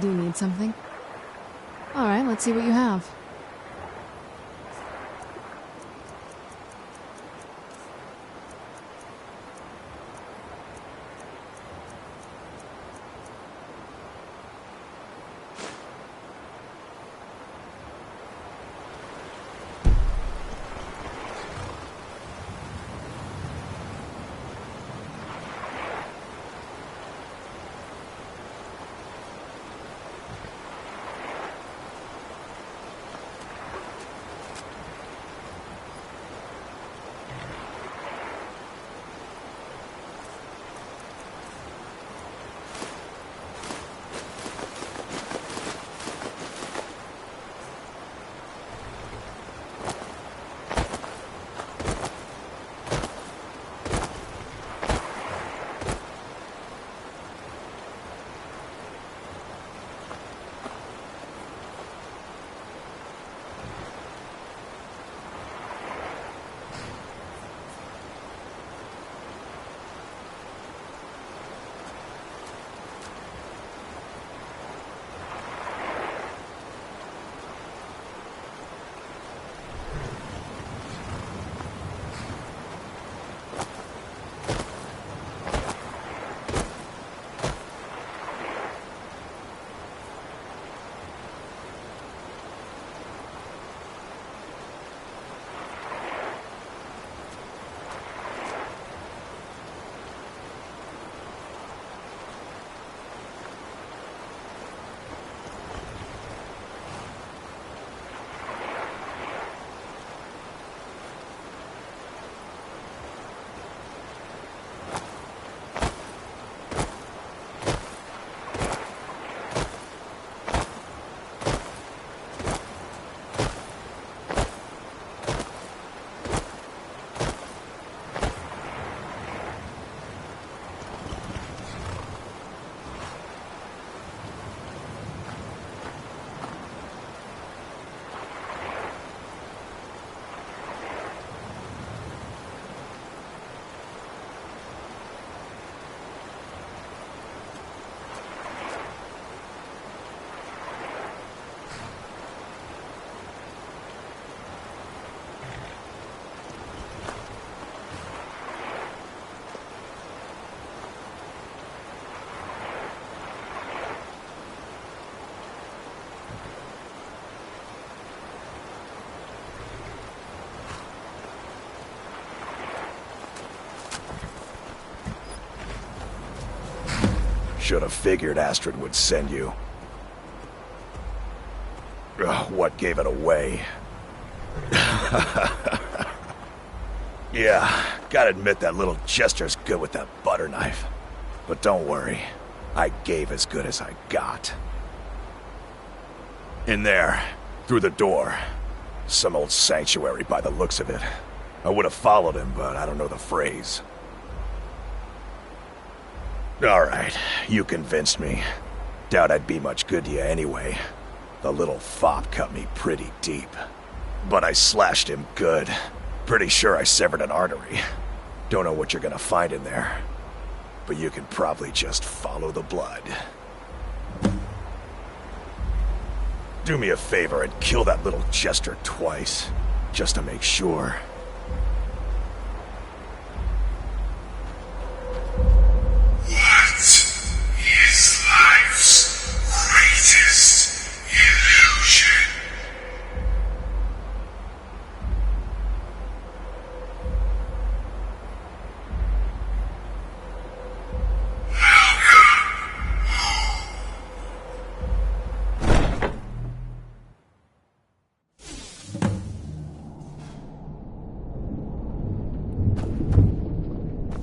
Do you need something? Alright, let's see what you have. Should have figured Astrid would send you. Ugh, what gave it away? Yeah, gotta admit that little gesture's good with that butter knife. But don't worry, I gave as good as I got. In there, Through the door. Some old sanctuary by the looks of it. I would have followed him, but I don't know the phrase. Alright, you convinced me. Doubt I'd be much good to you anyway. The little fop cut me pretty deep. But I slashed him good. Pretty sure I severed an artery. Don't know what you're gonna find in there. But you can probably just follow the blood. Do me a favor and kill that little jester twice. Just to make sure. What is life's greatest illusion?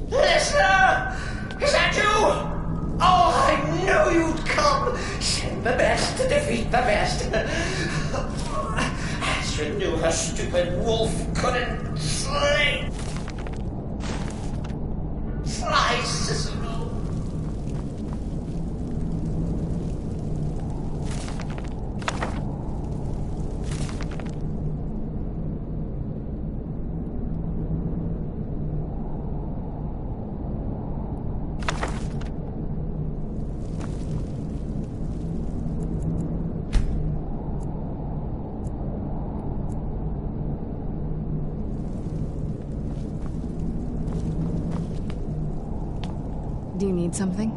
Listener! Is that you? Oh, I knew you'd come! Send the best to defeat the best. Astrid knew her stupid wolf couldn't slay. Slice, Cicero. Do you need something?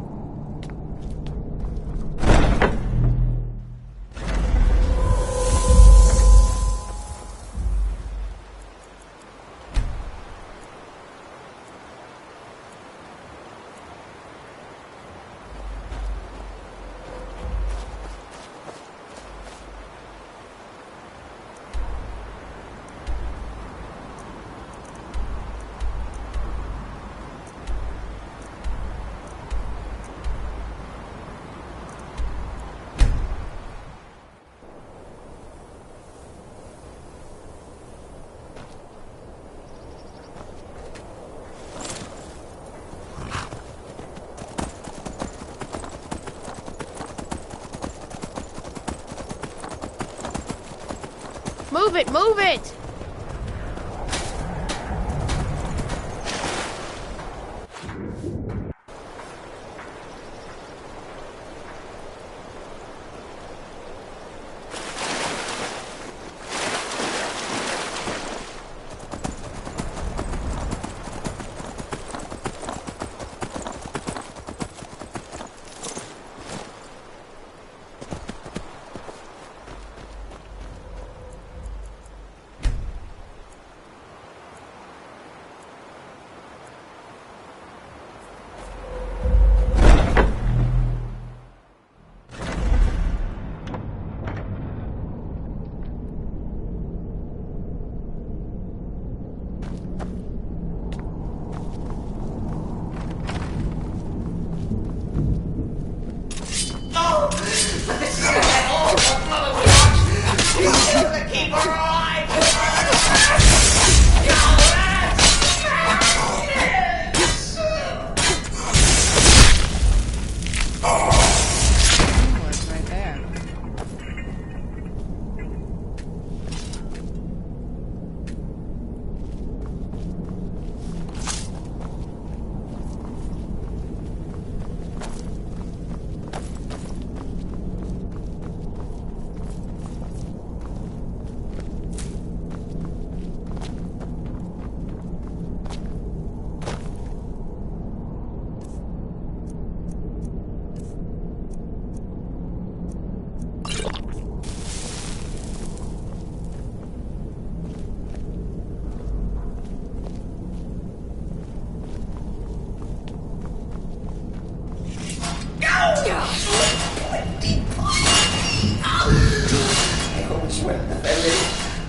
Move it, move it!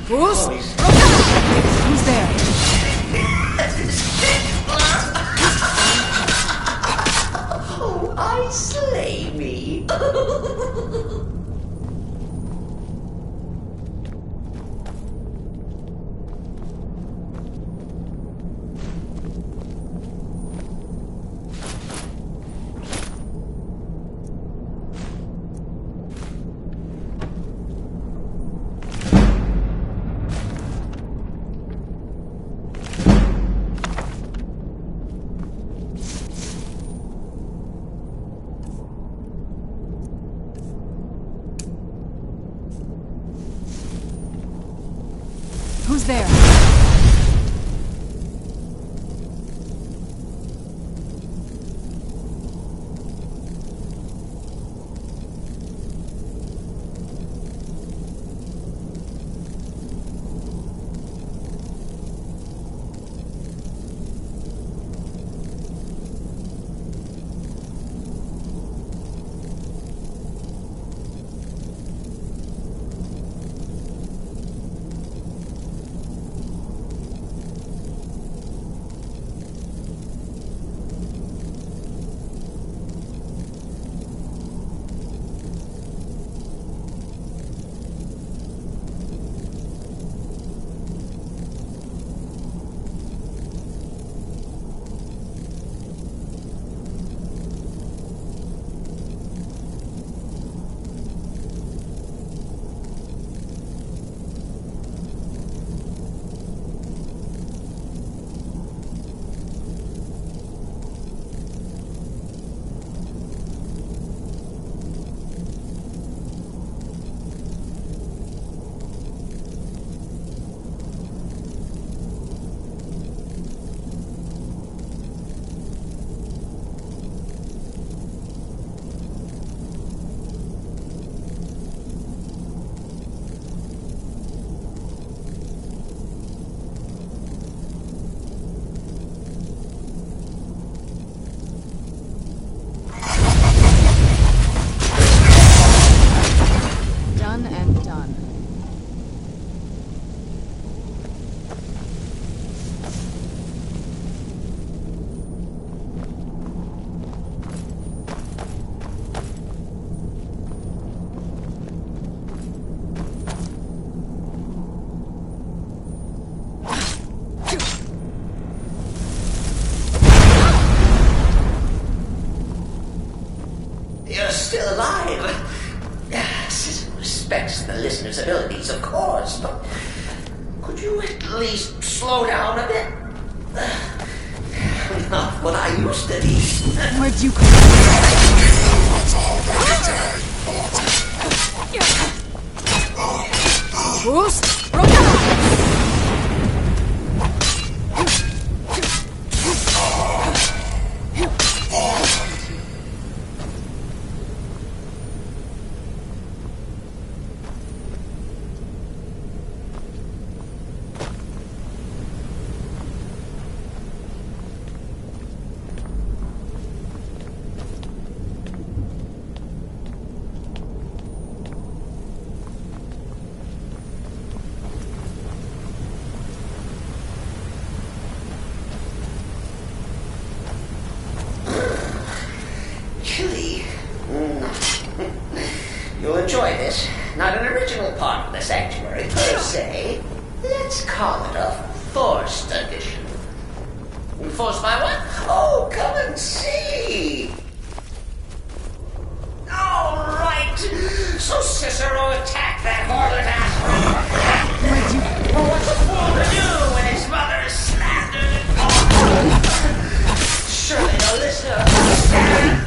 Bruce? Who's there? Oh, I slay me. Who's there? Still alive. Citizen respects the listener's abilities, of course, but could you at least slow down a bit? Not what I used to be. Where'd you come from? Boost! You'll enjoy this. Not an original part of the sanctuary, per se. Let's call it a forced addition. Forced by what? Oh, come and see! All right! So Cicero attacked that harlot asshole. What's a fool to do when his mother is slandered and called? Surely the listener understands.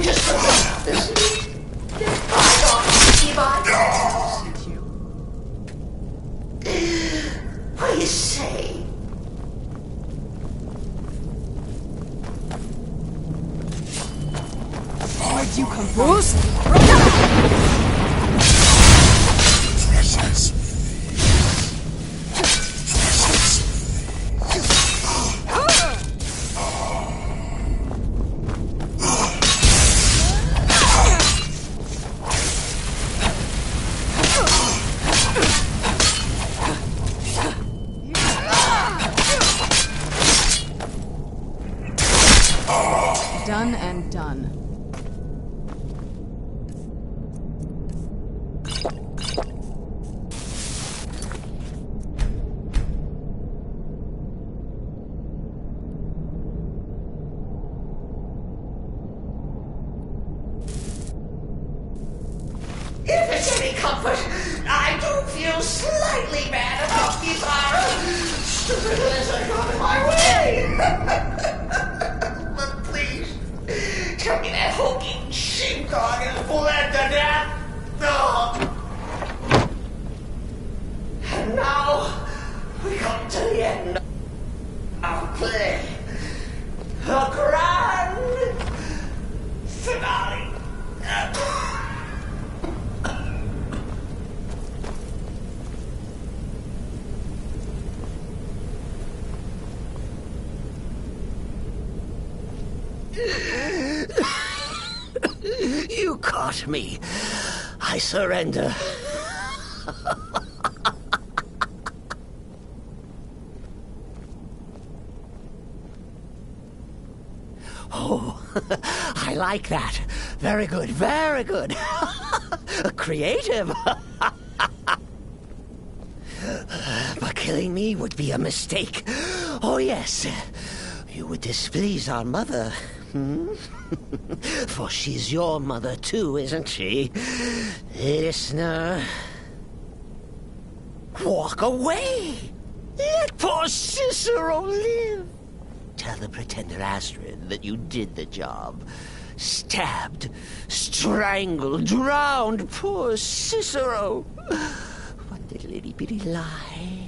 just forget this. What do you say? Where'd you come from? Done and done. If it's any comfort, I do feel slightly bad about Kizaru. Stupid as I got in my way. But please, tell me that hulking sheepdog is bled to death. No. And now, we come to the end of play. The grand finale. You caught me. I surrender. Oh, I like that. Very good, very good. Creative. But killing me would be a mistake. Oh, yes. You would displease our mother. For she's your mother too, isn't she? Listener. Walk away. Let poor Cicero live. Tell the pretender Astrid that you did the job. Stabbed, strangled, drowned poor Cicero. What little itty-bitty lie.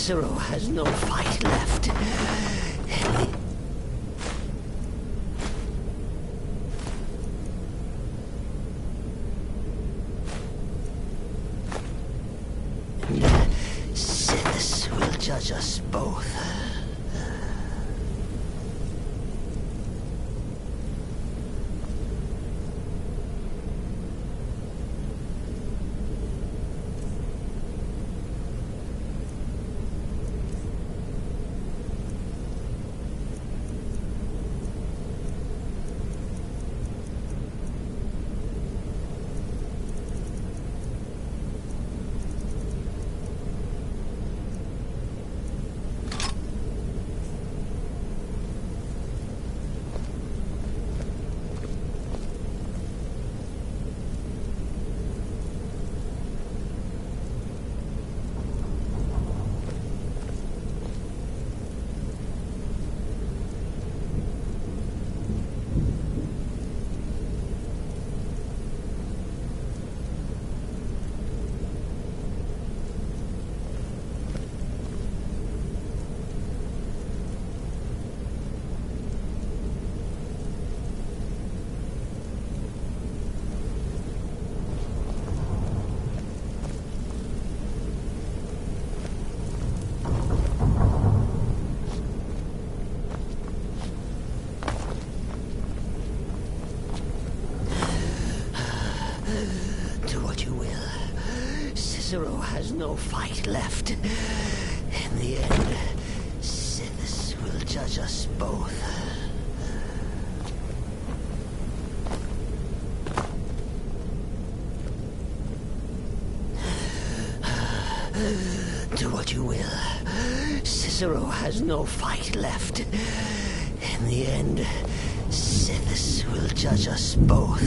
Cicero has no fight left. Sithis will judge us both. Cicero has no fight left. In the end, Sithis will judge us both. Do what you will. Cicero has no fight left. In the end, Sithis will judge us both.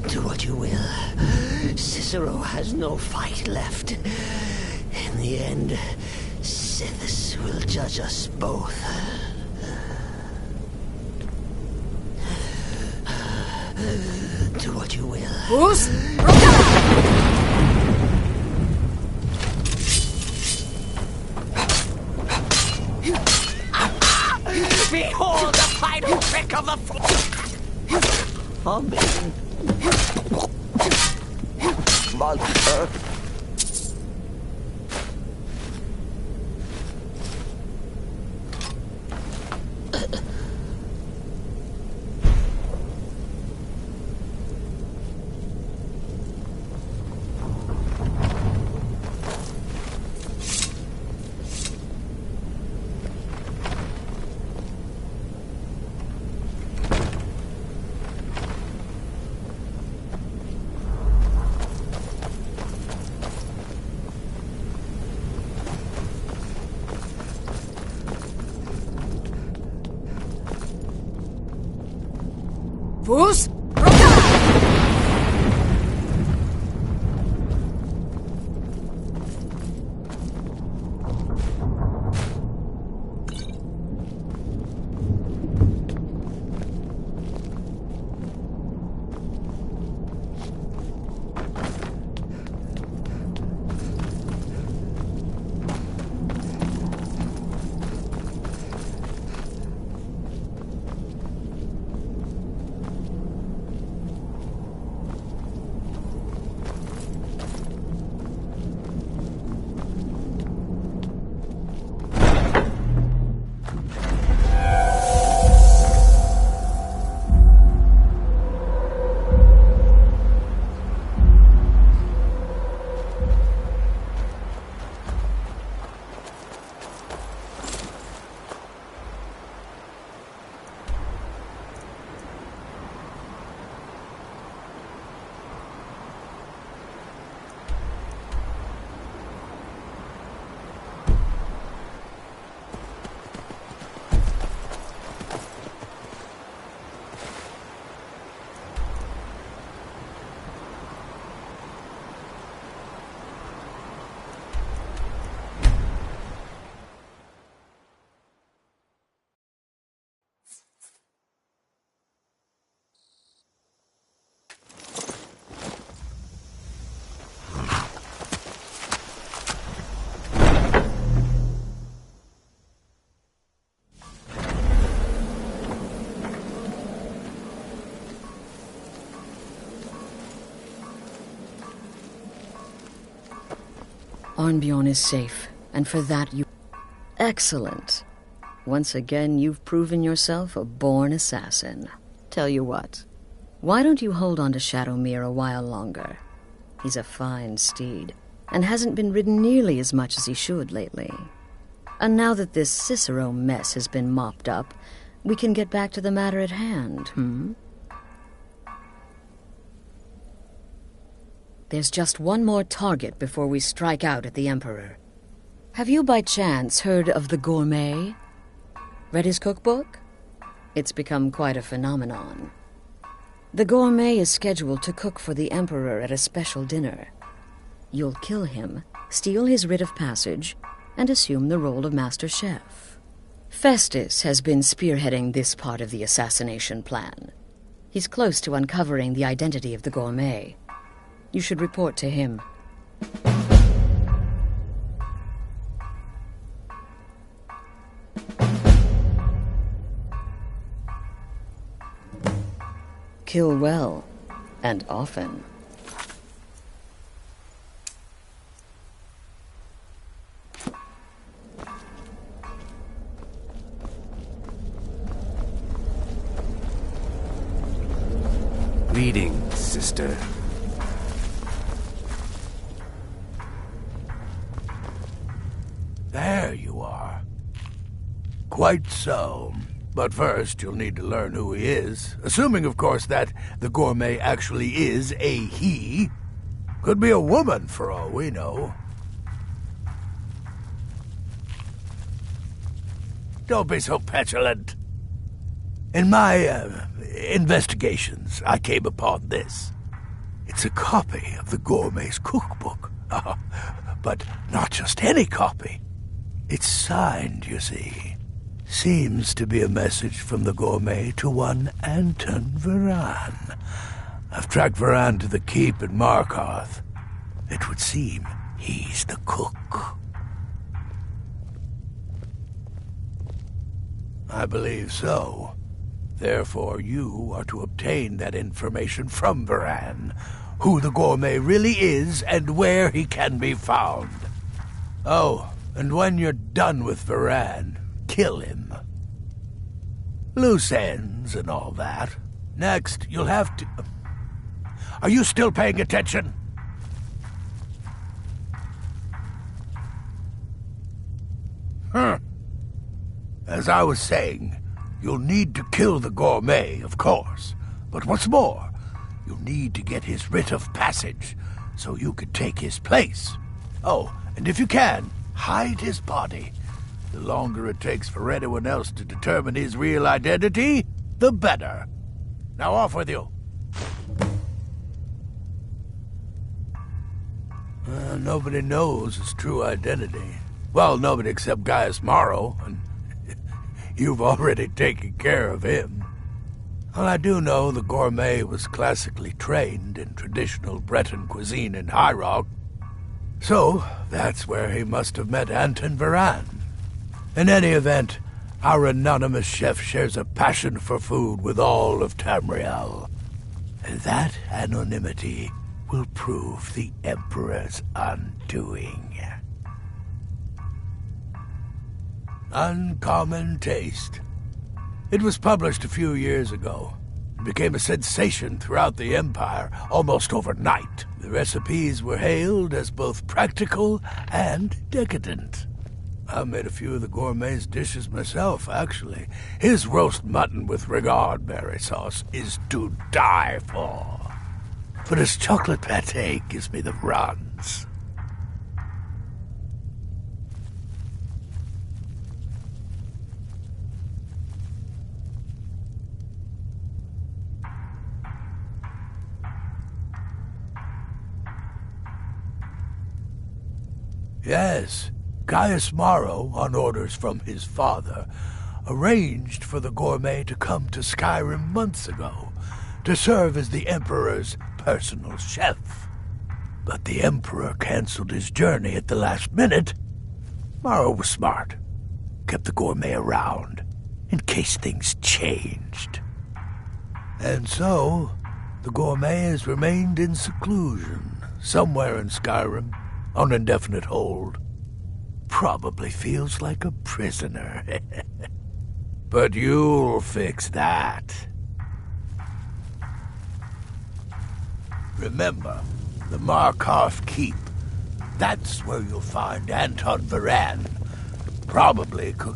Do what you will. Cicero has no fight left. In the end, Sithis will judge us both. Do what you will. Who's? Behold the final trick of the Amen. Mother. Who's? Arnbjorn is safe, and for that you... Excellent. Once again, you've proven yourself a born assassin. Tell you what, why don't you hold on to Shadowmere a while longer? He's a fine steed, and hasn't been ridden nearly as much as he should lately. And now that this Cicero mess has been mopped up, we can get back to the matter at hand, There's just one more target before we strike out at the Emperor. Have you by chance heard of the Gourmet? Read his cookbook? It's become quite a phenomenon. The Gourmet is scheduled to cook for the Emperor at a special dinner. You'll kill him, steal his writ of passage, and assume the role of Master Chef. Festus has been spearheading this part of the assassination plan. He's close to uncovering the identity of the Gourmet. You should report to him. Kill well, and often. Greetings, sister. There you are. Quite so. But first, you'll need to learn who he is. Assuming, of course, that the Gourmet actually is a he. Could be a woman, for all we know. Don't be so petulant. In my investigations, I came upon this. It's a copy of the Gourmet's cookbook. But not just any copy. It's signed, you see. Seems to be a message from the Gourmet to one Anton Varan. I've tracked Varan to the keep at Markarth. It would seem he's the cook. I believe so. Therefore, you are to obtain that information from Varan, who the Gourmet really is and where he can be found. Oh, and when you're done with Varan, kill him. Loose ends and all that. Next, you'll have to... Are you still paying attention? As I was saying, you'll need to kill the Gourmet, of course. But what's more, you'll need to get his writ of passage, so you can take his place. Oh, and if you can, hide his body. The longer it takes for anyone else to determine his real identity, the better. Now off with you. Nobody knows his true identity. Well, nobody except Gaius Morrow, and you've already taken care of him. Well, I do know the Gourmet was classically trained in traditional Breton cuisine in High Rock. So, that's where he must have met Anton Varan. In any event, our anonymous chef shares a passion for food with all of Tamriel. And that anonymity will prove the Emperor's undoing. Uncommon Taste. It was published a few years ago. It became a sensation throughout the Empire almost overnight. The recipes were hailed as both practical and decadent. I made a few of the Gourmet's dishes myself, actually. His roast mutton with regard berry sauce is to die for. But his chocolate pate gives me the runs. Yes, Gaius Morrow, on orders from his father, arranged for the Gourmet to come to Skyrim months ago to serve as the Emperor's personal chef. But the Emperor canceled his journey at the last minute. Morrow was smart. Kept the Gourmet around, in case things changed. And so, the Gourmet has remained in seclusion, somewhere in Skyrim, on indefinite hold. Probably feels like a prisoner. But you'll fix that. Remember, the Markarth Keep. That's where you'll find Anton Varan. Probably